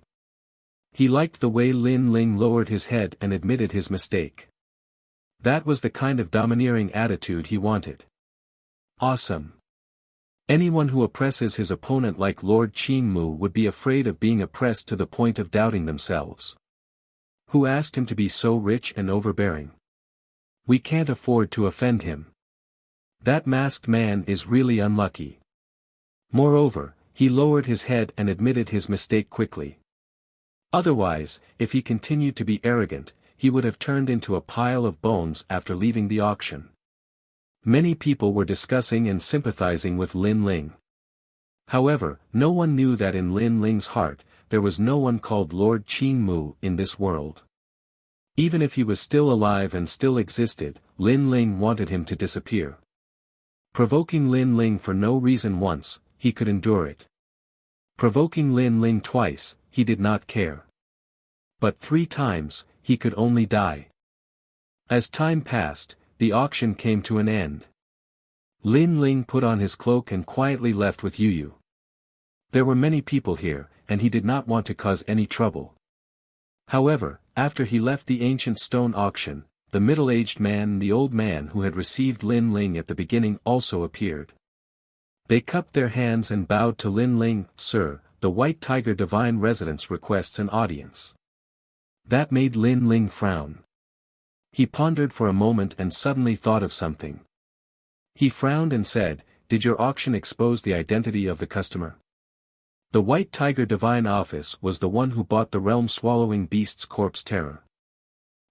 He liked the way Lin Ling lowered his head and admitted his mistake. That was the kind of domineering attitude he wanted. Awesome. Anyone who oppresses his opponent like Lord Qingmu would be afraid of being oppressed to the point of doubting themselves. Who asked him to be so rich and overbearing? We can't afford to offend him. That masked man is really unlucky. Moreover, he lowered his head and admitted his mistake quickly. Otherwise, if he continued to be arrogant, he would have turned into a pile of bones after leaving the auction. Many people were discussing and sympathizing with Lin Ling. However, no one knew that in Lin Ling's heart, there was no one called Lord Qingmu in this world. Even if he was still alive and still existed, Lin Ling wanted him to disappear. Provoking Lin Ling for no reason once, he could endure it. Provoking Lin Ling twice, he did not care. But 3 times, he could only die. As time passed, the auction came to an end. Lin Ling put on his cloak and quietly left with Yu. There were many people here, and he did not want to cause any trouble. However, after he left the ancient stone auction, the middle-aged man and the old man who had received Lin Ling at the beginning also appeared. They cupped their hands and bowed to Lin Ling. Sir, the White Tiger Divine Residence requests an audience. That made Lin Ling frown. He pondered for a moment and suddenly thought of something. He frowned and said, "Did your auction expose the identity of the customer?" The White Tiger Divine Office was the one who bought the realm-swallowing beast's corpse terror.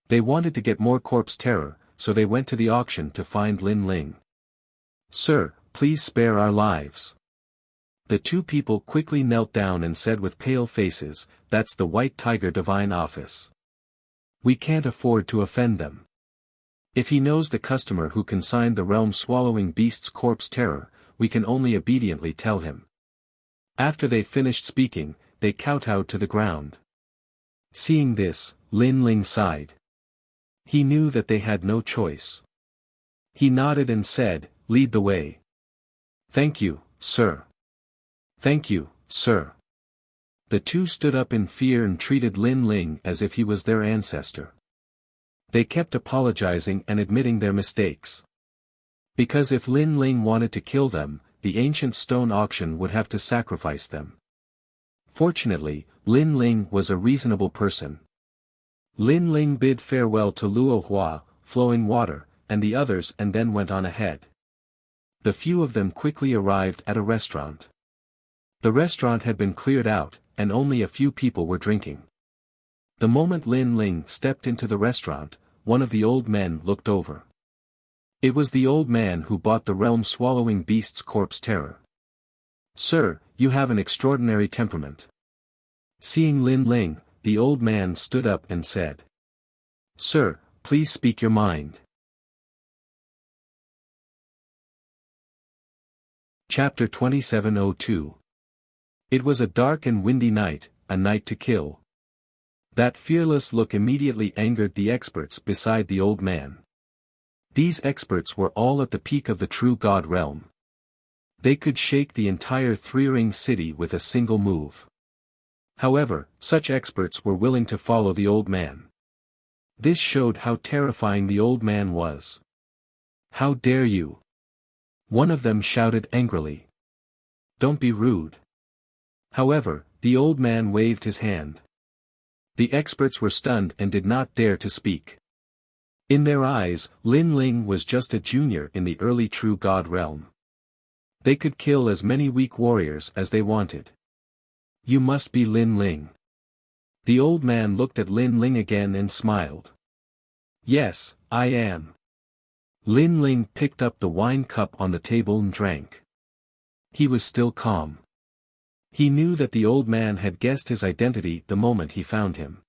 They wanted to get more corpse terror, so they went to the auction to find Lin Ling. "Sir, please spare our lives." The 2 people quickly knelt down and said with pale faces, "That's the White Tiger Divine Office. We can't afford to offend them. If he knows the customer who consigned the realm-swallowing beast's corpse terror, we can only obediently tell him." After they finished speaking, they kowtowed to the ground. Seeing this, Lin Ling sighed. He knew that they had no choice. He nodded and said, "Lead the way." "Thank you, sir." "Thank you, sir." The 2 stood up in fear and treated Lin Ling as if he was their ancestor. They kept apologizing and admitting their mistakes. Because if Lin Ling wanted to kill them, the ancient stone auction would have to sacrifice them. Fortunately, Lin Ling was a reasonable person. Lin Ling bid farewell to Luo Hua, Flowing Water, and the others and then went on ahead. The few of them quickly arrived at a restaurant. The restaurant had been cleared out, and only a few people were drinking. The moment Lin Ling stepped into the restaurant, one of the old men looked over. It was the old man who bought the realm-swallowing beast's corpse terror. "Sir, you have an extraordinary temperament." Seeing Lin Ling, the old man stood up and said. Sir, please speak your mind. Chapter 2702. It was a dark and windy night, a night to kill. That fearless look immediately angered the experts beside the old man. These experts were all at the peak of the true God realm. They could shake the entire three-ring city with a single move. However, such experts were willing to follow the old man. This showed how terrifying the old man was. "How dare you?" one of them shouted angrily. "Don't be rude." However, the old man waved his hand. The experts were stunned and did not dare to speak. In their eyes, Lin Ling was just a junior in the early true God realm. They could kill as many weak warriors as they wanted. "You must be Lin Ling." The old man looked at Lin Ling again and smiled. "Yes, I am." Lin Ling picked up the wine cup on the table and drank. He was still calm. He knew that the old man had guessed his identity the moment he found him.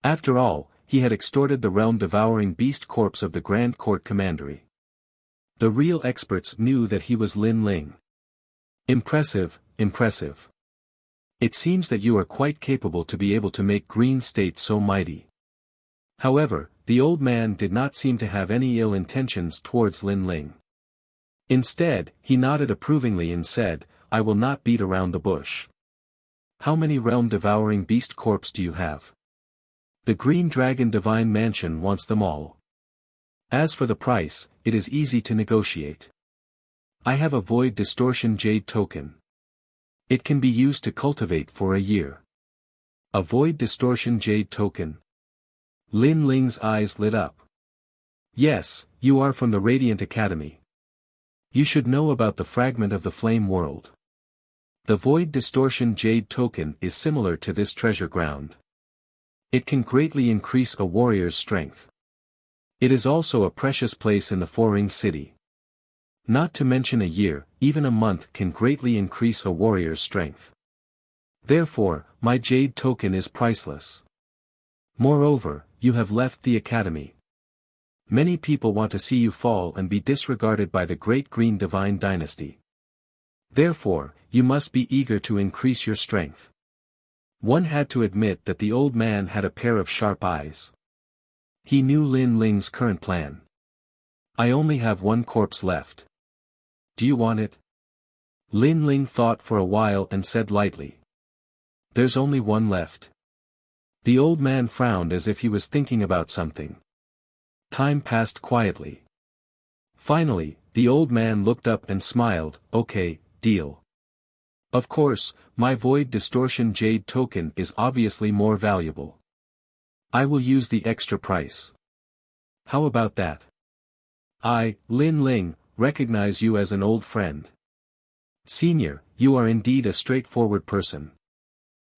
After all, he had extorted the realm-devouring beast corpse of the Grand Court Commandery. The real experts knew that he was Lin Ling. "Impressive, impressive. It seems that you are quite capable to be able to make Green State so mighty." However, the old man did not seem to have any ill intentions towards Lin Ling. Instead, he nodded approvingly and said, "I will not beat around the bush. How many realm-devouring beast corpse do you have? The Green Dragon Divine Mansion wants them all. As for the price, it is easy to negotiate. I have a Void Distortion Jade token. It can be used to cultivate for a year." A Void Distortion Jade token. Lin Ling's eyes lit up. "Yes, you are from the Radiant Academy. You should know about the fragment of the Flame World. The Void Distortion Jade token is similar to this treasure ground. It can greatly increase a warrior's strength. It is also a precious place in the Four-Ring City. Not to mention a year, even a month can greatly increase a warrior's strength. Therefore, my jade token is priceless. Moreover, you have left the academy. Many people want to see you fall and be disregarded by the Great Green Divine Dynasty. Therefore, you must be eager to increase your strength." One had to admit that the old man had a pair of sharp eyes. He knew Lin Ling's current plan. "I only have one corpse left. Do you want it?" Lin Ling thought for a while and said lightly. "There's only one left." The old man frowned as if he was thinking about something. Time passed quietly. Finally, the old man looked up and smiled. "Okay, deal. Of course, my Void Distortion Jade token is obviously more valuable. I will use the extra price. How about that? I, Lin Ling, recognize you as an old friend. Senior, you are indeed a straightforward person."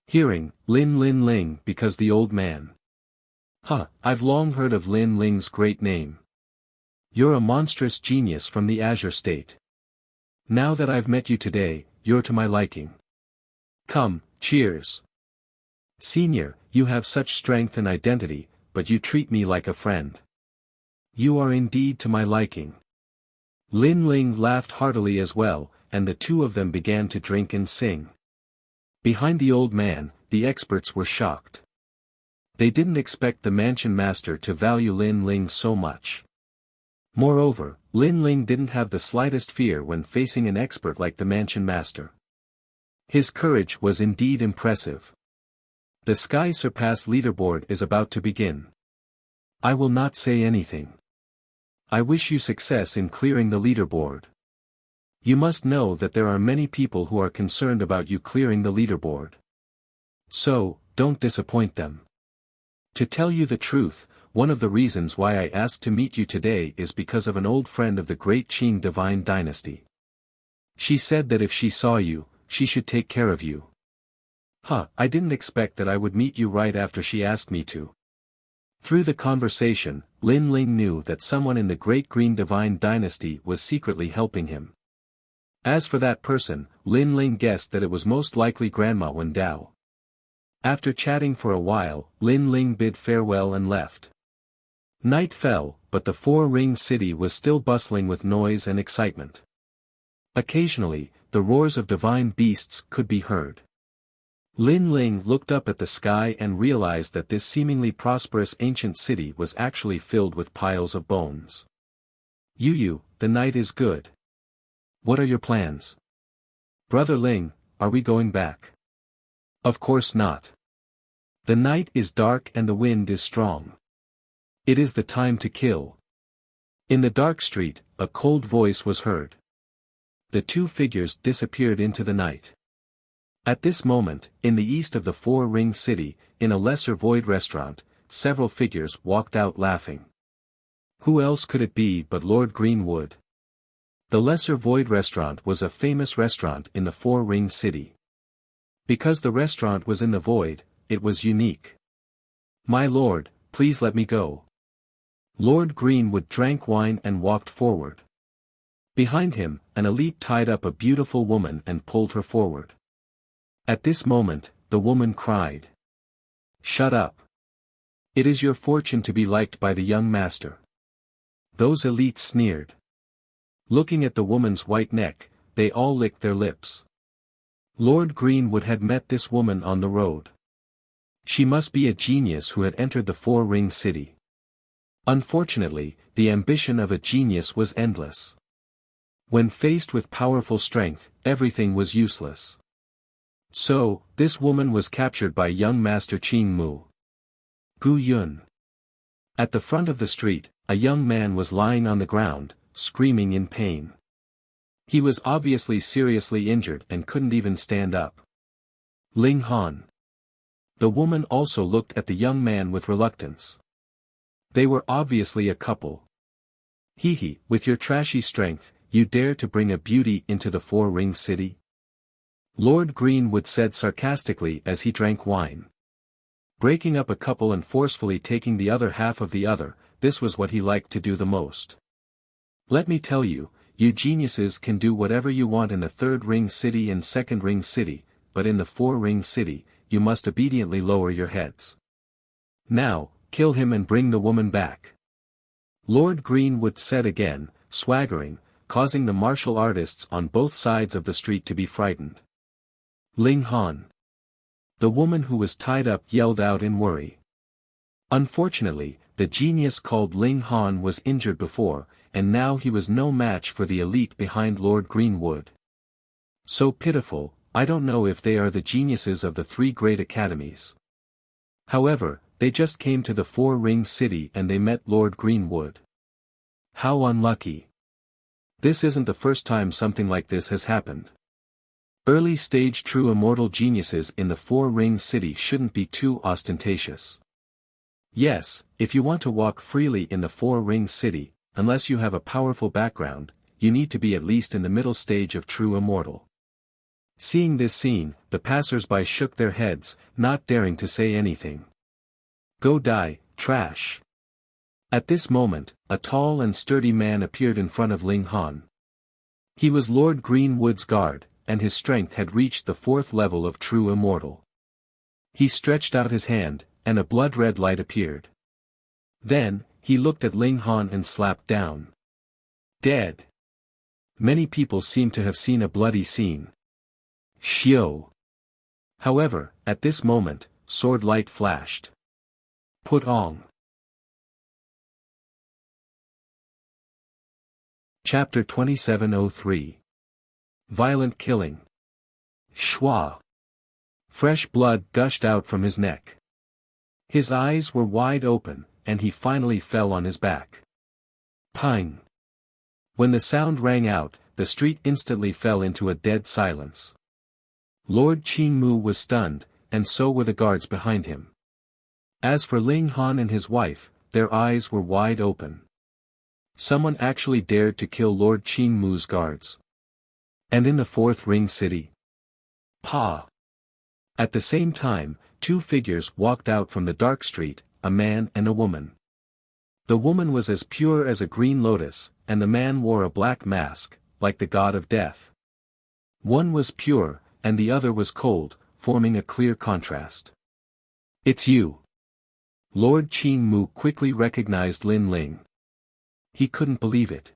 Hearing, Lin Ling because the old man. I've long heard of Lin Ling's great name. You're a monstrous genius from the Azure State. Now that I've met you today, you're to my liking. Come, cheers. Senior, you have such strength and identity, but you treat me like a friend. You are indeed to my liking. Lin Ling laughed heartily as well, and the two of them began to drink and sing. Behind the old man, the experts were shocked. They didn't expect the mansion master to value Lin Ling so much. Moreover, Lin Ling didn't have the slightest fear when facing an expert like the mansion master. His courage was indeed impressive. The Sky Surpass leaderboard is about to begin. I will not say anything. I wish you success in clearing the leaderboard. You must know that there are many people who are concerned about you clearing the leaderboard. So, don't disappoint them. To tell you the truth, one of the reasons why I asked to meet you today is because of an old friend of the Great Qing Divine Dynasty. She said that if she saw you, she should take care of you. I didn't expect that I would meet you right after she asked me to. Through the conversation, Lin Ling knew that someone in the Great Green Divine Dynasty was secretly helping him. As for that person, Lin Ling guessed that it was most likely Grandma Wen Dao. After chatting for a while, Lin Ling bid farewell and left. Night fell, but the four-ring city was still bustling with noise and excitement. Occasionally, the roars of divine beasts could be heard. Lin Ling looked up at the sky and realized that this seemingly prosperous ancient city was actually filled with piles of bones. Yu, the night is good. What are your plans? Brother Ling, are we going back? Of course not. The night is dark and the wind is strong. It is the time to kill. In the dark street, a cold voice was heard. The two figures disappeared into the night. At this moment, in the east of the four-ring city, in a lesser void restaurant, several figures walked out laughing. Who else could it be but Lord Greenwood? The lesser void restaurant was a famous restaurant in the four-ring city. Because the restaurant was in the void, it was unique. My lord, please let me go. Lord Greenwood drank wine and walked forward. Behind him, an elite tied up a beautiful woman and pulled her forward. At this moment, the woman cried. Shut up. It is your fortune to be liked by the young master. Those elites sneered. Looking at the woman's white neck, they all licked their lips. Lord Greenwood had met this woman on the road. She must be a genius who had entered the four-ring city. Unfortunately, the ambition of a genius was endless. When faced with powerful strength, everything was useless. So, this woman was captured by young Master Qing Mu. Gu Yun. At the front of the street, a young man was lying on the ground, screaming in pain. He was obviously seriously injured and couldn't even stand up. Ling Han. The woman also looked at the young man with reluctance. They were obviously a couple. Hee, with your trashy strength, you dare to bring a beauty into the four-ring city? Lord Greenwood said sarcastically as he drank wine. Breaking up a couple and forcefully taking the other half of the other, this was what he liked to do the most. Let me tell you, you geniuses can do whatever you want in the third-ring city and second-ring city, but in the four-ring city, you must obediently lower your heads. Now, kill him and bring the woman back. Lord Greenwood said again, swaggering, causing the martial artists on both sides of the street to be frightened. Ling Han. The woman who was tied up yelled out in worry. Unfortunately, the genius called Ling Han was injured before, and now he was no match for the elite behind Lord Greenwood. So pitiful, I don't know if they are the geniuses of the three great academies. However, they just came to the four-ring city and they met Lord Greenwood. How unlucky. This isn't the first time something like this has happened. Early-stage true immortal geniuses in the four-ring city shouldn't be too ostentatious. Yes, if you want to walk freely in the four-ring city, unless you have a powerful background, you need to be at least in the middle stage of true immortal. Seeing this scene, the passers-by shook their heads, not daring to say anything. Go die, trash. At this moment, a tall and sturdy man appeared in front of Ling Han. He was Lord Greenwood's guard, and his strength had reached the fourth level of true immortal. He stretched out his hand, and a blood-red light appeared. Then, he looked at Ling Han and slapped down. Dead. Many people seem to have seen a bloody scene. Xiao. However, at this moment, sword light flashed. Put on. Chapter 2703. Violent killing. Shua. Fresh blood gushed out from his neck. His eyes were wide open, and he finally fell on his back. Pang. When the sound rang out, the street instantly fell into a dead silence. Lord Qing Mu was stunned, and so were the guards behind him. As for Ling Han and his wife, their eyes were wide open. Someone actually dared to kill Lord Qing Mu's guards. And in the fourth ring city. Pa. At the same time, two figures walked out from the dark street, a man and a woman. The woman was as pure as a green lotus, and the man wore a black mask, like the god of death. One was pure, and the other was cold, forming a clear contrast. It's you. Lord Qing Mu quickly recognized Lin Ling. He couldn't believe it.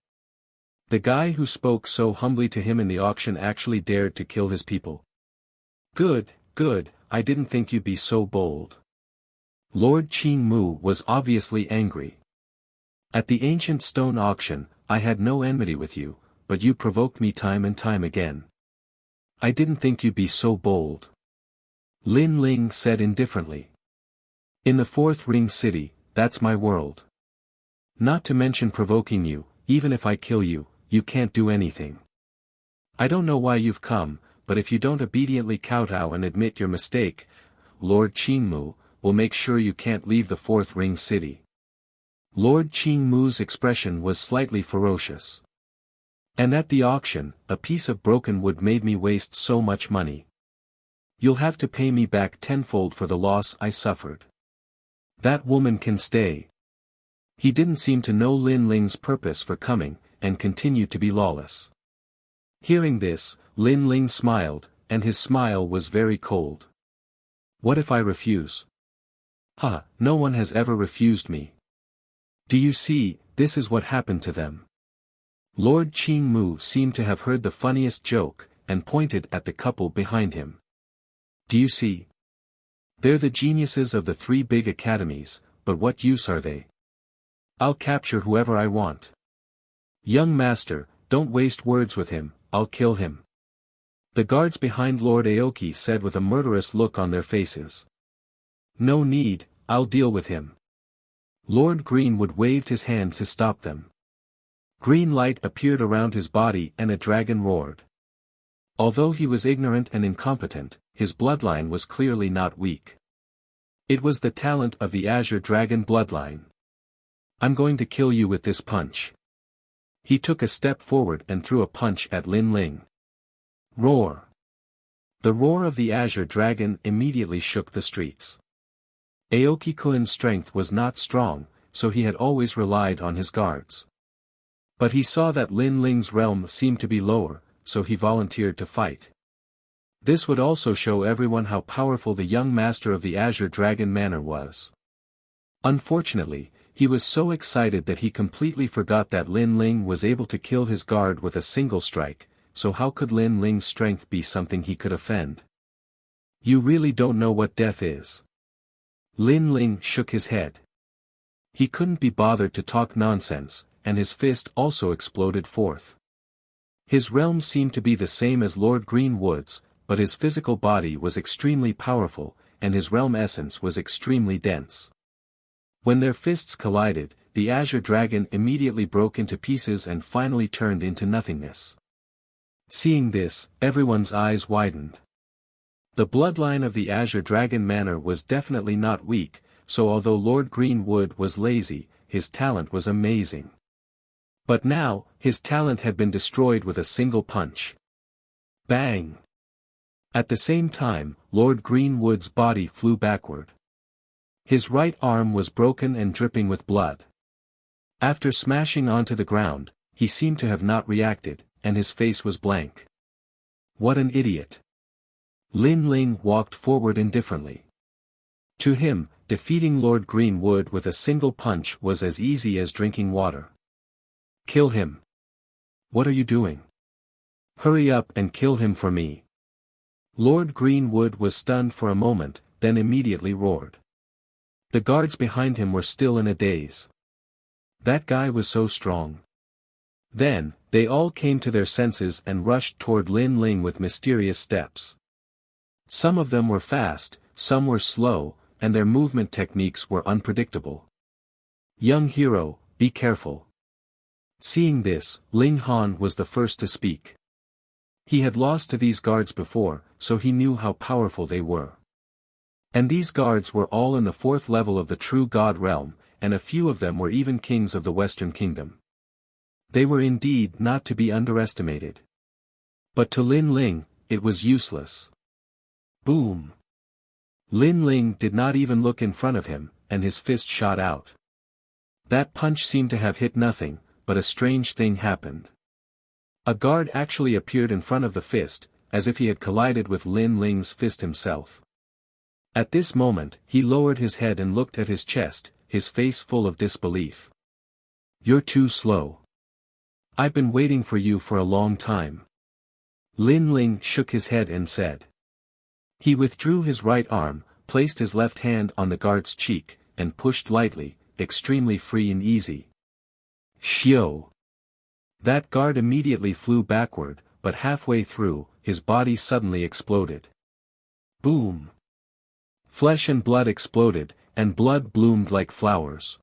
The guy who spoke so humbly to him in the auction actually dared to kill his people. Good, good, I didn't think you'd be so bold. Lord Qing Mu was obviously angry. At the ancient stone auction, I had no enmity with you, but you provoked me time and time again. I didn't think you'd be so bold. Lin Ling said indifferently. In the fourth ring city, that's my world. Not to mention provoking you, even if I kill you, you can't do anything. I don't know why you've come, but if you don't obediently kowtow and admit your mistake, Lord Qing Mu will make sure you can't leave the fourth ring city. Lord Qing Mu's expression was slightly ferocious. And at the auction, a piece of broken wood made me waste so much money. You'll have to pay me back tenfold for the loss I suffered. That woman can stay. He didn't seem to know Lin Ling's purpose for coming, and continued to be lawless. Hearing this, Lin Ling smiled, and his smile was very cold. What if I refuse? Ha, no one has ever refused me. Do you see, this is what happened to them. Lord Qing Mu seemed to have heard the funniest joke, and pointed at the couple behind him. Do you see? They're the geniuses of the three big academies, but what use are they? I'll capture whoever I want. Young master, don't waste words with him, I'll kill him. The guards behind Lord Aoki said with a murderous look on their faces. No need, I'll deal with him. Lord Greenwood waved his hand to stop them. Green light appeared around his body and a dragon roared. Although he was ignorant and incompetent, his bloodline was clearly not weak. It was the talent of the Azure Dragon bloodline. I'm going to kill you with this punch. He took a step forward and threw a punch at Lin Ling. Roar! The roar of the Azure Dragon immediately shook the streets. Aoki-kun's strength was not strong, so he had always relied on his guards. But he saw that Lin Ling's realm seemed to be lower, so he volunteered to fight. This would also show everyone how powerful the young master of the Azure Dragon Manor was. Unfortunately, he was so excited that he completely forgot that Lin Ling was able to kill his guard with a single strike, so how could Lin Ling's strength be something he could offend? You really don't know what death is. Lin Ling shook his head. He couldn't be bothered to talk nonsense, and his fist also exploded forth. His realm seemed to be the same as Lord Greenwood's, but his physical body was extremely powerful, and his realm essence was extremely dense. When their fists collided, the Azure Dragon immediately broke into pieces and finally turned into nothingness. Seeing this, everyone's eyes widened. The bloodline of the Azure Dragon Manor was definitely not weak, so although Lord Greenwood was lazy, his talent was amazing. But now, his talent had been destroyed with a single punch. Bang! At the same time, Lord Greenwood's body flew backward. His right arm was broken and dripping with blood. After smashing onto the ground, he seemed to have not reacted, and his face was blank. What an idiot! Lin Ling walked forward indifferently. To him, defeating Lord Greenwood with a single punch was as easy as drinking water. Kill him! What are you doing? Hurry up and kill him for me! Lord Greenwood was stunned for a moment, then immediately roared. The guards behind him were still in a daze. That guy was so strong. Then, they all came to their senses and rushed toward Lin Ling with mysterious steps. Some of them were fast, some were slow, and their movement techniques were unpredictable. Young hero, be careful. Seeing this, Ling Han was the first to speak. He had lost to these guards before, so he knew how powerful they were. And these guards were all in the fourth level of the true God realm, and a few of them were even kings of the Western Kingdom. They were indeed not to be underestimated. But to Lin Ling, it was useless. Boom! Lin Ling did not even look in front of him, and his fist shot out. That punch seemed to have hit nothing, but a strange thing happened. A guard actually appeared in front of the fist, as if he had collided with Lin Ling's fist himself. At this moment, he lowered his head and looked at his chest, his face full of disbelief. "You're too slow. I've been waiting for you for a long time." Lin Ling shook his head and said. He withdrew his right arm, placed his left hand on the guard's cheek, and pushed lightly, extremely free and easy. Xiao! That guard immediately flew backward, but halfway through, his body suddenly exploded. Boom! Flesh and blood exploded, and blood bloomed like flowers.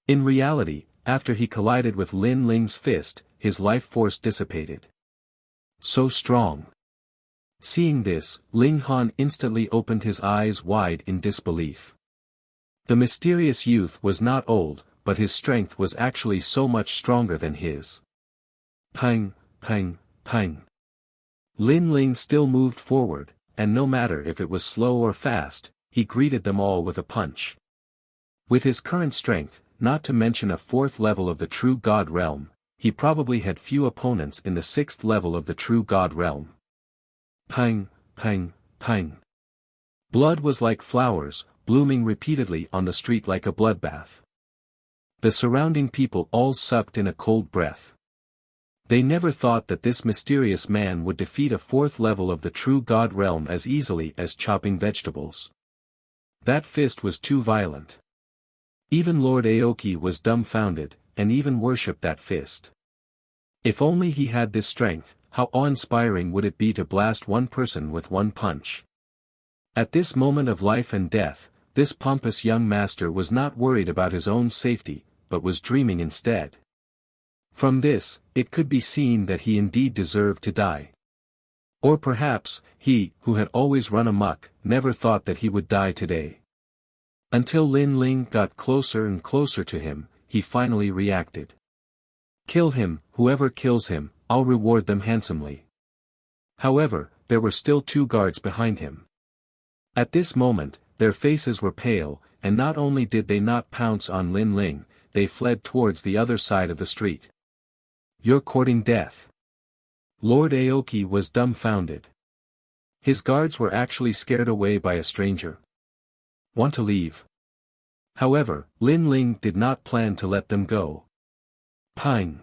In reality, after he collided with Lin Ling's fist, his life force dissipated. So strong. Seeing this, Ling Han instantly opened his eyes wide in disbelief. The mysterious youth was not old, but his strength was actually so much stronger than his. Pang, pang, pang. Lin Ling still moved forward, and no matter if it was slow or fast, he greeted them all with a punch. With his current strength, not to mention a 4th level of the True God Realm, he probably had few opponents in the 6th level of the True God Realm. Pang, pang, pang. Blood was like flowers, blooming repeatedly on the street like a bloodbath. The surrounding people all sucked in a cold breath. They never thought that this mysterious man would defeat a 4th level of the True God Realm as easily as chopping vegetables. That fist was too violent. Even Lord Aoki was dumbfounded, and even worshipped that fist. If only he had this strength, how awe-inspiring would it be to blast one person with one punch. At this moment of life and death, this pompous young master was not worried about his own safety, but was dreaming instead. From this, it could be seen that he indeed deserved to die. Or perhaps, he, who had always run amok, never thought that he would die today. Until Lin Ling got closer and closer to him, he finally reacted. "Kill him, whoever kills him, I'll reward them handsomely." However, there were still 2 guards behind him. At this moment, their faces were pale, and not only did they not pounce on Lin Ling, they fled towards the other side of the street. "You're courting death." Lord Aoki was dumbfounded. His guards were actually scared away by a stranger. "Want to leave?" However, Lin Ling did not plan to let them go. Pang!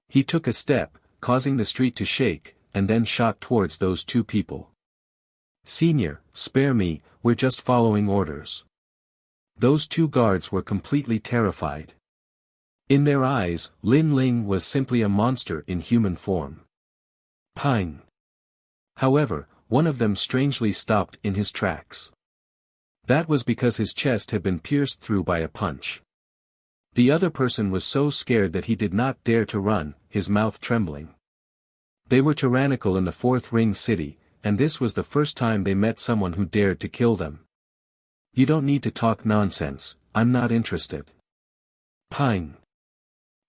He took a step, causing the street to shake, and then shot towards those 2 people. "Senior, spare me, we're just following orders." Those 2 guards were completely terrified. In their eyes, Lin Ling was simply a monster in human form. Pang! However, one of them strangely stopped in his tracks. That was because his chest had been pierced through by a punch. The other person was so scared that he did not dare to run, his mouth trembling. They were tyrannical in the 4th Ring City, and this was the first time they met someone who dared to kill them. "You don't need to talk nonsense, I'm not interested." Pang!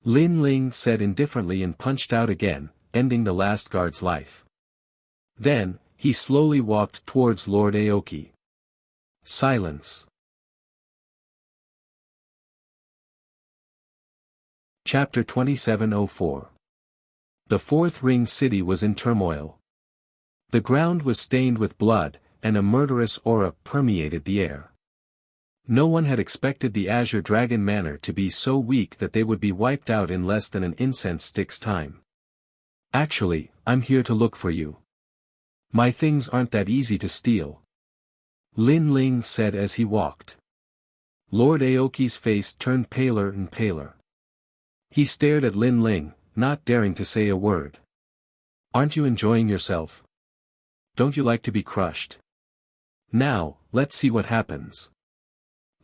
Lin Ling said indifferently and punched out again, ending the last guard's life. Then, he slowly walked towards Lord Aoki. Silence. Chapter 2704. The 4th Ring City was in turmoil. The ground was stained with blood, and a murderous aura permeated the air. No one had expected the Azure Dragon Manor to be so weak that they would be wiped out in less than an incense stick's time. "Actually, I'm here to look for you. My things aren't that easy to steal," Lin Ling said as he walked. Lord Aoki's face turned paler and paler. He stared at Lin Ling, not daring to say a word. "Aren't you enjoying yourself? Don't you like to be crushed? Now, let's see what happens,"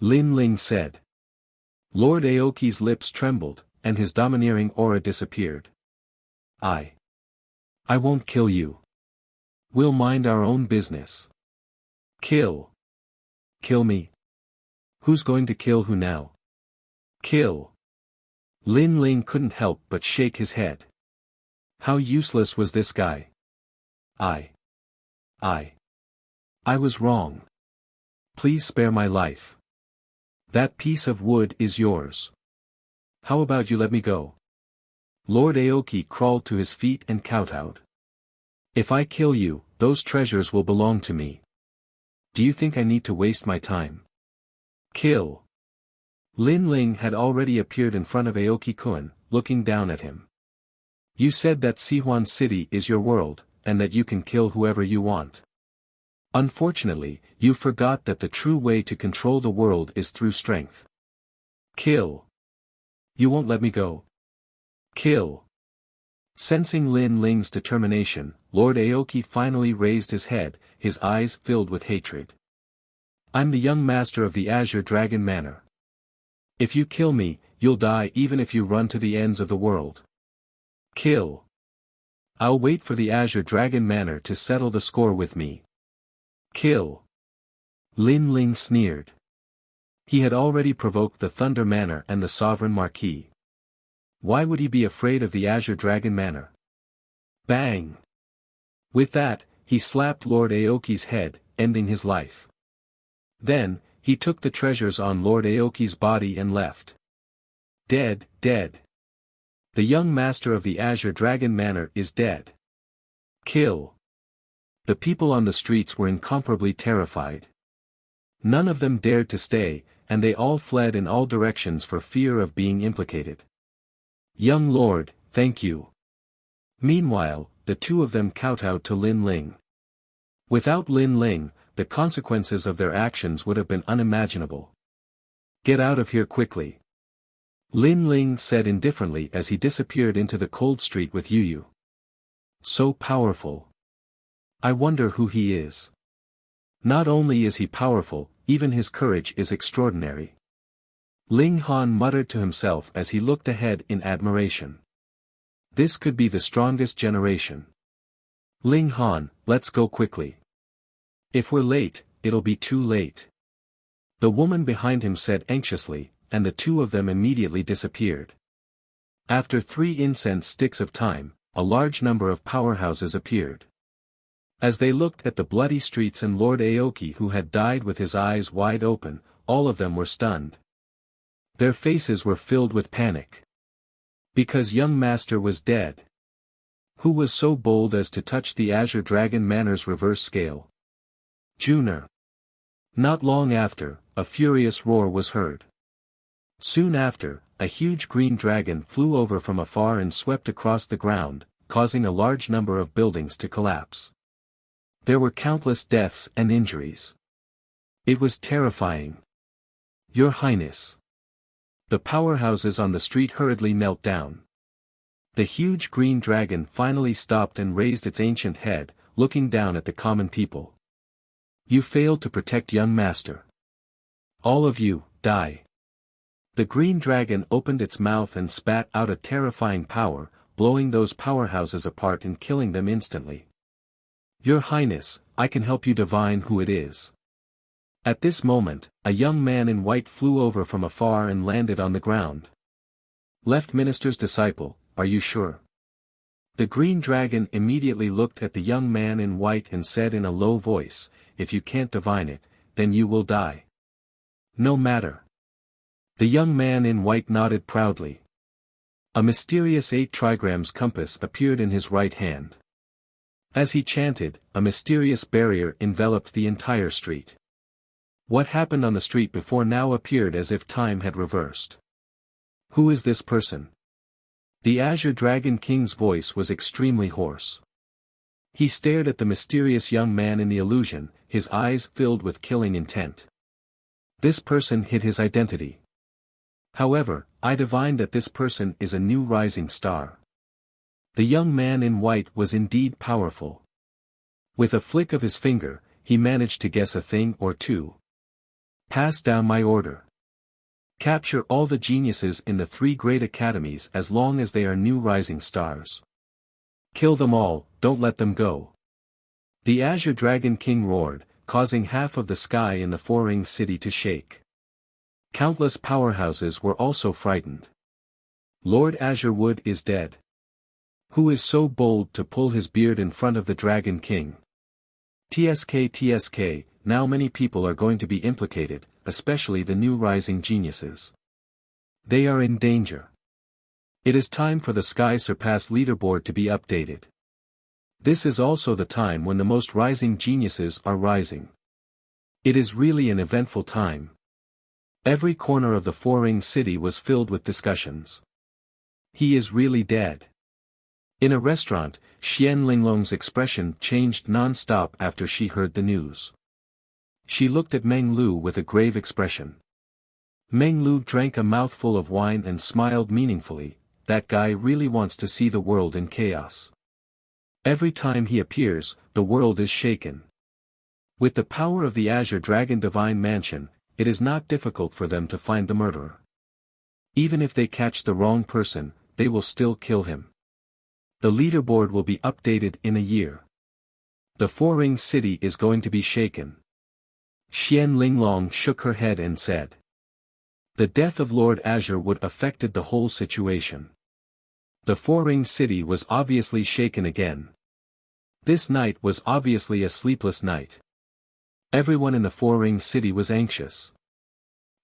Lin Ling said. Lord Aoki's lips trembled, and his domineering aura disappeared. I won't kill you. We'll mind our own business." "Kill. Kill me. Who's going to kill who now?" "Kill." Lin Ling couldn't help but shake his head. How useless was this guy? I was wrong. Please spare my life. That piece of wood is yours. How about you let me go? Lord Aoki crawled to his feet and kowtowed. "If I kill you, those treasures will belong to me." Do you think I need to waste my time? Kill. Lin Ling had already appeared in front of Aoki-kun, looking down at him. You said that Sihuan City is your world, and that you can kill whoever you want. Unfortunately, you forgot that the true way to control the world is through strength. Kill. You won't let me go. Kill. Sensing Lin Ling's determination, Lord Aoki finally raised his head, his eyes filled with hatred. I'm the young master of the Azure Dragon Manor. If you kill me, you'll die even if you run to the ends of the world. Kill. I'll wait for the Azure Dragon Manor to settle the score with me. Kill. Lin Ling sneered. He had already provoked the Thunder Manor and the Sovereign Marquis. Why would he be afraid of the Azure Dragon Manor? Bang! With that, he slapped Lord Aoki's head, ending his life. Then, he took the treasures on Lord Aoki's body and left. Dead, dead. The young master of the Azure Dragon Manor is dead. Kill. The people on the streets were incomparably terrified. None of them dared to stay, and they all fled in all directions for fear of being implicated. Young lord, thank you. Meanwhile, the two of them kowtowed to Lin Ling. Without Lin Ling, the consequences of their actions would have been unimaginable. Get out of here quickly. Lin Ling said indifferently as he disappeared into the cold street with Yu. So powerful. I wonder who he is. Not only is he powerful, even his courage is extraordinary. Ling Han muttered to himself as he looked ahead in admiration. This could be the strongest generation. Ling Han, let's go quickly. If we're late, it'll be too late. The woman behind him said anxiously, and the two of them immediately disappeared. After 3 incense sticks of time, a large number of powerhouses appeared. As they looked at the bloody streets and Lord Aoki who had died with his eyes wide open, all of them were stunned. Their faces were filled with panic. Because young master was dead. Who was so bold as to touch the Azure Dragon Manor's reverse scale? Junior. Not long after, a furious roar was heard. Soon after, a huge green dragon flew over from afar and swept across the ground, causing a large number of buildings to collapse. There were countless deaths and injuries. It was terrifying. Your Highness. The powerhouses on the street hurriedly knelt down. The huge green dragon finally stopped and raised its ancient head, looking down at the common people. You failed to protect young master. All of you, die. The green dragon opened its mouth and spat out a terrifying power, blowing those powerhouses apart and killing them instantly. Your Highness, I can help you divine who it is. At this moment, a young man in white flew over from afar and landed on the ground. Left Minister's disciple, are you sure? The green dragon immediately looked at the young man in white and said in a low voice, if you can't divine it, then you will die. No matter. The young man in white nodded proudly. A mysterious 8 trigrams compass appeared in his right hand. As he chanted, a mysterious barrier enveloped the entire street. What happened on the street before now appeared as if time had reversed. Who is this person? The Azure Dragon King's voice was extremely hoarse. He stared at the mysterious young man in the illusion, his eyes filled with killing intent. This person hid his identity. However, I divined that this person is a new rising star. The young man in white was indeed powerful. With a flick of his finger, he managed to guess a thing or two. Pass down my order. Capture all the geniuses in the 3 great academies as long as they are new rising stars. Kill them all, don't let them go. The Azure Dragon King roared, causing half of the sky in the 4-ring city to shake. Countless powerhouses were also frightened. Lord Azure Wood is dead. Who is so bold to pull his beard in front of the Dragon King? TSK, now many people are going to be implicated, especially the new rising geniuses. They are in danger. It is time for the Sky Surpass leaderboard to be updated. This is also the time when the most rising geniuses are rising. It is really an eventful time. Every corner of the Four-Ring City was filled with discussions. He is really dead. In a restaurant, Xian Linglong's expression changed non-stop after she heard the news. She looked at Meng Lu with a grave expression. Meng Lu drank a mouthful of wine and smiled meaningfully. That guy really wants to see the world in chaos. Every time he appears, the world is shaken. With the power of the Azure Dragon Divine Mansion, it is not difficult for them to find the murderer. Even if they catch the wrong person, they will still kill him. The leaderboard will be updated in a year. The Four-Ring City is going to be shaken. Xian Linglong shook her head and said. The death of Lord Azure would affected the whole situation. The Four-Ring City was obviously shaken again. This night was obviously a sleepless night. Everyone in the Four-Ring City was anxious.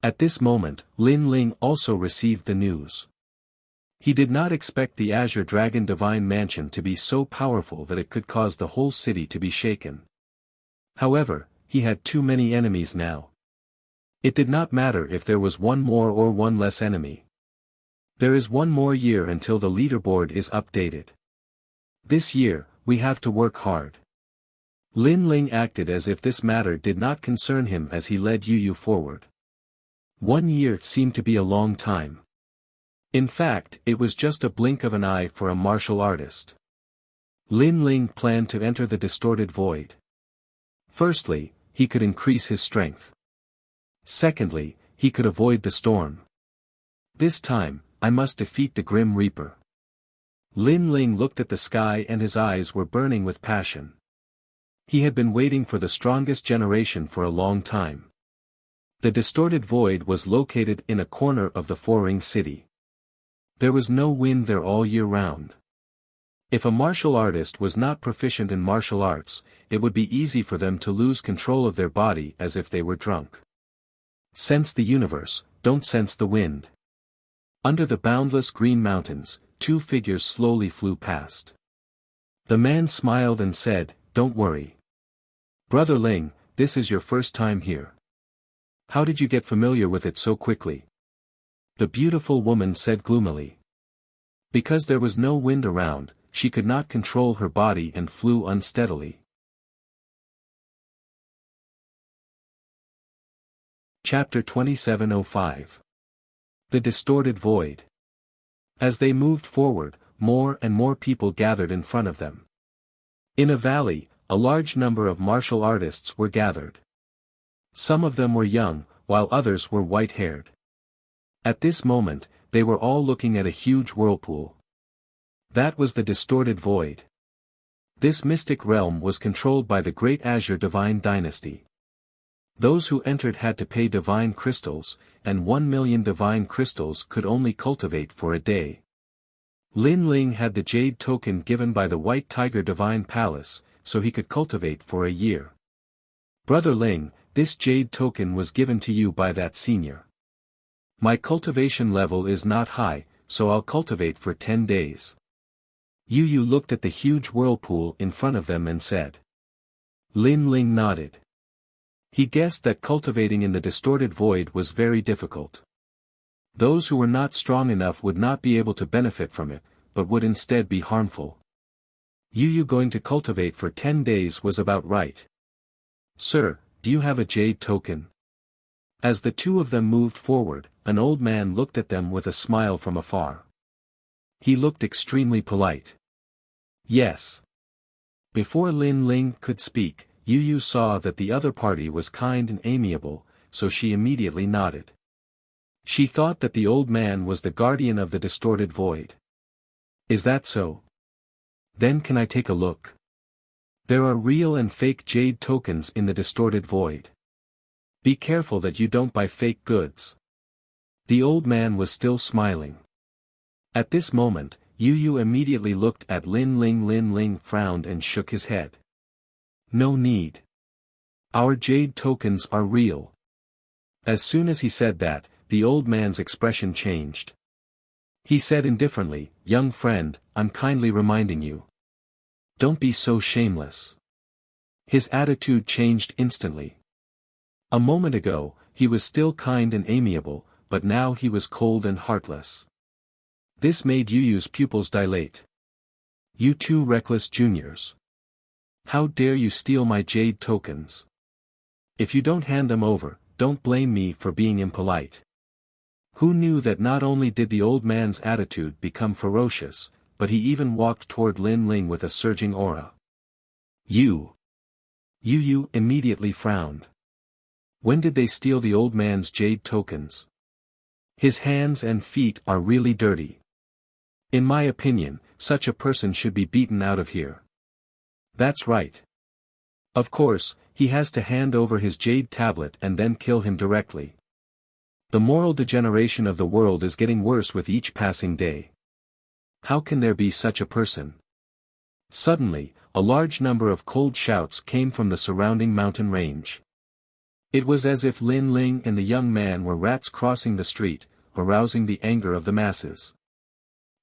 At this moment, Lin Ling also received the news. He did not expect the Azure Dragon Divine Mansion to be so powerful that it could cause the whole city to be shaken. However, he had too many enemies now. It did not matter if there was one more or one less enemy. There is one more year until the leaderboard is updated. This year, we have to work hard. Lin Ling acted as if this matter did not concern him as he led Yu Yu forward. 1 year seemed to be a long time. In fact, it was just a blink of an eye for a martial artist. Lin Ling planned to enter the distorted void. Firstly, he could increase his strength. Secondly, he could avoid the storm. This time, I must defeat the Grim Reaper. Lin Ling looked at the sky and his eyes were burning with passion. He had been waiting for the strongest generation for a long time. The distorted void was located in a corner of the Four-Ring City. There was no wind there all year round. If a martial artist was not proficient in martial arts, it would be easy for them to lose control of their body as if they were drunk. Sense the universe, don't sense the wind. Under the boundless green mountains, 2 figures slowly flew past. The man smiled and said, Don't worry. Brother Ling, this is your first time here. How did you get familiar with it so quickly? The beautiful woman said gloomily. Because there was no wind around, she could not control her body and flew unsteadily. Chapter 2705. The Distorted Void. As they moved forward, more and more people gathered in front of them. In a valley, a large number of martial artists were gathered. Some of them were young, while others were white-haired. At this moment, they were all looking at a huge whirlpool. That was the Distorted Void. This mystic realm was controlled by the Great Azure Divine Dynasty. Those who entered had to pay divine crystals, and 1 million divine crystals could only cultivate for a day. Lin Ling had the jade token given by the White Tiger Divine Palace, so he could cultivate for a year. Brother Ling, this jade token was given to you by that senior. My cultivation level is not high, so I'll cultivate for 10 days. Yu Yu looked at the huge whirlpool in front of them and said. Lin Ling nodded. He guessed that cultivating in the distorted void was very difficult. Those who were not strong enough would not be able to benefit from it, but would instead be harmful. Yu Yu going to cultivate for 10 days was about right. Sir, do you have a jade token? As the two of them moved forward, an old man looked at them with a smile from afar. He looked extremely polite. Yes. Before Lin Ling could speak, Yu Yu saw that the other party was kind and amiable, so she immediately nodded. She thought that the old man was the guardian of the distorted void. Is that so? Then can I take a look? There are real and fake jade tokens in the distorted void. Be careful that you don't buy fake goods. The old man was still smiling. At this moment, Yu Yu immediately looked at Lin Ling. Lin Ling frowned and shook his head. No need. Our jade tokens are real. As soon as he said that, the old man's expression changed. He said indifferently, Young friend, I'm kindly reminding you. Don't be so shameless. His attitude changed instantly. A moment ago, he was still kind and amiable, but now he was cold and heartless. This made Yu Yu's pupils dilate. You two reckless juniors. How dare you steal my jade tokens? If you don't hand them over, don't blame me for being impolite. Who knew that not only did the old man's attitude become ferocious, but he even walked toward Lin Ling with a surging aura. Yu Yu immediately frowned. When did they steal the old man's jade tokens? His hands and feet are really dirty. In my opinion, such a person should be beaten out of here. That's right. Of course, he has to hand over his jade tablet and then kill him directly. The moral degeneration of the world is getting worse with each passing day. How can there be such a person? Suddenly, a large number of cold shouts came from the surrounding mountain range. It was as if Lin Ling and the young man were rats crossing the street, arousing the anger of the masses.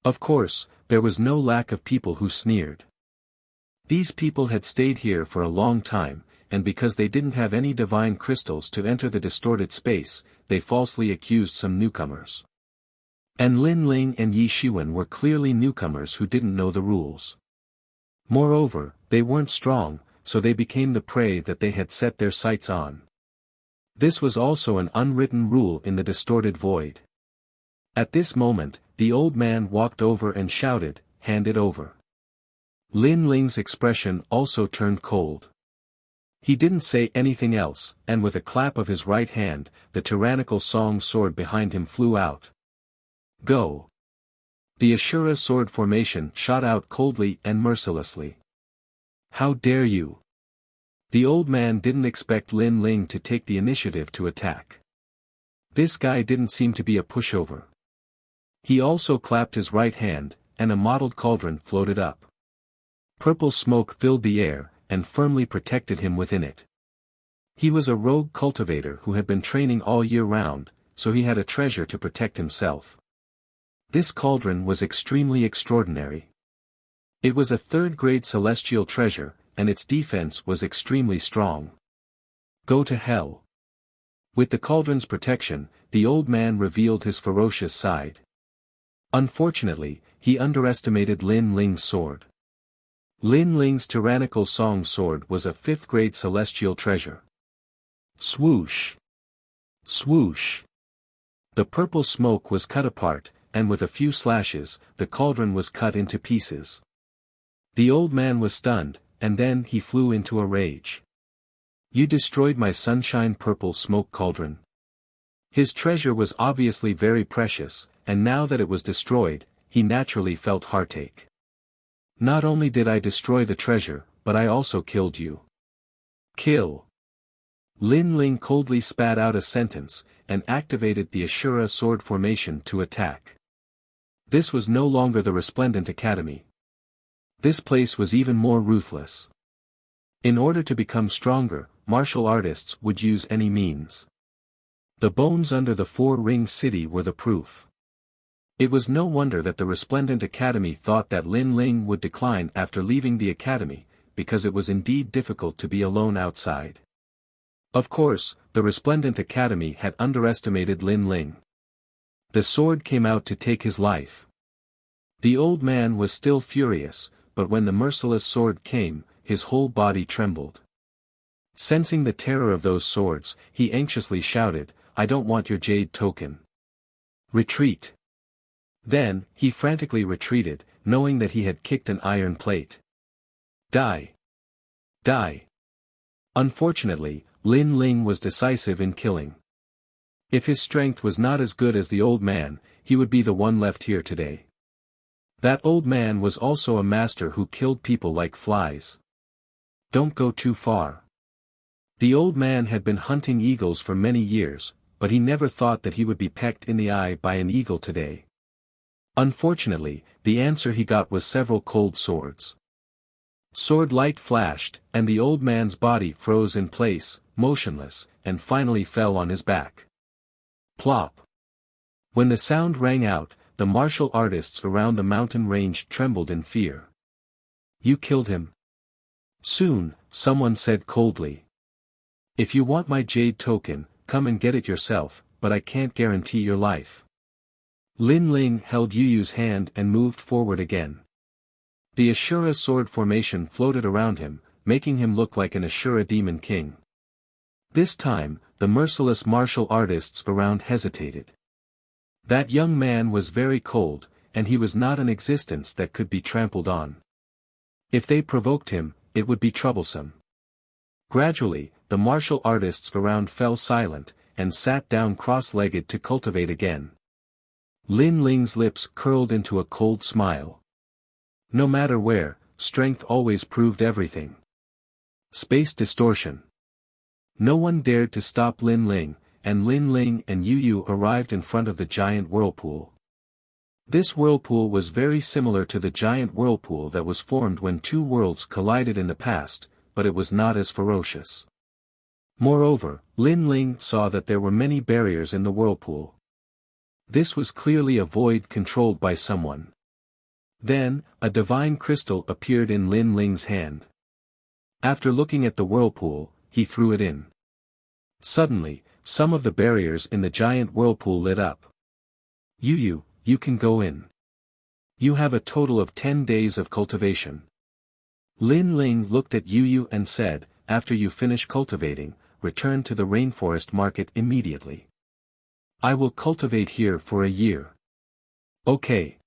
Of course, there was no lack of people who sneered. These people had stayed here for a long time, and because they didn't have any divine crystals to enter the distorted space, they falsely accused some newcomers. And Lin Ling and Yi Shiwen were clearly newcomers who didn't know the rules. Moreover, they weren't strong, so they became the prey that they had set their sights on. This was also an unwritten rule in the distorted void. At this moment, the old man walked over and shouted, "Hand it over." Lin Ling's expression also turned cold. He didn't say anything else, and with a clap of his right hand, the tyrannical song sword behind him flew out. Go! The Ashura sword formation shot out coldly and mercilessly. How dare you! The old man didn't expect Lin Ling to take the initiative to attack. This guy didn't seem to be a pushover. He also clapped his right hand, and a mottled cauldron floated up. Purple smoke filled the air, and firmly protected him within it. He was a rogue cultivator who had been training all year round, so he had a treasure to protect himself. This cauldron was extremely extraordinary. It was a third-grade celestial treasure, and its defense was extremely strong. Go to hell. With the cauldron's protection, the old man revealed his ferocious side. Unfortunately, he underestimated Lin Ling's sword. Lin Ling's tyrannical song sword was a fifth-grade celestial treasure. Swoosh! Swoosh! The purple smoke was cut apart, and with a few slashes, the cauldron was cut into pieces. The old man was stunned, and then he flew into a rage. You destroyed my sunshine purple smoke cauldron. His treasure was obviously very precious, and now that it was destroyed, he naturally felt heartache. Not only did I destroy the treasure, but I also killed you. Kill! Lin Ling coldly spat out a sentence, and activated the Ashura sword formation to attack. This was no longer the Resplendent Academy. This place was even more ruthless. In order to become stronger, martial artists would use any means. The bones under the four-ring city were the proof. It was no wonder that the Resplendent Academy thought that Lin Ling would decline after leaving the academy, because it was indeed difficult to be alone outside. Of course, the Resplendent Academy had underestimated Lin Ling. The sword came out to take his life. The old man was still furious, but when the merciless sword came, his whole body trembled. Sensing the terror of those swords, he anxiously shouted, "I don't want your jade token. Retreat!" Then, he frantically retreated, knowing that he had kicked an iron plate. Die! Die! Unfortunately, Lin Ling was decisive in killing. If his strength was not as good as the old man, he would be the one left here today. That old man was also a master who killed people like flies. Don't go too far. The old man had been hunting eagles for many years, but he never thought that he would be pecked in the eye by an eagle today. Unfortunately, the answer he got was several cold swords. Sword light flashed, and the old man's body froze in place, motionless, and finally fell on his back. Plop! When the sound rang out, the martial artists around the mountain range trembled in fear. You killed him? Soon, someone said coldly. If you want my jade token, come and get it yourself, but I can't guarantee your life. Lin Ling held Yu Yu's hand and moved forward again. The Ashura sword formation floated around him, making him look like an Ashura demon king. This time, the merciless martial artists around hesitated. That young man was very cold, and he was not an existence that could be trampled on. If they provoked him, it would be troublesome. Gradually, the martial artists around fell silent, and sat down cross-legged to cultivate again. Lin Ling's lips curled into a cold smile. No matter where, strength always proved everything. Space distortion. No one dared to stop Lin Ling, and Lin Ling and Yu Yu arrived in front of the giant whirlpool. This whirlpool was very similar to the giant whirlpool that was formed when two worlds collided in the past, but it was not as ferocious. Moreover, Lin Ling saw that there were many barriers in the whirlpool. This was clearly a void controlled by someone. Then, a divine crystal appeared in Lin Ling's hand. After looking at the whirlpool, he threw it in. Suddenly, some of the barriers in the giant whirlpool lit up. Yu Yu, you can go in. You have a total of 10 days of cultivation. Lin Ling looked at Yu Yu and said, after you finish cultivating, return to the rainforest market immediately. I will cultivate here for a year. Okay.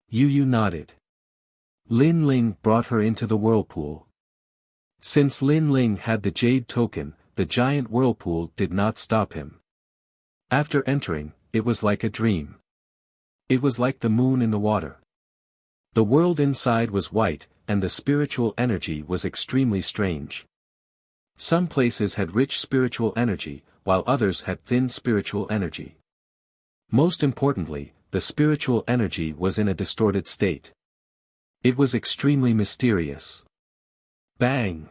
Yu Yu nodded. Lin Ling brought her into the whirlpool. Since Lin Ling had the jade token, the giant whirlpool did not stop him. After entering, it was like a dream. It was like the moon in the water. The world inside was white, and the spiritual energy was extremely strange. Some places had rich spiritual energy, while others had thin spiritual energy. Most importantly, the spiritual energy was in a distorted state. It was extremely mysterious. Bang!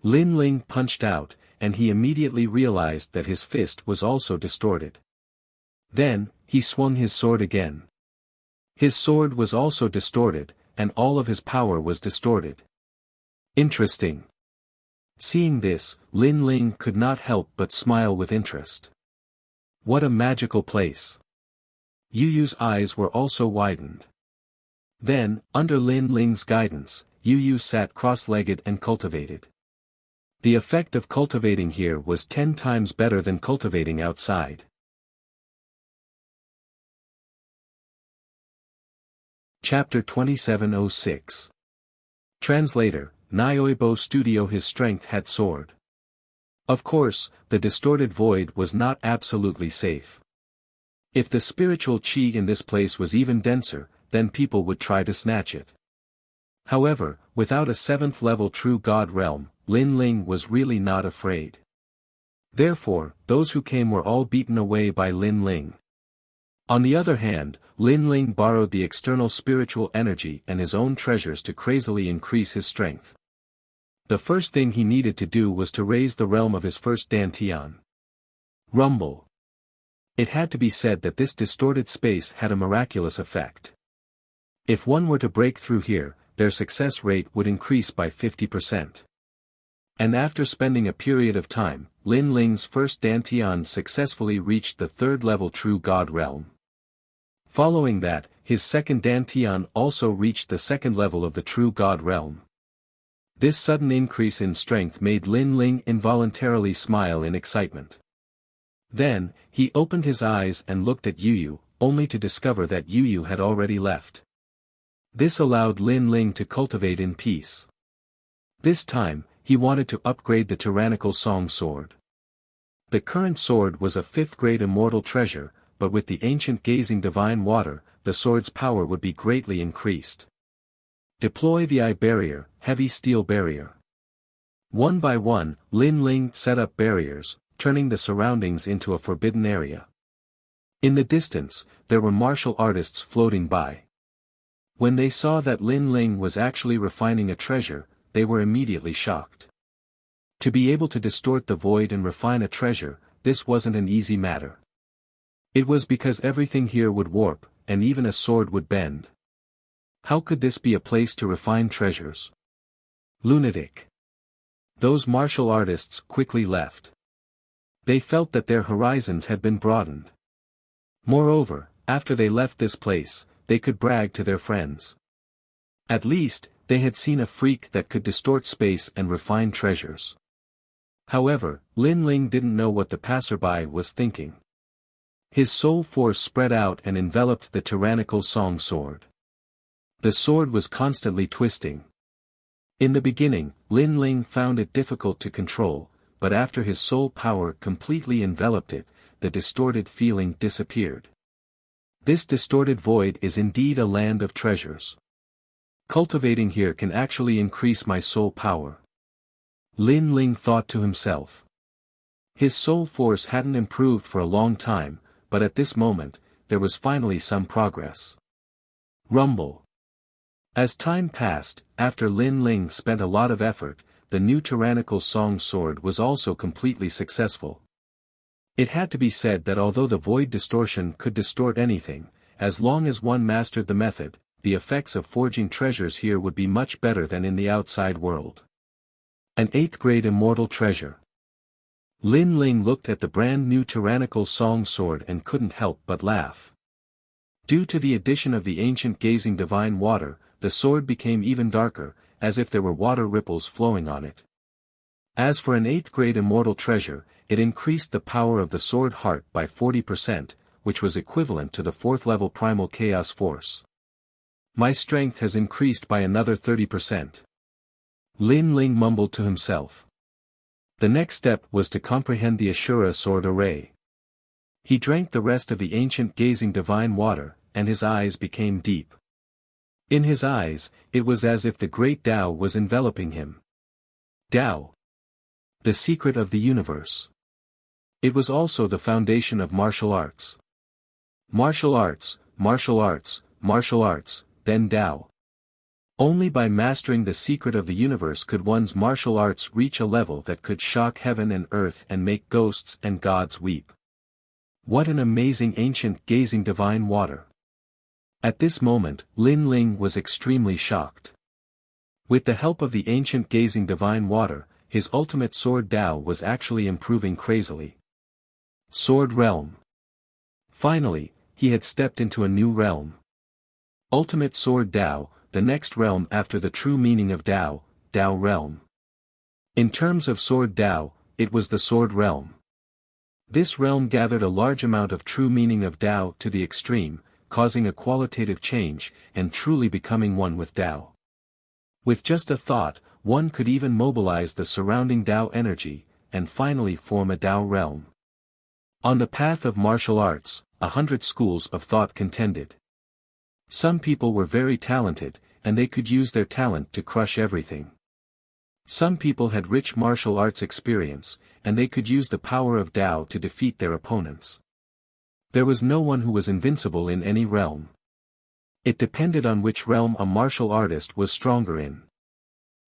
Lin Ling punched out, and he immediately realized that his fist was also distorted. Then, he swung his sword again. His sword was also distorted, and all of his power was distorted. Interesting. Seeing this, Lin Ling could not help but smile with interest. What a magical place. Yu Yu's eyes were also widened. Then, under Lin Ling's guidance, Yu Yu sat cross-legged and cultivated. The effect of cultivating here was 10 times better than cultivating outside. Chapter 2706. Translator, Nyoibo Studio. His strength had soared. Of course, the distorted void was not absolutely safe. If the spiritual chi in this place was even denser, then people would try to snatch it. However, without a 7th level true god realm, Lin Ling was really not afraid. Therefore, those who came were all beaten away by Lin Ling. On the other hand, Lin Ling borrowed the external spiritual energy and his own treasures to crazily increase his strength. The first thing he needed to do was to raise the realm of his first dantian. Rumble. It had to be said that this distorted space had a miraculous effect. If one were to break through here, their success rate would increase by 50%. And after spending a period of time, Lin Ling's first dantian successfully reached the 3rd level true god realm. Following that, his second dantian also reached the 2nd level of the true god realm. This sudden increase in strength made Lin Ling involuntarily smile in excitement. Then, he opened his eyes and looked at Yu Yu, only to discover that Yu Yu had already left. This allowed Lin Ling to cultivate in peace. This time, he wanted to upgrade the tyrannical song sword. The current sword was a 5th grade immortal treasure, but with the ancient gazing divine water, the sword's power would be greatly increased. Deploy the eye barrier, heavy steel barrier. One by one, Lin Ling set up barriers, turning the surroundings into a forbidden area. In the distance, there were martial artists floating by. When they saw that Lin Ling was actually refining a treasure, they were immediately shocked. To be able to distort the void and refine a treasure, this wasn't an easy matter. It was because everything here would warp, and even a sword would bend. How could this be a place to refine treasures? Lunatic. Those martial artists quickly left. They felt that their horizons had been broadened. Moreover, after they left this place, they could brag to their friends. At least, they had seen a freak that could distort space and refine treasures. However, Lin Ling didn't know what the passerby was thinking. His soul force spread out and enveloped the tyrannical song sword. The sword was constantly twisting. In the beginning, Lin Ling found it difficult to control, but after his soul power completely enveloped it, the distorted feeling disappeared. This distorted void is indeed a land of treasures. Cultivating here can actually increase my soul power. Lin Ling thought to himself. His soul force hadn't improved for a long time, but at this moment, there was finally some progress. Rumble. As time passed, after Lin Ling spent a lot of effort, the new tyrannical song sword was also completely successful. It had to be said that although the void distortion could distort anything, as long as one mastered the method, the effects of forging treasures here would be much better than in the outside world. An 8th grade immortal treasure. Lin Ling looked at the brand new tyrannical song sword and couldn't help but laugh. Due to the addition of the ancient gazing divine water, the sword became even darker, as if there were water ripples flowing on it. As for an 8th grade immortal treasure, it increased the power of the sword heart by 40%, which was equivalent to the 4th level primal chaos force. My strength has increased by another 30%. Lin Ling mumbled to himself. The next step was to comprehend the Ashura sword array. He drank the rest of the ancient gazing divine water, and his eyes became deep. In his eyes, it was as if the great Tao was enveloping him. Tao. The secret of the universe. It was also the foundation of martial arts. Martial arts, martial arts, martial arts, then Tao. Only by mastering the secret of the universe could one's martial arts reach a level that could shock heaven and earth and make ghosts and gods weep. What an amazing ancient gazing divine water. At this moment, Lin Ling was extremely shocked. With the help of the ancient gazing divine water, his ultimate sword Tao was actually improving crazily. Sword realm. Finally, he had stepped into a new realm. Ultimate sword Tao, the next realm after the true meaning of Tao, Tao realm. In terms of sword Tao, it was the sword realm. This realm gathered a large amount of true meaning of Tao to the extreme, causing a qualitative change, and truly becoming one with Tao. With just a thought, one could even mobilize the surrounding Tao energy, and finally form a Tao realm. On the path of martial arts, 100 schools of thought contended. Some people were very talented, and they could use their talent to crush everything. Some people had rich martial arts experience, and they could use the power of Tao to defeat their opponents. There was no one who was invincible in any realm. It depended on which realm a martial artist was stronger in.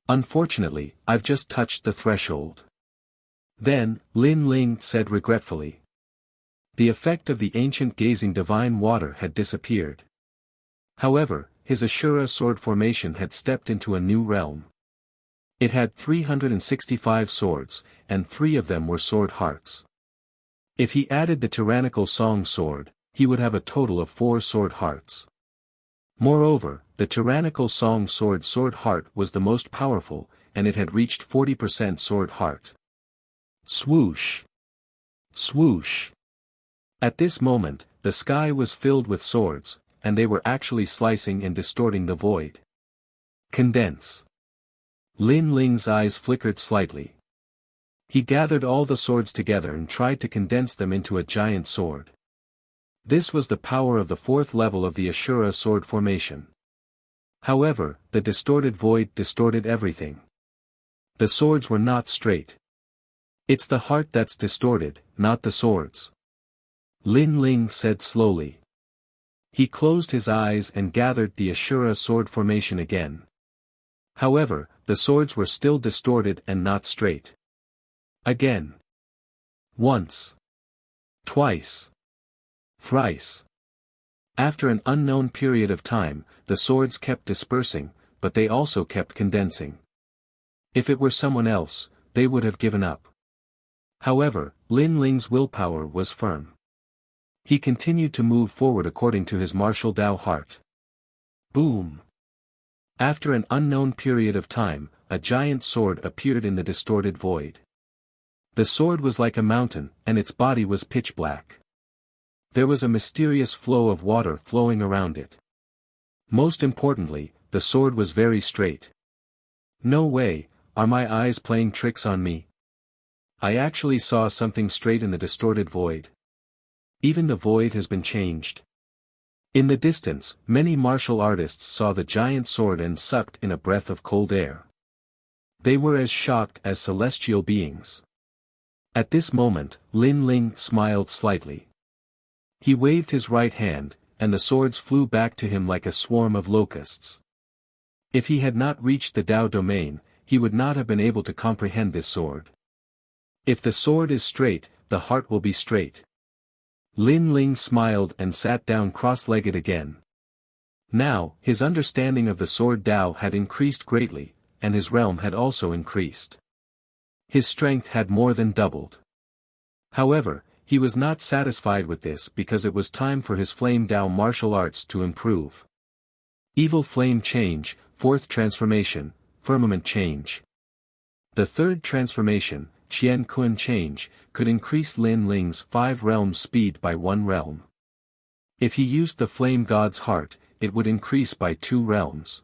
Unfortunately, I've just touched the threshold. Then, Lin Ling said regretfully. The effect of the ancient gazing divine water had disappeared. However, his Ashura sword formation had stepped into a new realm. It had 365 swords, and 3 of them were sword hearts. If he added the tyrannical song sword, he would have a total of 4 sword hearts. Moreover, the tyrannical song sword heart was the most powerful, and it had reached 40% sword heart. Swoosh! Swoosh! At this moment, the sky was filled with swords, and they were actually slicing and distorting the void. Condense. Lin Ling's eyes flickered slightly. He gathered all the swords together and tried to condense them into a giant sword. This was the power of the 4th level of the Ashura sword formation. However, the distorted void distorted everything. The swords were not straight. It's the heart that's distorted, not the swords. Lin Ling said slowly. He closed his eyes and gathered the Ashura sword formation again. However, the swords were still distorted and not straight. Again. Once. Twice. Thrice. After an unknown period of time, the swords kept dispersing, but they also kept condensing. If it were someone else, they would have given up. However, Lin Ling's willpower was firm. He continued to move forward according to his martial Dao heart. Boom! After an unknown period of time, a giant sword appeared in the distorted void. The sword was like a mountain, and its body was pitch black. There was a mysterious flow of water flowing around it. Most importantly, the sword was very straight. No way, are my eyes playing tricks on me? I actually saw something straight in the distorted void. Even the void has been changed. In the distance, many martial artists saw the giant sword and sucked in a breath of cold air. They were as shocked as celestial beings. At this moment, Lin Ling smiled slightly. He waved his right hand, and the swords flew back to him like a swarm of locusts. If he had not reached the Dao domain, he would not have been able to comprehend this sword. If the sword is straight, the heart will be straight. Lin Ling smiled and sat down cross-legged again. Now, his understanding of the sword Dao had increased greatly, and his realm had also increased. His strength had more than doubled. However, he was not satisfied with this because it was time for his flame Dao martial arts to improve. Evil flame change, fourth transformation, firmament change. The third transformation, Qian Kun change, could increase Lin Ling's 5 realms speed by 1 realm. If he used the flame god's heart, it would increase by 2 realms.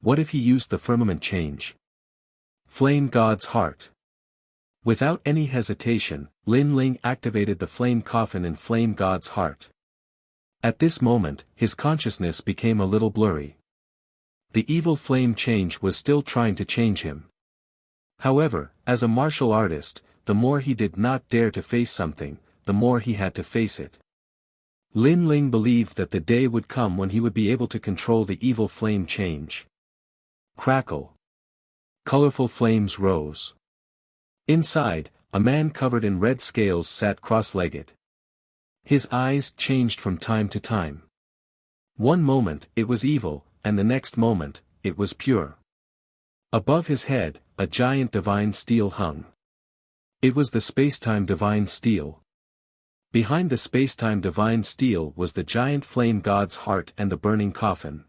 What if he used the firmament change? Flame god's heart. Without any hesitation, Lin Ling activated the flame coffin in flame god's heart. At this moment, his consciousness became a little blurry. The evil flame change was still trying to change him. However, as a martial artist, the more he did not dare to face something, the more he had to face it. Lin Ling believed that the day would come when he would be able to control the evil flame change. Crackle. Colorful flames rose. Inside, a man covered in red scales sat cross-legged. His eyes changed from time to time. One moment, it was evil, and the next moment, it was pure. Above his head, a giant divine steel hung. It was the spacetime divine steel. Behind the spacetime divine steel was the giant flame god's heart and the burning coffin.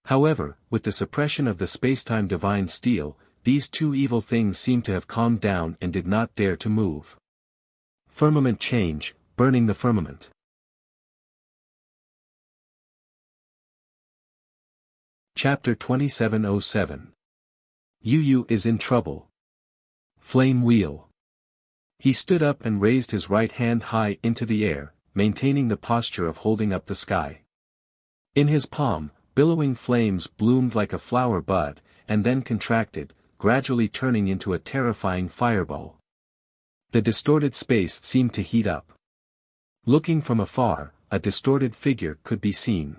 However, with the suppression of the spacetime divine steel, these two evil things seemed to have calmed down and did not dare to move. Firmament change, burning the firmament. Chapter 2707. Yu is in trouble. Flame wheel. He stood up and raised his right hand high into the air, maintaining the posture of holding up the sky. In his palm, billowing flames bloomed like a flower bud, and then contracted, gradually turning into a terrifying fireball. The distorted space seemed to heat up. Looking from afar, a distorted figure could be seen.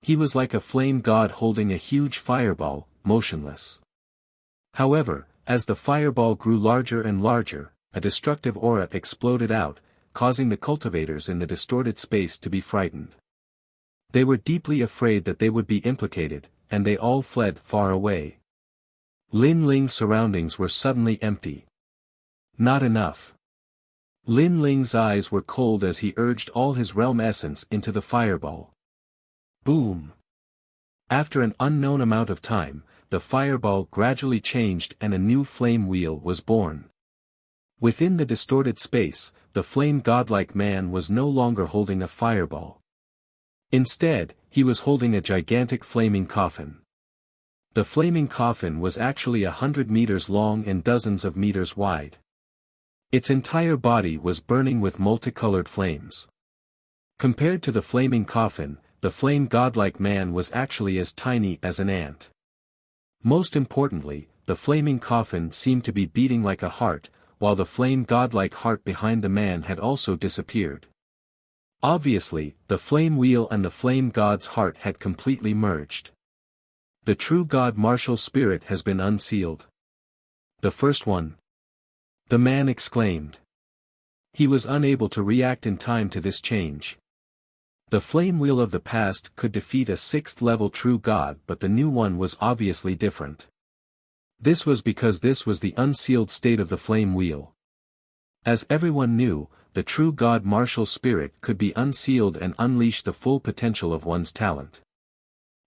He was like a flame god holding a huge fireball, motionless. However, as the fireball grew larger and larger, a destructive aura exploded out, causing the cultivators in the distorted space to be frightened. They were deeply afraid that they would be implicated, and they all fled far away. Lin Ling's surroundings were suddenly empty. Not enough. Lin Ling's eyes were cold as he urged all his realm essence into the fireball. Boom! After an unknown amount of time, the fireball gradually changed and a new flame wheel was born. Within the distorted space, the flame godlike man was no longer holding a fireball. Instead, he was holding a gigantic flaming coffin. The flaming coffin was actually 100 meters long and dozens of meters wide. Its entire body was burning with multicolored flames. Compared to the flaming coffin, the flame godlike man was actually as tiny as an ant. Most importantly, the flaming coffin seemed to be beating like a heart, while the flame godlike heart behind the man had also disappeared. Obviously, the flame wheel and the flame god's heart had completely merged. The true god martial spirit has been unsealed. The first one. The man exclaimed. He was unable to react in time to this change. The flame wheel of the past could defeat a 6th level true god, but the new one was obviously different. This was because this was the unsealed state of the flame wheel. As everyone knew, the true God martial spirit could be unsealed and unleash the full potential of one's talent.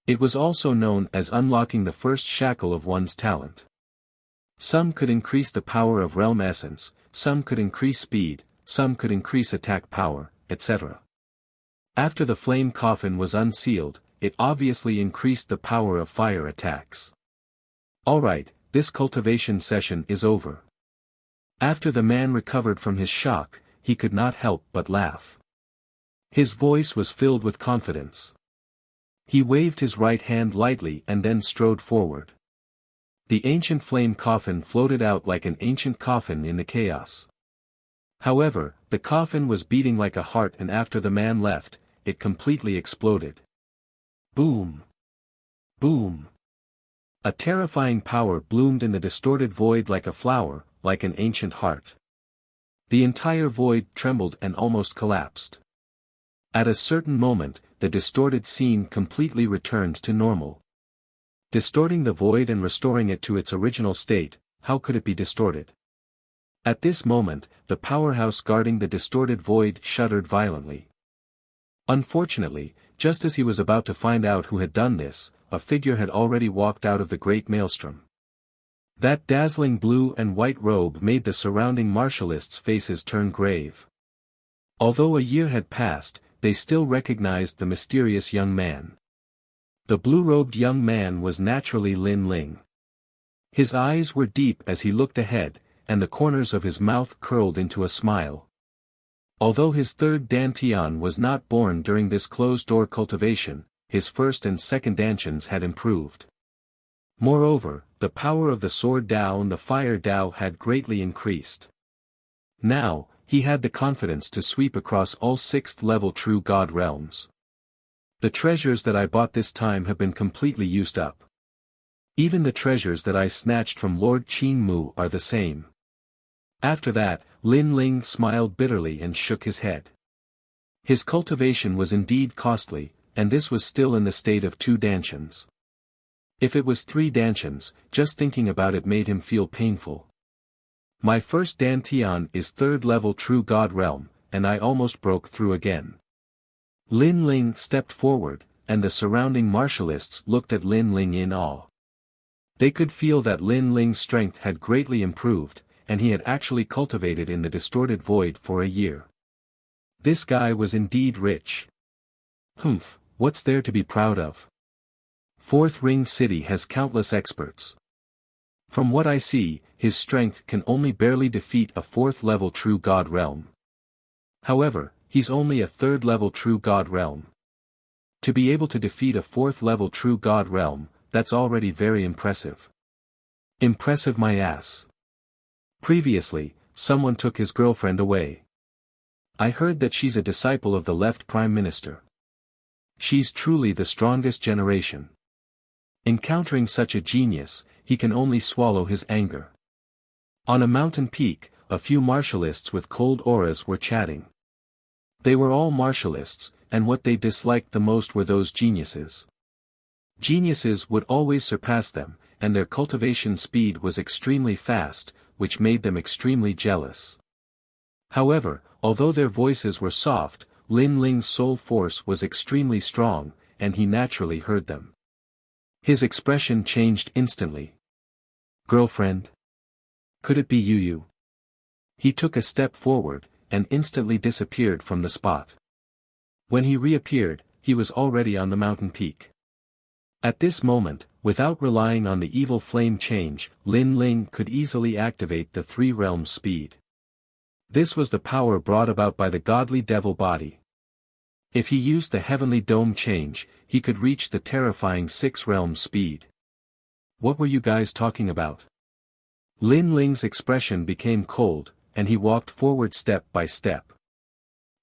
It was also known as unlocking the first shackle of one's talent. Some could increase the power of realm essence, some could increase speed, some could increase attack power, etc. After the flame coffin was unsealed, it obviously increased the power of fire attacks. Alright, this cultivation session is over. After the man recovered from his shock, he could not help but laugh. His voice was filled with confidence. He waved his right hand lightly and then strode forward. The ancient flame coffin floated out like an ancient coffin in the chaos. However, the coffin was beating like a heart, and after the man left, it completely exploded. Boom! Boom! A terrifying power bloomed in the distorted void like a flower, like an ancient heart. The entire void trembled and almost collapsed. At a certain moment, the distorted scene completely returned to normal. Distorting the void and restoring it to its original state, how could it be distorted? At this moment, the powerhouse guarding the distorted void shuddered violently. Unfortunately, just as he was about to find out who had done this, a figure had already walked out of the great maelstrom. That dazzling blue and white robe made the surrounding martialists' faces turn grave. Although a year had passed, they still recognized the mysterious young man. The blue-robed young man was naturally Lin Ling. His eyes were deep as he looked ahead, and the corners of his mouth curled into a smile. Although his third dantian was not born during this closed-door cultivation, his first and second dantians had improved. Moreover, the power of the sword Dao and the fire Dao had greatly increased. Now, he had the confidence to sweep across all 6th-level true God realms. The treasures that I bought this time have been completely used up. Even the treasures that I snatched from Lord Qin Mu are the same. After that, Lin Ling smiled bitterly and shook his head. His cultivation was indeed costly, and this was still in the state of 2 dantians. If it was 3 dantians, just thinking about it made him feel painful. My first dantian is 3rd level true God realm, and I almost broke through again. Lin Ling stepped forward, and the surrounding martialists looked at Lin Ling in awe. They could feel that Lin Ling's strength had greatly improved, and he had actually cultivated in the distorted void for a year. This guy was indeed rich. Humph, what's there to be proud of? 4th Ring City has countless experts. From what I see, his strength can only barely defeat a 4th level true God realm. However, he's only a 3rd level true God realm. To be able to defeat a 4th level true God realm, that's already very impressive. Impressive my ass. Previously, someone took his girlfriend away. I heard that she's a disciple of the left Prime Minister. She's truly the strongest generation. Encountering such a genius, he can only swallow his anger. On a mountain peak, a few martialists with cold auras were chatting. They were all martialists, and what they disliked the most were those geniuses. Geniuses would always surpass them, and their cultivation speed was extremely fast, which made them extremely jealous. However, although their voices were soft, Lin Ling's soul force was extremely strong, and he naturally heard them. His expression changed instantly. Girlfriend? Could it be you? He took a step forward, and instantly disappeared from the spot. When he reappeared, he was already on the mountain peak. At this moment, without relying on the evil flame change, Lin Ling could easily activate the 3 realms speed. This was the power brought about by the godly devil body. If he used the heavenly dome change, he could reach the terrifying 6 realms speed. What were you guys talking about? Lin Ling's expression became cold, and he walked forward step by step.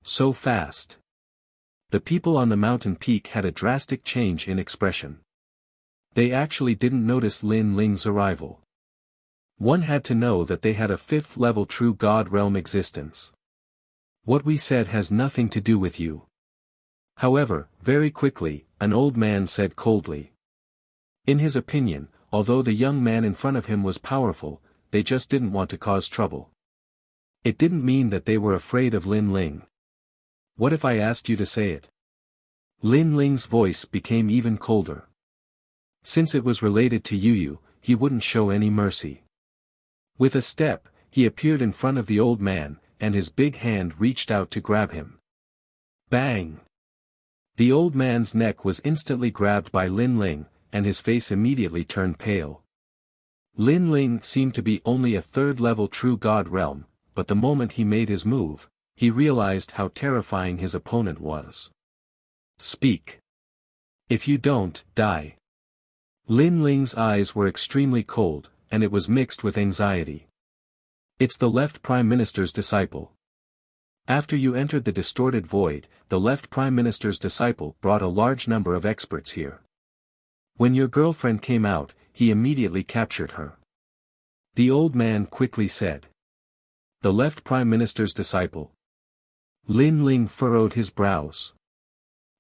So fast. The people on the mountain peak had a drastic change in expression. They actually didn't notice Lin Ling's arrival. One had to know that they had a 5th level true God realm existence. What we said has nothing to do with you. However, very quickly, an old man said coldly. In his opinion, although the young man in front of him was powerful, they just didn't want to cause trouble. It didn't mean that they were afraid of Lin Ling. What if I asked you to say it? Lin Ling's voice became even colder. Since it was related to Yu, he wouldn't show any mercy. With a step, he appeared in front of the old man, and his big hand reached out to grab him. Bang! The old man's neck was instantly grabbed by Lin Ling, and his face immediately turned pale. Lin Ling seemed to be only a third-level true god realm, but the moment he made his move, he realized how terrifying his opponent was. Speak. If you don't, die. Lin Ling's eyes were extremely cold, and it was mixed with anxiety. It's the left Prime Minister's disciple. After you entered the distorted void, the left Prime Minister's disciple brought a large number of experts here. When your girlfriend came out, he immediately captured her. The old man quickly said. The left Prime Minister's disciple. Lin Ling furrowed his brows.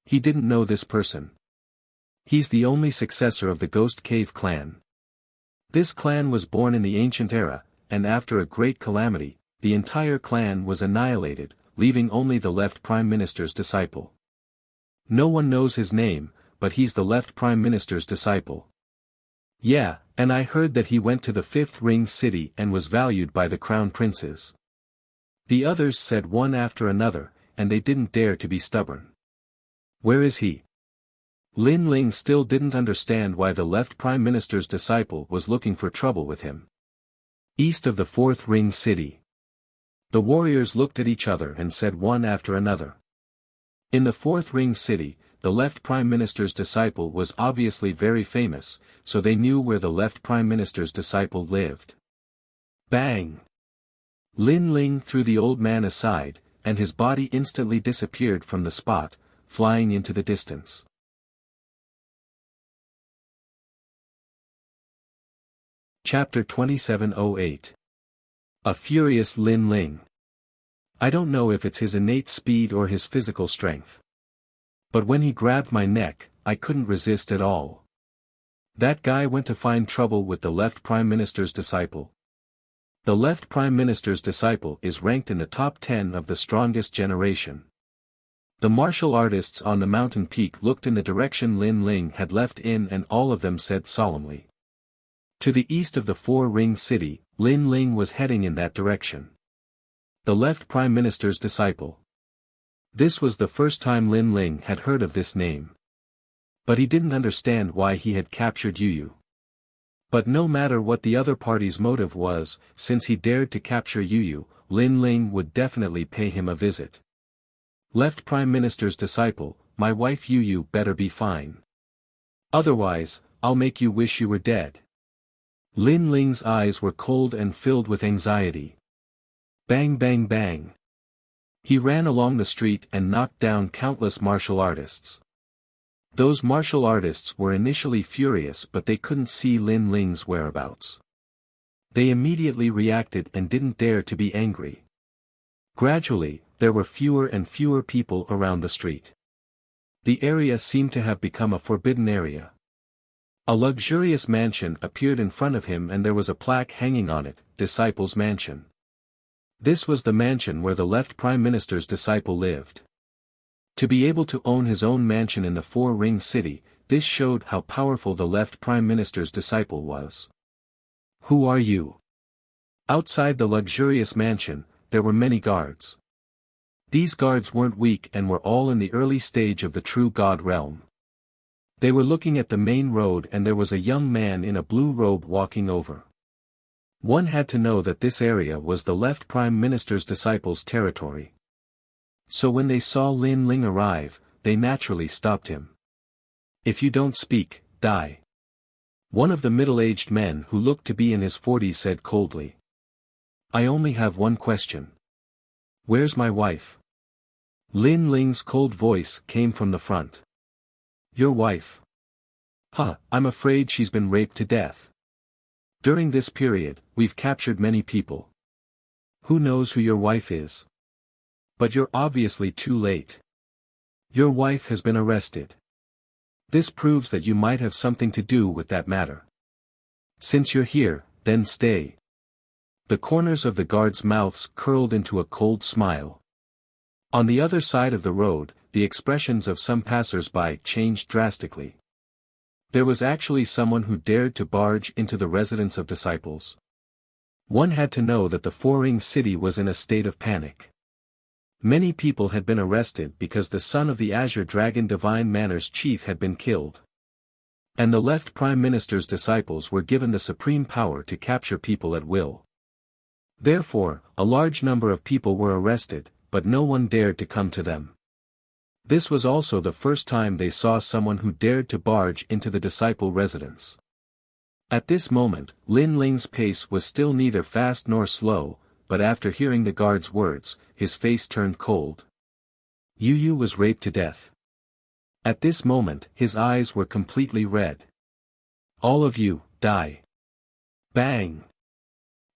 He didn't know this person. He's the only successor of the Ghost Cave clan. This clan was born in the ancient era, and after a great calamity, the entire clan was annihilated, leaving only the left Prime Minister's disciple. No one knows his name, but he's the left Prime Minister's disciple. Yeah, and I heard that he went to the Fifth Ring City and was valued by the crown princes. The others said one after another, and they didn't dare to be stubborn. Where is he? Lin Ling still didn't understand why the left Prime Minister's disciple was looking for trouble with him. East of the Fourth Ring City. The warriors looked at each other and said one after another. In the Fourth Ring City, the left Prime Minister's disciple was obviously very famous, so they knew where the left Prime Minister's disciple lived. Bang! Lin Ling threw the old man aside, and his body instantly disappeared from the spot, flying into the distance. Chapter 2708. A Furious Lin Ling. I don't know if it's his innate speed or his physical strength. But when he grabbed my neck, I couldn't resist at all. That guy went to find trouble with the left Prime Minister's disciple. The left Prime Minister's disciple is ranked in the top 10 of the strongest generation. The martial artists on the mountain peak looked in the direction Lin Ling had left in, and all of them said solemnly. To the east of the Four Ring City, Lin Ling was heading in that direction. The left Prime Minister's disciple. This was the first time Lin Ling had heard of this name. But he didn't understand why he had captured Yu. But no matter what the other party's motive was, since he dared to capture Yu, Lin Ling would definitely pay him a visit. Left Prime Minister's disciple, my wife Yu better be fine. Otherwise, I'll make you wish you were dead. Lin Ling's eyes were cold and filled with anxiety. Bang bang bang. He ran along the street and knocked down countless martial artists. Those martial artists were initially furious, but they couldn't see Lin Ling's whereabouts. They immediately reacted and didn't dare to be angry. Gradually, there were fewer and fewer people around the street. The area seemed to have become a forbidden area. A luxurious mansion appeared in front of him, and there was a plaque hanging on it, Disciple's Mansion. This was the mansion where the left Prime Minister's disciple lived. To be able to own his own mansion in the Four Ring City, this showed how powerful the left Prime Minister's disciple was. Who are you? Outside the luxurious mansion, there were many guards. These guards weren't weak and were all in the early stage of the true god realm. They were looking at the main road, and there was a young man in a blue robe walking over. One had to know that this area was the left Prime Minister's disciple's territory. So when they saw Lin Ling arrive, they naturally stopped him. If you don't speak, die. One of the middle-aged men who looked to be in his 40s said coldly. I only have one question. Where's my wife? Lin Ling's cold voice came from the front. Your wife? Huh, I'm afraid she's been raped to death. During this period, we've captured many people. Who knows who your wife is? But you're obviously too late. Your wife has been arrested. This proves that you might have something to do with that matter. Since you're here, then stay. The corners of the guards' mouths curled into a cold smile. On the other side of the road, the expressions of some passers-by changed drastically. There was actually someone who dared to barge into the residence of disciples. One had to know that the Four-Ring City was in a state of panic. Many people had been arrested because the son of the Azure Dragon Divine Manor's chief had been killed. And the left Prime Minister's disciples were given the supreme power to capture people at will. Therefore, a large number of people were arrested, but no one dared to come to them. This was also the first time they saw someone who dared to barge into the disciple residence. At this moment, Lin Ling's pace was still neither fast nor slow, but after hearing the guard's words, his face turned cold. Yu Yu was raped to death. At this moment, his eyes were completely red. All of you, die. Bang!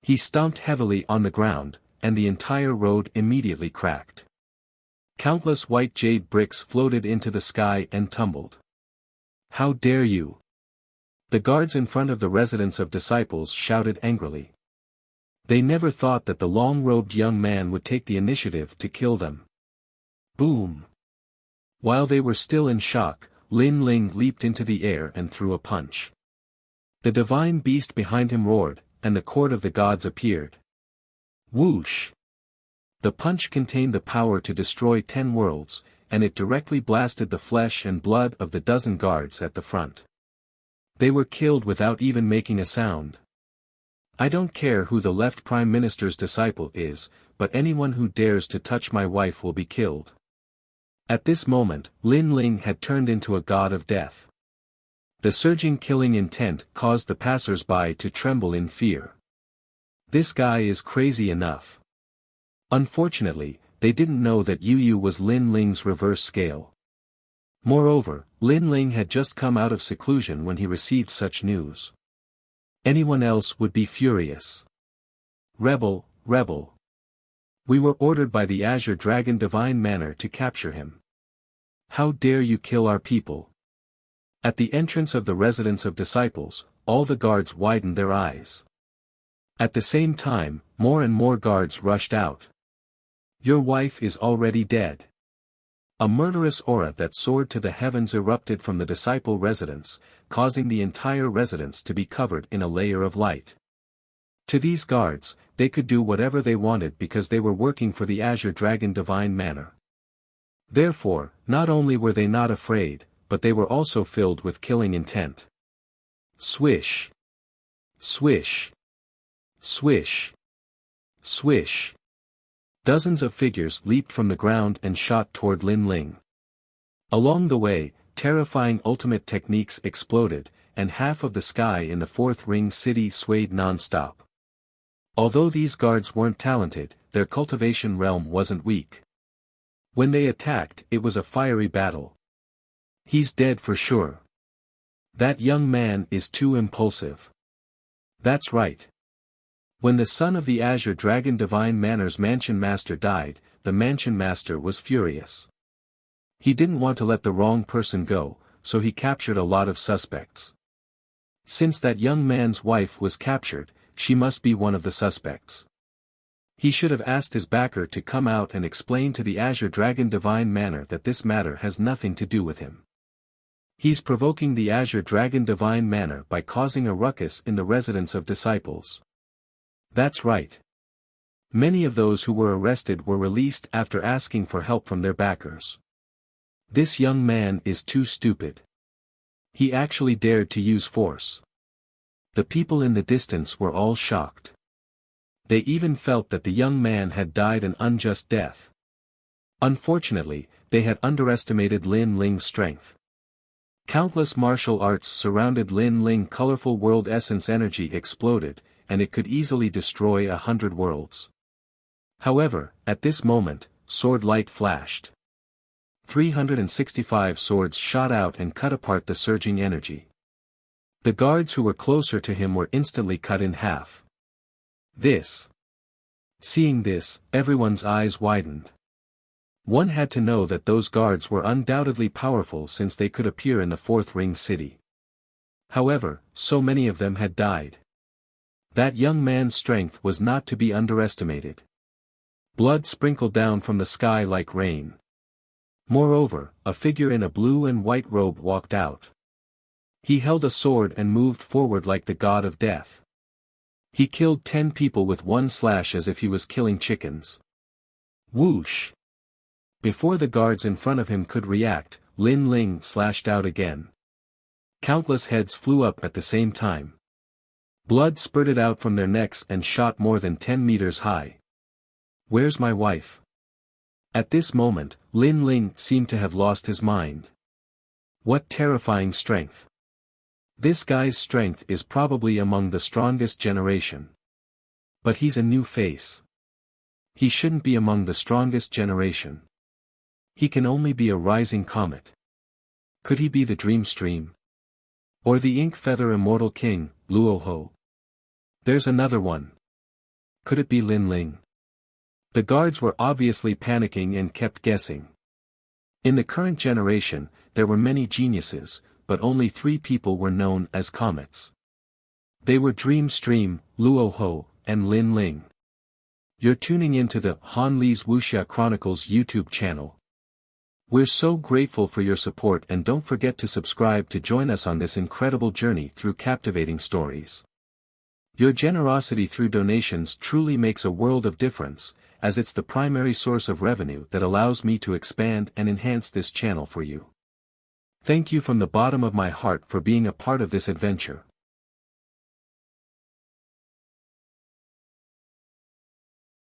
He stomped heavily on the ground, and the entire road immediately cracked. Countless white jade bricks floated into the sky and tumbled. How dare you! The guards in front of the residence of disciples shouted angrily. They never thought that the long-robed young man would take the initiative to kill them. Boom! While they were still in shock, Lin Ling leaped into the air and threw a punch. The divine beast behind him roared, and the court of the gods appeared. Whoosh! The punch contained the power to destroy 10 worlds, and it directly blasted the flesh and blood of the dozen guards at the front. They were killed without even making a sound. I don't care who the left Prime Minister's disciple is, but anyone who dares to touch my wife will be killed. At this moment, Lin Ling had turned into a god of death. The surging killing intent caused the passers-by to tremble in fear. This guy is crazy enough. Unfortunately, they didn't know that Yu Yu was Lin Ling's reverse scale. Moreover, Lin Ling had just come out of seclusion when he received such news. Anyone else would be furious. Rebel, rebel. We were ordered by the Azure Dragon Divine Manor to capture him. How dare you kill our people? At the entrance of the residence of disciples, all the guards widened their eyes. At the same time, more and more guards rushed out. Your wife is already dead. A murderous aura that soared to the heavens erupted from the disciple residence, causing the entire residence to be covered in a layer of light. To these guards, they could do whatever they wanted because they were working for the Azure Dragon Divine Manor. Therefore, not only were they not afraid, but they were also filled with killing intent. Swish! Swish! Swish! Swish! Dozens of figures leaped from the ground and shot toward Lin Ling. Along the way, terrifying ultimate techniques exploded, and half of the sky in the Fourth Ring City swayed non-stop. Although these guards weren't talented, their cultivation realm wasn't weak. When they attacked, it was a fiery battle. He's dead for sure. That young man is too impulsive. That's right. When the son of the Azure Dragon Divine Manor's Mansion Master died, the Mansion Master was furious. He didn't want to let the wrong person go, so he captured a lot of suspects. Since that young man's wife was captured, she must be one of the suspects. He should have asked his backer to come out and explain to the Azure Dragon Divine Manor that this matter has nothing to do with him. He's provoking the Azure Dragon Divine Manor by causing a ruckus in the residence of disciples. That's right. Many of those who were arrested were released after asking for help from their backers. This young man is too stupid. He actually dared to use force. The people in the distance were all shocked. They even felt that the young man had died an unjust death. Unfortunately, they had underestimated Lin Ling's strength. Countless martial arts surrounded Lin Ling. Colorful world essence energy exploded, and it could easily destroy 100 worlds. However, at this moment, sword light flashed. 365 swords shot out and cut apart the surging energy. The guards who were closer to him were instantly cut in half. Seeing this, everyone's eyes widened. One had to know that those guards were undoubtedly powerful since they could appear in the Fourth Ring City. However, so many of them had died. That young man's strength was not to be underestimated. Blood sprinkled down from the sky like rain. Moreover, a figure in a blue and white robe walked out. He held a sword and moved forward like the god of death. He killed 10 people with one slash as if he was killing chickens. Whoosh! Before the guards in front of him could react, Lin Ling slashed out again. Countless heads flew up at the same time. Blood spurted out from their necks and shot more than 10 meters high. Where's my wife? At this moment, Lin Ling seemed to have lost his mind. What terrifying strength! This guy's strength is probably among the strongest generation. But he's a new face. He shouldn't be among the strongest generation. He can only be a rising comet. Could he be the Dream Stream? Or the Ink Feather Immortal King, Luo Ho? There's another one. Could it be Lin Ling? The guards were obviously panicking and kept guessing. In the current generation, there were many geniuses, but only 3 people were known as comets. They were Dream Stream, Luo Ho, and Lin Ling. You're tuning into the Han Li's Wuxia Chronicles YouTube channel. We're so grateful for your support, and don't forget to subscribe to join us on this incredible journey through captivating stories. Your generosity through donations truly makes a world of difference, as it's the primary source of revenue that allows me to expand and enhance this channel for you. Thank you from the bottom of my heart for being a part of this adventure.